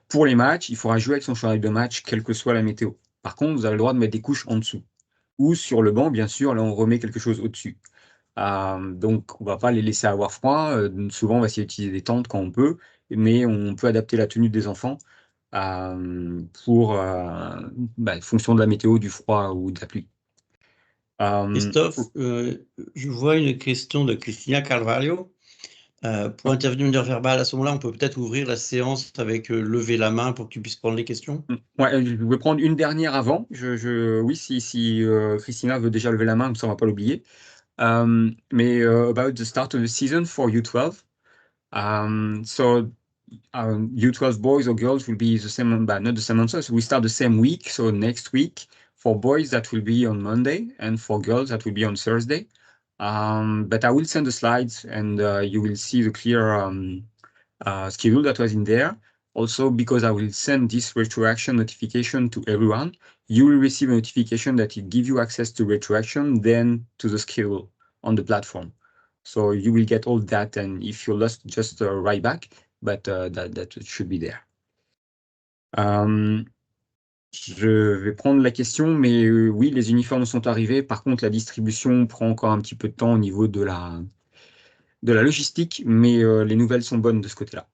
Pour les matchs, il faudra jouer avec son chandail de match, quelle que soit la météo. Par contre, vous avez le droit de mettre des couches en dessous. Ou sur le banc, bien sûr, là on remet quelque chose au-dessus. Donc, on va pas les laisser avoir froid. Souvent, on va essayer d'utiliser des tentes quand on peut, mais on peut adapter la tenue des enfants pour fonction de la météo, du froid ou de la pluie.
Christophe, je vois une question de Christina Carvalho. Pour
Ouais,
intervenir verbal, à ce moment-là, on peut peut-être ouvrir la séance avec lever la main pour que tu puisses prendre les questions.
ouais, je vais prendre une dernière avant. Oui, si Christina veut déjà lever la main, comme ça on va pas l'oublier. Mais about the start of the season for U12. So U12 boys or girls will be the same, but not the same answer. So we start the same week. So next week for boys that will be on Monday, and for girls that will be on Thursday. But I will send the slides, and you will see the clear schedule that was in there. Also, because I will send this retroaction notification to everyone, you will receive a notification that it gives you access to retroaction, then to the schedule on the platform. So you will get all that, and if you lost, just write back, but that should be there. Je vais prendre la question, mais oui, les uniformes sont arrivés. Par contre, la distribution prend encore un petit peu de temps au niveau de la logistique, mais les nouvelles sont bonnes de ce côté-là.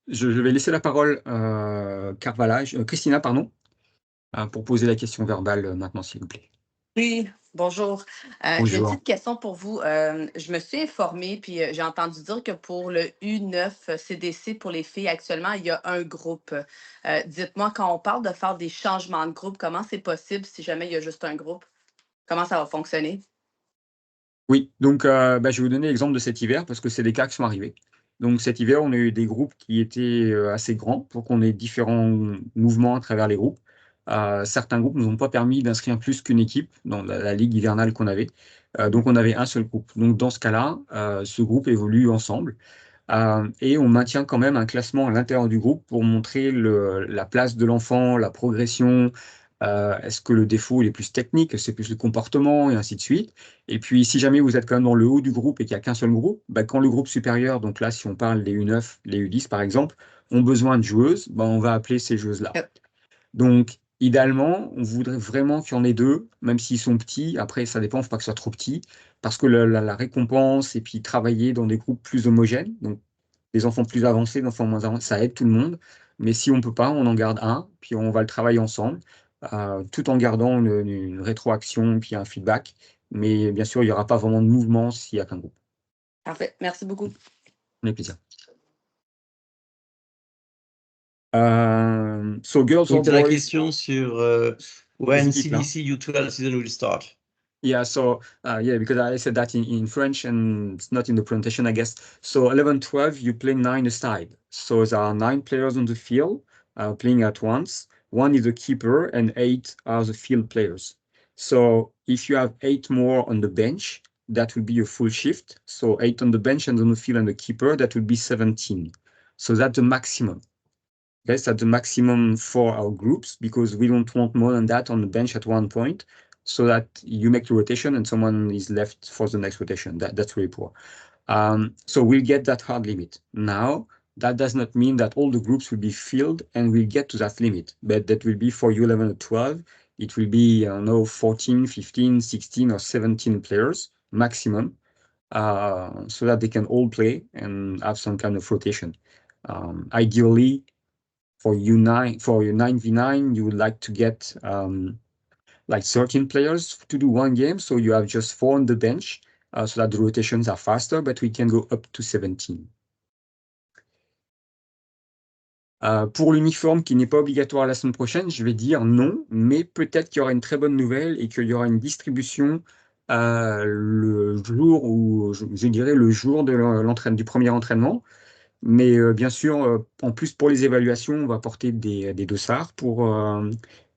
Je vais laisser la parole Christina, pardon, pour poser la question verbale maintenant, s'il vous plaît.
Oui, Bonjour. J'ai une
Bonjour.
petite question pour vous. Je me suis informée, puis j'ai entendu dire que pour le U9 CDC pour les filles, actuellement, il y a un groupe. Dites-moi, quand on parle de faire des changements de groupe, comment c'est possible si jamais il y a juste un groupe? Comment ça va fonctionner?
Oui, donc je vais vous donner l'exemple de cet hiver parce que c'est des cas qui sont arrivés. Donc cet hiver, on a eu des groupes qui étaient assez grands pour qu'on ait différents mouvements à travers les groupes. Certains groupes ne nous ont pas permis d'inscrire plus qu'une équipe dans la ligue hivernale qu'on avait. Donc on avait un seul groupe. Donc dans ce cas-là, ce groupe évolue ensemble. Et on maintient quand même un classement à l'intérieur du groupe pour montrer la place de l'enfant, la progression. Est-ce que le défaut il est plus technique, c'est plus le comportement, et ainsi de suite. Et puis, si jamais vous êtes quand même dans le haut du groupe et qu'il n'y a qu'un seul groupe, quand le groupe supérieur, donc là, si on parle des U9, les U10 par exemple, ont besoin de joueuses, on va appeler ces joueuses-là.
Euh,
Donc, idéalement, on voudrait vraiment qu'il y en ait deux, même s'ils sont petits. Après, ça dépend, il ne faut pas que ce soit trop petit, parce que la récompense et puis travailler dans des groupes plus homogènes, donc des enfants plus avancés, des enfants moins avancés, ça aide tout le monde. Mais si on ne peut pas, on en garde un, puis on va le travailler ensemble, tout en gardant une rétroaction, puis un feedback. Mais bien sûr, il n'y aura pas vraiment de mouvement s'il n'y a qu'un groupe.
Parfait. Merci beaucoup.
Avec plaisir. So girls or
Donc, tu as la
boys,
question sur
les
when
équipes, hein.
CDC U12 season will start.
Yeah, so yeah, because I said that in French and it's not in the presentation, I guess. So 11, 12, you play 9 aside. So there are 9 players on the field playing at once. 1 is the keeper and 8 are the field players. So if you have 8 more on the bench, that would be a full shift. So 8 on the bench and on the field and the keeper, that would be 17. So that's the maximum. That's at the maximum for our groups because we don't want more than that on the bench at one point so that you make the rotation and someone is left for the next rotation. That's really poor. So we'll get that hard limit. Now, that does not mean that all the groups will be filled and we'll get to that limit, but that will be for U11 or 12. It will be, I don't know, 14, 15, 16, or 17 players maximum, so that they can all play and have some kind of rotation. Ideally, for U9, for your 9v9, you would like to get like 13 players to do one game. So you have just 4 on the bench so that the rotations are faster, but we can go up to 17. Pour l'uniforme qui n'est pas obligatoire la semaine prochaine, je vais dire non, mais peut-être qu'il y aura une très bonne nouvelle et qu'il y aura une distribution le jour où, je dirais, le jour de du premier entraînement. Mais bien sûr, en plus pour les évaluations, on va porter des dossards pour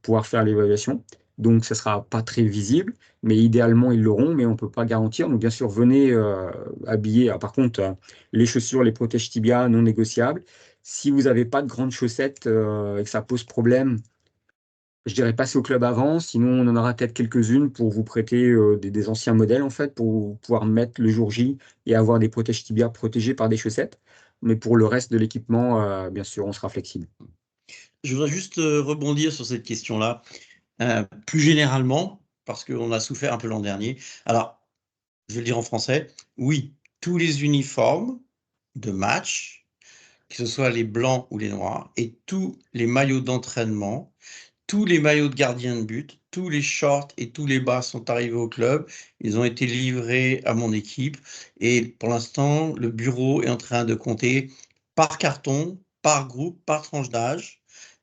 pouvoir faire l'évaluation. Donc, ça ne sera pas très visible, mais idéalement, ils l'auront, mais on ne peut pas garantir. Donc, bien sûr, venez habiller. Ah, par contre, les chaussures, les protèges tibia non négociables. Si vous n'avez pas de grandes chaussettes et que ça pose problème, je dirais passer au club avant. Sinon, on en aura peut-être quelques-unes pour vous prêter des anciens modèles, en fait, pour pouvoir mettre le jour J et avoir des protèges tibia protégés par des chaussettes. Mais pour le reste de l'équipement, bien sûr, on sera flexible.
Je voudrais juste rebondir sur cette question-là. Plus généralement, parce qu'on a souffert un peu l'an dernier. Alors, je vais le dire en français. Oui, tous les uniformes de match, que ce soit les blancs ou les noirs, et tous les maillots d'entraînement, tous les maillots de gardien de but, tous les shorts et tous les bas sont arrivés au club. Ils ont été livrés à mon équipe. Et pour l'instant, le bureau est en train de compter par carton, par groupe, par tranche d'âge.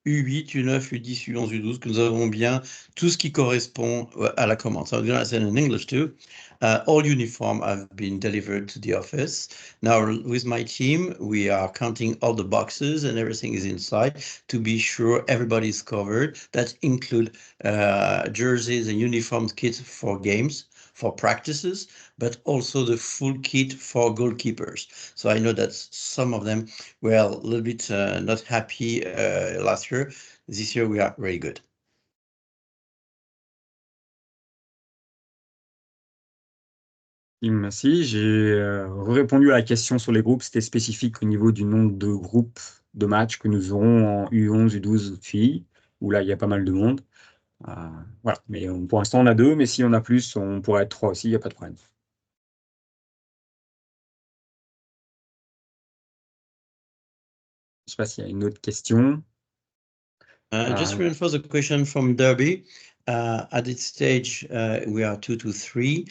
U8, U9, U10, U11, U12, que nous avons bien tout ce qui correspond à la commande. So I'm going to say in English too. All uniform have been delivered to the office. Now, with my team, we are counting all the boxes and everything is inside to be sure everybody's covered. That include jerseys and uniform kits for games, for practices, but also the full kit for goalkeepers. So I know that some of them were a little bit not happy last year. This year we are very good.
Merci. J'ai répondu à la question sur les groupes. C'était spécifique au niveau du nombre de groupes de matchs que nous aurons en U11, U12 filles, où là, il y a pas mal de monde. Voilà. Mais pour l'instant, on a 2, mais si on a plus, on pourrait être 3 aussi, il n'y a pas de problème. Je ne sais pas s'il y a une autre question.
Just to reinforce the question from Derby, At this stage, we are 2 to 3,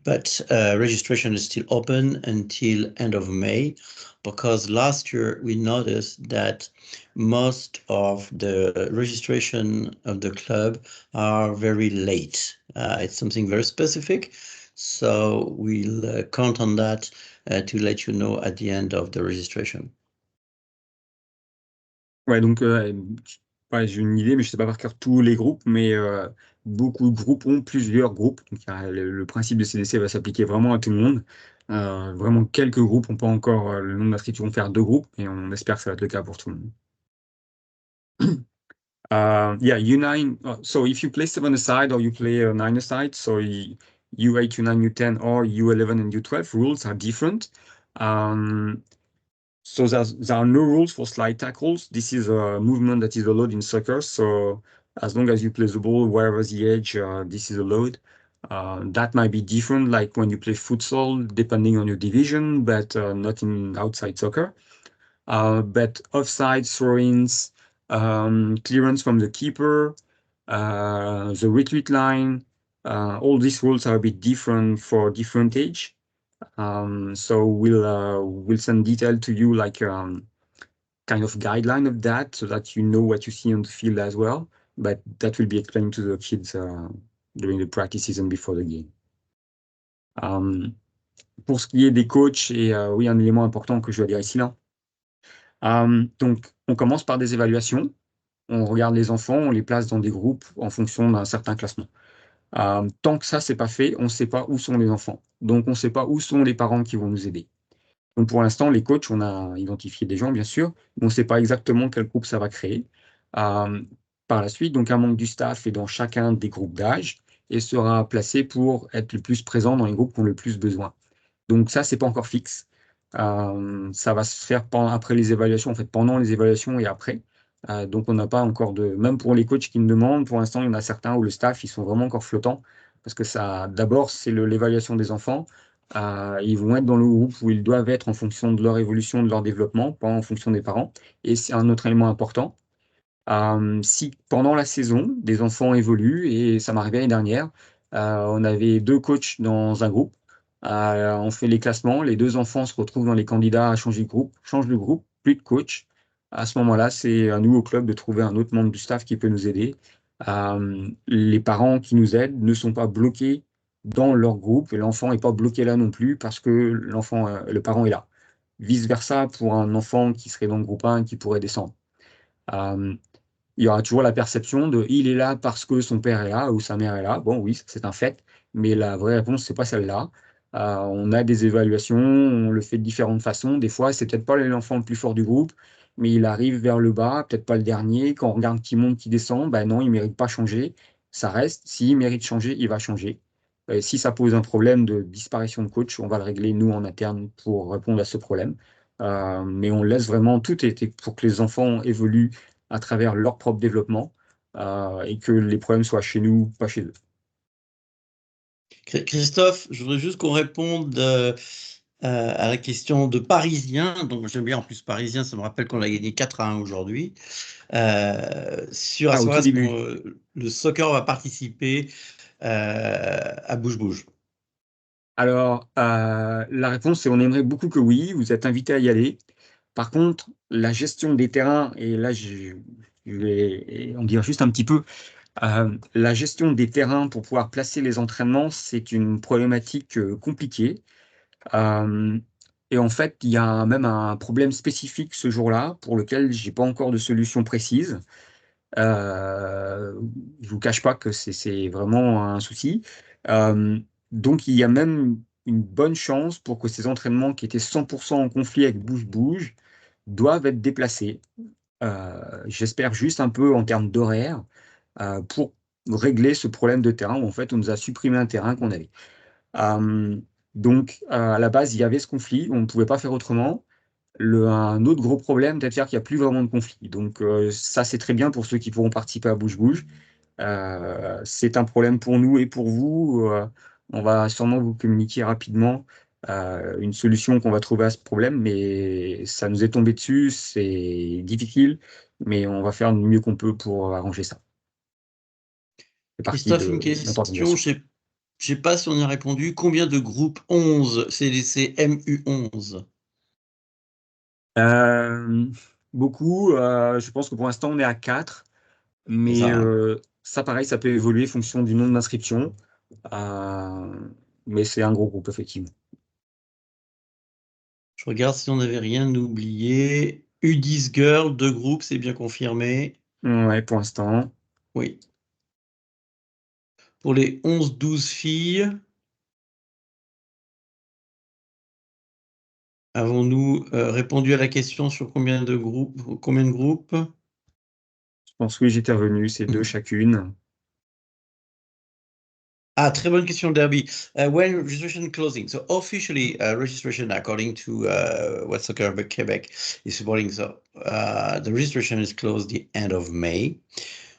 but registration is still open until end of May, because last year we noticed that most of the registration of the club are very late. It's something very specific, so we'll count on that to let you know at the end of the registration.
Ouais, donc, ouais, j'ai une idée, mais je sais pas par cœur tous les groupes, mais beaucoup de groupes ont plusieurs groupes. Donc, le principe de CDC va s'appliquer vraiment à tout le monde. Vraiment, quelques groupes n'ont pas encore le nombre d'inscrits, vont faire 2 groupes, et on espère que ça va être le cas pour tout le monde. Yeah, U9. So if you play 7 aside or you play 9 aside, so U8, U9, U10, or U11 and U12 rules are different. So there are no rules for slide tackles. This is a movement that is allowed in soccer. So as long as you play the ball wherever the edge, this is allowed. That might be different, like when you play futsal, depending on your division, but not in outside soccer. But offside, throw-ins, clearance from the keeper, the retreat line, all these rules are a bit different for different age. So we'll send detail to you, like kind of guideline of that, so that you know what you see on the field as well. But that will be explained to the kids during the practices and before the game. Pour ce qui est des coachs, et oui, un élément important que je dois dire ici là. Donc, on commence par des évaluations. On regarde les enfants, on les place dans des groupes en fonction d'un certain classement. Tant que ça, c'est pas fait, on ne sait pas où sont les enfants. Donc, on ne sait pas où sont les parents qui vont nous aider. Donc, pour l'instant, les coachs, on a identifié des gens, bien sûr, mais on ne sait pas exactement quel groupe ça va créer. Par la suite, donc, un membre du staff est dans chacun des groupes d'âge et sera placé pour être le plus présent dans les groupes qui ont le plus besoin. Donc, ça, c'est pas encore fixe. Ça va se faire après les évaluations, en fait, pendant les évaluations et après. Donc, on n'a pas encore de. Même pour les coachs qui me demandent, pour l'instant, il y en a certains où le staff, ils sont vraiment encore flottants. Parce que ça, d'abord, c'est l'évaluation des enfants. Ils vont être dans le groupe où ils doivent être en fonction de leur évolution, de leur développement, pas en fonction des parents. Et c'est un autre élément important. Si pendant la saison, des enfants évoluent, et ça m'est arrivé l'année dernière, on avait 2 coachs dans un groupe. On fait les classements, les 2 enfants se retrouvent dans les candidats à changer de groupe, changent de groupe, plus de coach. À ce moment-là, c'est à nous au club de trouver un autre membre du staff qui peut nous aider. Les parents qui nous aident ne sont pas bloqués dans leur groupe, et l'enfant n'est pas bloqué là non plus parce que le parent est là. Vice-versa pour un enfant qui serait dans le groupe 1 et qui pourrait descendre. Il y aura toujours la perception de il est là parce que son père est là ou sa mère est là. Bon, oui, c'est un fait, mais la vraie réponse, c'est pas celle-là. On a des évaluations, on le fait de différentes façons. Des fois, c'est peut-être pas l'enfant le plus fort du groupe, mais il arrive vers le bas, peut-être pas le dernier. Quand on regarde qui monte, qui descend, ben non, il mérite pas changer. Ça reste. S'il mérite changer, il va changer. Si ça pose un problème de disparition de coach, on va le régler nous en interne pour répondre à ce problème. Mais on laisse vraiment tout été pour que les enfants évoluent à travers leur propre développement et que les problèmes soient chez nous, pas chez eux.
Christophe, je voudrais juste qu'on réponde à la question de Parisien. Donc, j'aime bien en plus Parisien, ça me rappelle qu'on a gagné 4-1 aujourd'hui. Sur à
Au tout
savoir est-ce
début.
que le soccer va participer à Bouge Bouge.
Alors, la réponse, c'est on aimerait beaucoup que oui, vous êtes invités à y aller. Par contre, la gestion des terrains, et là, je vais en dire juste un petit peu, la gestion des terrains pour pouvoir placer les entraînements, c'est une problématique compliquée. Et en fait, il y a même un problème spécifique ce jour-là pour lequel j'ai pas encore de solution précise. Je vous cache pas que c'est vraiment un souci. Euh, donc, il y a même une bonne chance pour que ces entraînements qui étaient 100% en conflit avec Bouge-Bouge doivent être déplacés. J'espère juste un peu en termes d'horaire pour régler ce problème de terrain où en fait on nous a supprimé un terrain qu'on avait. Donc, à la base, il y avait ce conflit, on ne pouvait pas faire autrement. Un autre gros problème, peut-être faire qu'il n'y a plus vraiment de conflit. Donc, ça, c'est très bien pour ceux qui pourront participer à Bouge-Bouge. C'est un problème pour nous et pour vous. On va sûrement vous communiquer rapidement une solution qu'on va trouver à ce problème, mais ça nous est tombé dessus, c'est difficile, mais on va faire du mieux qu'on peut pour arranger ça. fait partie
Christophe, une
de notre
question,
organisation.
je ne sais pas si on y a répondu. Combien de groupes 11 CDC MU11?
Beaucoup, je pense que pour l'instant, on est à 4,
C'est
mais
ça, hein.
ça, pareil, ça peut évoluer en fonction du nombre d'inscriptions. Mais c'est un gros groupe, effectivement.
Je regarde si on n'avait rien oublié. U10 Girls, 2 groupes, c'est bien confirmé.
Ouais, pour l'instant.
Oui. Pour les 11-12 filles, avons-nous répondu à la question sur combien de groupes?
Je pense que j'étais revenu, c'est 2 chacune.
Ah, très bonne question, Derby. When registration closing? So officially, registration according to what Soccer Quebec is supporting. So the registration is closed the end of May.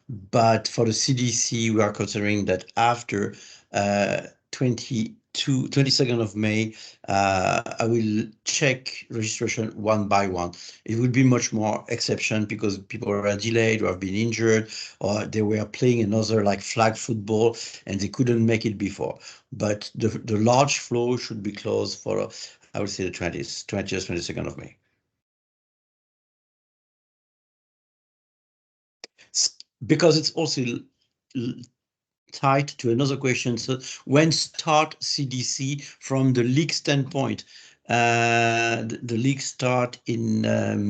But for the CDC, we are considering that after 22nd of May, I will check registration one by one. It will be much more exception because people were delayed or have been injured or they were playing another like flag football and they couldn't make it before. But the large flow should be closed for, I would say the 20th, 22nd of May. Because it's also tied to another question. So when start CDC from the league standpoint? The league start in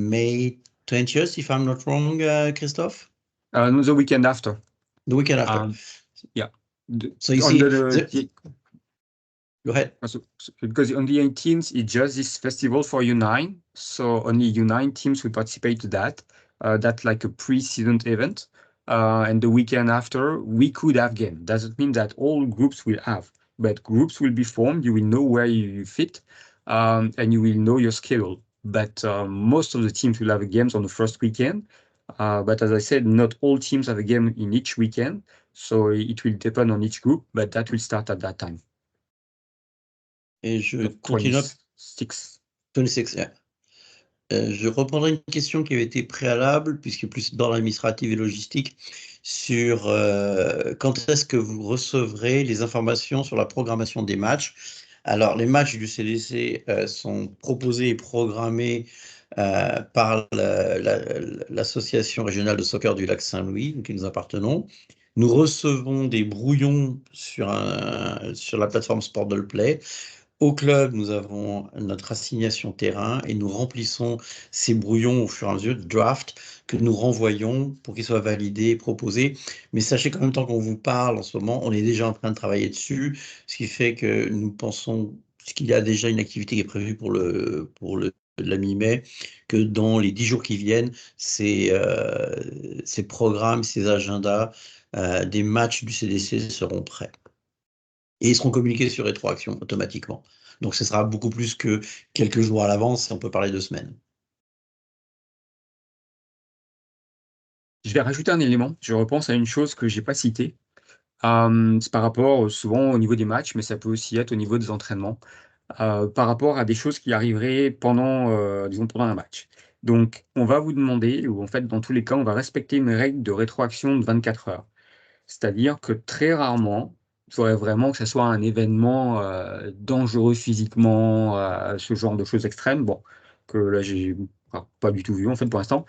May 20th, if I'm not wrong, Christoph?
No, the weekend after.
The weekend after.
Yeah.
So you
On
see,
go
ahead.
Because on the 18th, it's just this festival for U9. So only U9 teams will participate to that. That's like a pre-season event. And the weekend after, we could have game. Doesn't mean that all groups will have, but groups will be formed. You will know where you fit, and you will know your schedule. But most of the teams will have games on the first weekend. But as I said, not all teams have a game in each weekend. So it will depend on each group, but that will start at that time.
Et je continue.
26.
26, yeah. Je reprendrai une question qui avait été préalable, puisque plus dans l'administratif et logistique, sur quand est-ce que vous recevrez les informations sur la programmation des matchs. Alors, les matchs du CDC sont proposés et programmés par l'Association régionale de soccer du lac Saint-Louis, auquel nous appartenons. Nous recevons des brouillons sur la plateforme Sportball Play. Au club, nous avons notre assignation terrain et nous remplissons ces brouillons au fur et à mesure de draft que nous renvoyons pour qu'ils soient validés et proposés. Mais sachez qu'en même temps qu'on vous parle en ce moment, on est déjà en train de travailler dessus, ce qui fait que nous pensons qu'il y a déjà une activité qui est prévue pour la mi-mai, que dans les 10 jours qui viennent, ces programmes, ces agendas des matchs du CDC seront prêts. Et ils seront communiqués sur rétroaction automatiquement. Donc ce sera beaucoup plus que quelques jours à l'avance, on peut parler de semaines.
Je vais rajouter un élément. Je repense à une chose que j'ai pas citée. C'est par rapport souvent au niveau des matchs, mais ça peut aussi être au niveau des entraînements, par rapport à des choses qui arriveraient disons pendant un match. Donc, on va vous demander, ou en fait, dans tous les cas, on va respecter une règle de rétroaction de 24 heures. C'est-à-dire que très rarement, il faudrait vraiment que ce soit un événement dangereux physiquement, ce genre de choses extrêmes. Bon, que là, j'ai pas du tout vu en fait pour l'instant.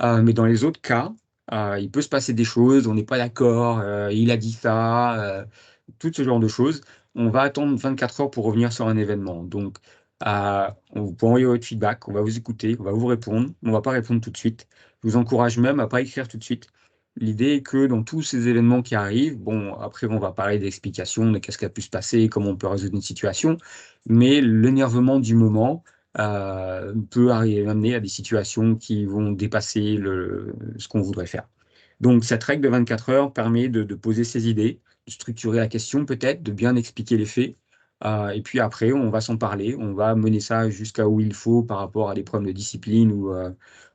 Mais dans les autres cas, il peut se passer des choses, on n'est pas d'accord, il a dit ça, tout ce genre de choses. On va attendre 24 heures pour revenir sur un événement. Donc, on peut envoyer votre feedback, on va vous écouter, on va vous répondre. On ne va pas répondre tout de suite. Je vous encourage même à ne pas écrire tout de suite. L'idée est que dans tous ces événements qui arrivent, bon, après, on va parler d'explications, de qu'est-ce qui a pu se passer, comment on peut résoudre une situation, mais l'énervement du moment peut amener à des situations qui vont dépasser ce qu'on voudrait faire. Donc, cette règle de 24 heures permet de poser ses idées, de structurer la question peut-être, de bien expliquer les faits. Et puis après, on va s'en parler, on va mener ça jusqu'à où il faut par rapport à des problèmes de discipline ou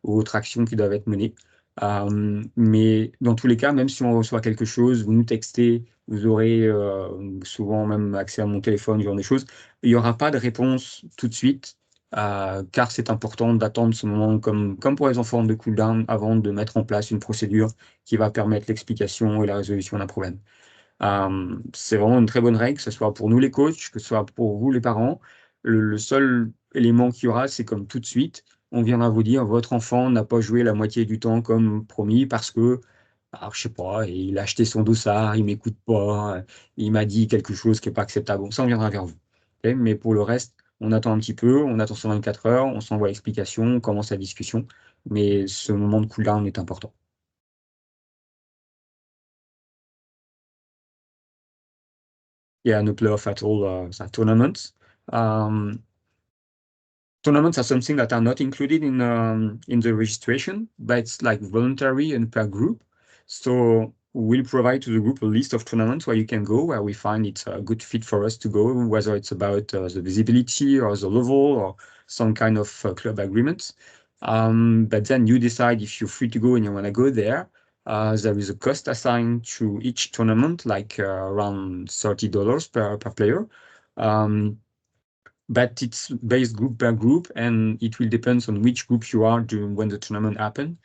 autres actions qui doivent être menées. Mais dans tous les cas, même si on reçoit quelque chose, vous nous textez, vous aurez souvent même accès à mon téléphone, ce genre de choses. Il n'y aura pas de réponse tout de suite, car c'est important d'attendre ce moment, comme pour les enfants de cooldown, avant de mettre en place une procédure qui va permettre l'explication et la résolution d'un problème. C'est vraiment une très bonne règle, que ce soit pour nous les coachs, que ce soit pour vous les parents. Le seul élément qu'il y aura, c'est comme tout de suite, on viendra vous dire, votre enfant n'a pas joué la moitié du temps comme promis parce que, alors, je sais pas, il a acheté son dossard, il m'écoute pas, il m'a dit quelque chose qui est pas acceptable. Bon, ça, on viendra vers vous. Ok. Mais pour le reste, on attend un petit peu, on attend 124 heures, on s'envoie l'explication, on commence la discussion. Mais ce moment de cool-down est important. Yeah, no playoff at all, tournaments. Tournaments are something that are not included in the registration, but it's like voluntary and per group. So we'll provide to the group a list of tournaments where you can go, where we find it's a good fit for us to go, whether it's about the visibility or the level or some kind of club agreements. But then you decide if you're free to go and you want to go there. There is a cost assigned to each tournament, like around $30 per player. But it's based group per group, and it will depend on which group you are during when the tournament happen.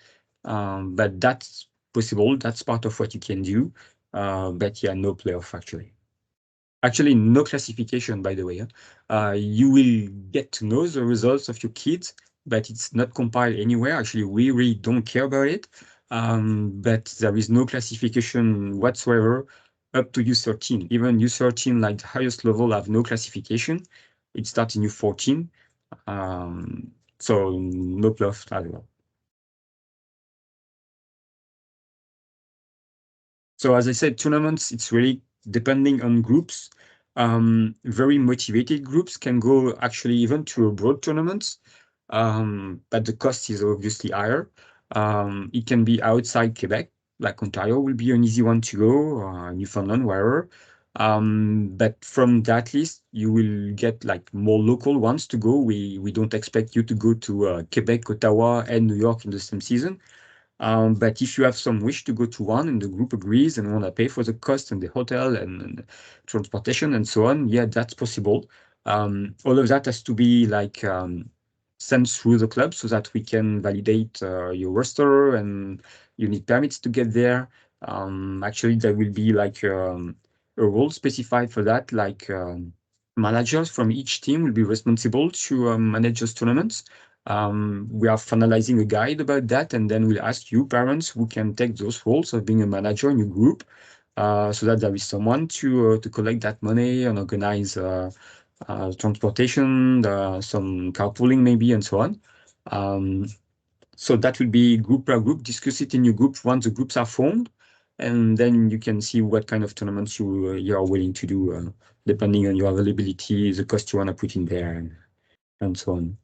But that's possible. That's part of what you can do. But yeah, no playoff actually. Actually, no classification, by the way. You will get to know the results of your kids, but it's not compiled anywhere. Actually, we really don't care about it. But there is no classification whatsoever up to U13. Even U13, like the highest level, have no classification. It starts in U14. So no playoff as well. So as I said, tournaments, it's really depending on groups. Very motivated groups can go actually even to abroad tournaments, but the cost is obviously higher. It can be outside Quebec, like Ontario will be an easy one to go, Newfoundland, wherever. But from that list, you will get like more local ones to go. We don't expect you to go to Quebec, Ottawa, and New York in the same season. But if you have some wish to go to one and the group agrees and want to pay for the cost and the hotel and transportation and so on, yeah, that's possible. All of that has to be like sent through the club so that we can validate your roster, and you need permits to get there. Actually, there will be like a role specified for that, like managers from each team will be responsible to manage those tournaments. We are finalizing a guide about that, and then we'll ask you parents who can take those roles of being a manager in your group, so that there is someone to collect that money and organize transportation, some carpooling maybe, and so on. So that will be group per group. Discuss it in your group once the groups are formed, and then you can see what kind of tournaments you are willing to do, depending on your availability, the cost you want to put in there, and so on.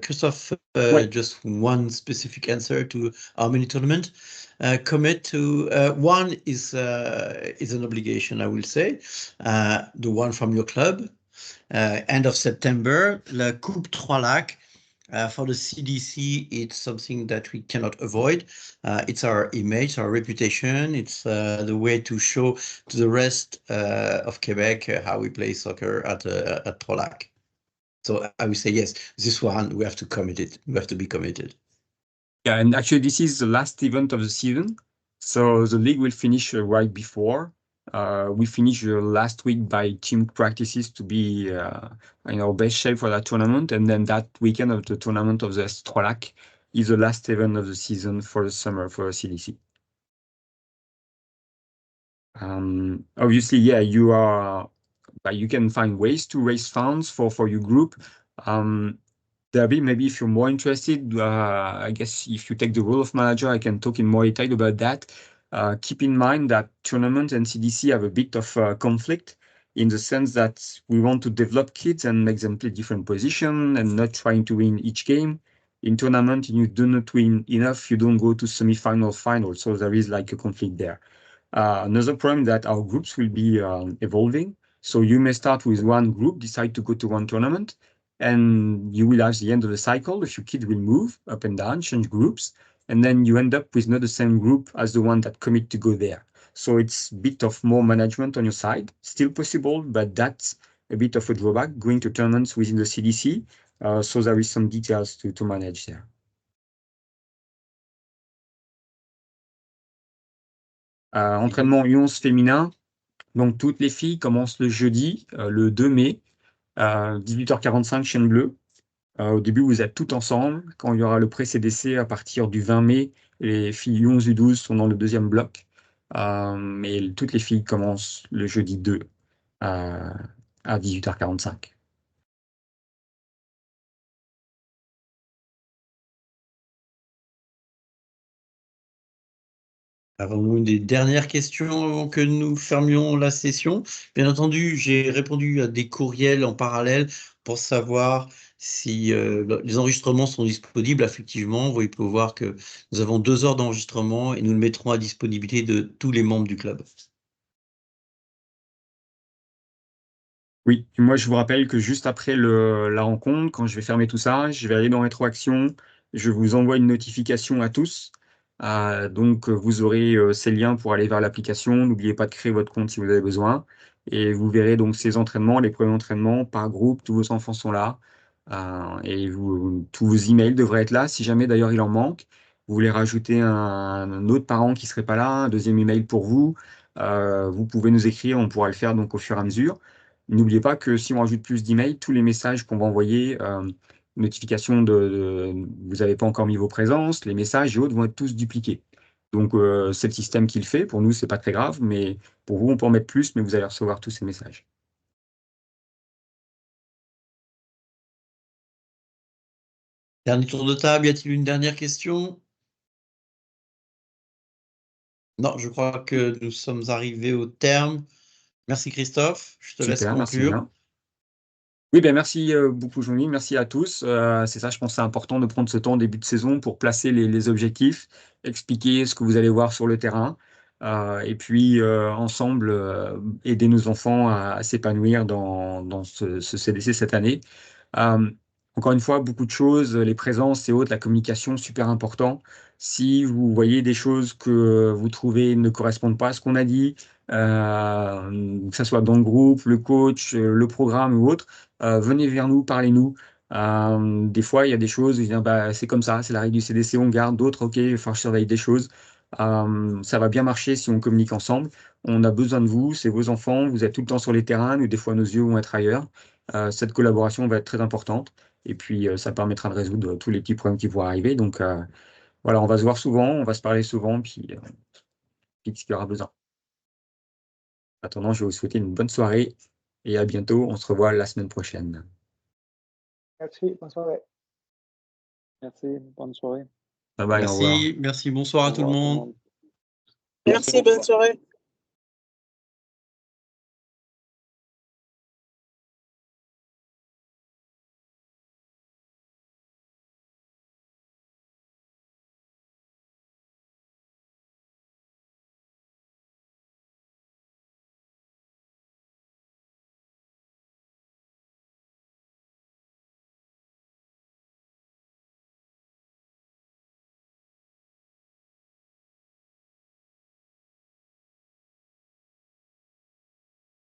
Christophe,
Ouais.
just one specific answer to how many tournament. Commit to one is an obligation, I will say. The one from your club. End of September, la Coupe Trois Lacs. For the CDC, it's something that we cannot avoid. It's our image, our reputation. It's the way to show to the rest of Quebec how we play soccer at Trois Lacs. So I would say yes, this one we have to commit it. We have to be committed.
Yeah, and actually this is the last event of the season. So the league will finish right before. We finish last week by team practices to be in our best shape for that tournament. And then that weekend of the tournament of the Trois Lacs is the last event of the season for the summer for CDC. Obviously, yeah, you can find ways to raise funds for your group. Debbie, maybe if you're more interested, I guess if you take the role of manager, I can talk in more detail about that. Keep in mind that tournament and CDC have a bit of conflict in the sense that we want to develop kids and make them play different positions and not trying to win each game. In tournament, you do not win enough, you don't go to semi-final, final. So there is like a conflict there. Another problem that our groups will be evolving. So you may start with one group, decide to go to one tournament, and you will, at the end of the cycle, a few kids will move up and down, change groups, and then you end up with not the same group as the one that commit to go there. So it's a bit of more management on your side, still possible, but that's a bit of a drawback going to tournaments within the CDC. So there is some details to manage there. Entraînement U11 féminin. Donc, toutes les filles commencent le jeudi, le 2 mai, à 18h45, chaîne bleue. Au début, vous êtes toutes ensemble. Quand il y aura le pré-CDC à partir du 20 mai, les filles U11, U12 sont dans le deuxième bloc. Mais toutes les filles commencent le jeudi 2 à 18h45.
Avons-nous des dernières questions avant que nous fermions la session? Bien entendu, j'ai répondu à des courriels en parallèle pour savoir si les enregistrements sont disponibles. Effectivement, vous pouvez voir que nous avons 2 heures d'enregistrement et nous le mettrons à disponibilité de tous les membres du club.
Oui, moi je vous rappelle que juste après la rencontre, quand je vais fermer tout ça, je vais aller dans Rétroaction, je vous envoie une notification à tous. Donc vous aurez ces liens pour aller vers l'application. N'oubliez pas de créer votre compte si vous avez besoin. Et vous verrez donc ces entraînements, les premiers entraînements par groupe, tous vos enfants sont là. Et tous vos emails devraient être là. Si jamais d'ailleurs il en manque, vous voulez rajouter un autre parent qui ne serait pas là, un deuxième email pour vous, vous pouvez nous écrire, on pourra le faire donc au fur et à mesure. N'oubliez pas que si on rajoute plus d'emails, tous les messages qu'on va envoyer, notification vous n'avez pas encore mis vos présences, les messages et autres vont être tous dupliqués. Donc c'est le système qui le fait. Pour nous, c'est pas très grave, mais pour vous, on peut en mettre plus, mais vous allez recevoir tous ces messages.
Dernier tour de table, y a-t-il une dernière question? Non, je crois que nous sommes arrivés au terme. Merci Christophe, je te laisse
Super, merci
conclure.
bien. Oui, ben merci beaucoup, Jean-Louis. Merci à tous. C'est ça, je pense que c'est important de prendre ce temps au début de saison pour placer les objectifs, expliquer ce que vous allez voir sur le terrain, et puis ensemble aider nos enfants à s'épanouir dans ce CDC cette année. Euh, Encore une fois, beaucoup de choses, les présences et autres, la communication, super important. Si vous voyez des choses que vous trouvez ne correspondent pas à ce qu'on a dit, que ce soit dans le groupe, le coach, le programme ou autre, venez vers nous, parlez-nous. Des fois, il y a des choses, je dis, ah, bah, c'est comme ça, c'est la règle du CDC, on garde d'autres, ok, il va falloir surveiller des choses. Ça va bien marcher si on communique ensemble. On a besoin de vous, c'est vos enfants, vous êtes tout le temps sur les terrains, nous, des fois, nos yeux vont être ailleurs. Cette collaboration va être très importante et puis ça permettra de résoudre tous les petits problèmes qui vont arriver. Donc voilà, on va se voir souvent, on va se parler souvent, puis ce qu'il y aura besoin. En attendant, je vais vous souhaiter une bonne soirée et à bientôt. On se revoit la semaine prochaine.
Merci, bonne soirée. Merci, bonne soirée.
Bye bye, au revoir.
Merci, bonsoir à tout le monde.
Merci, bonne soirée.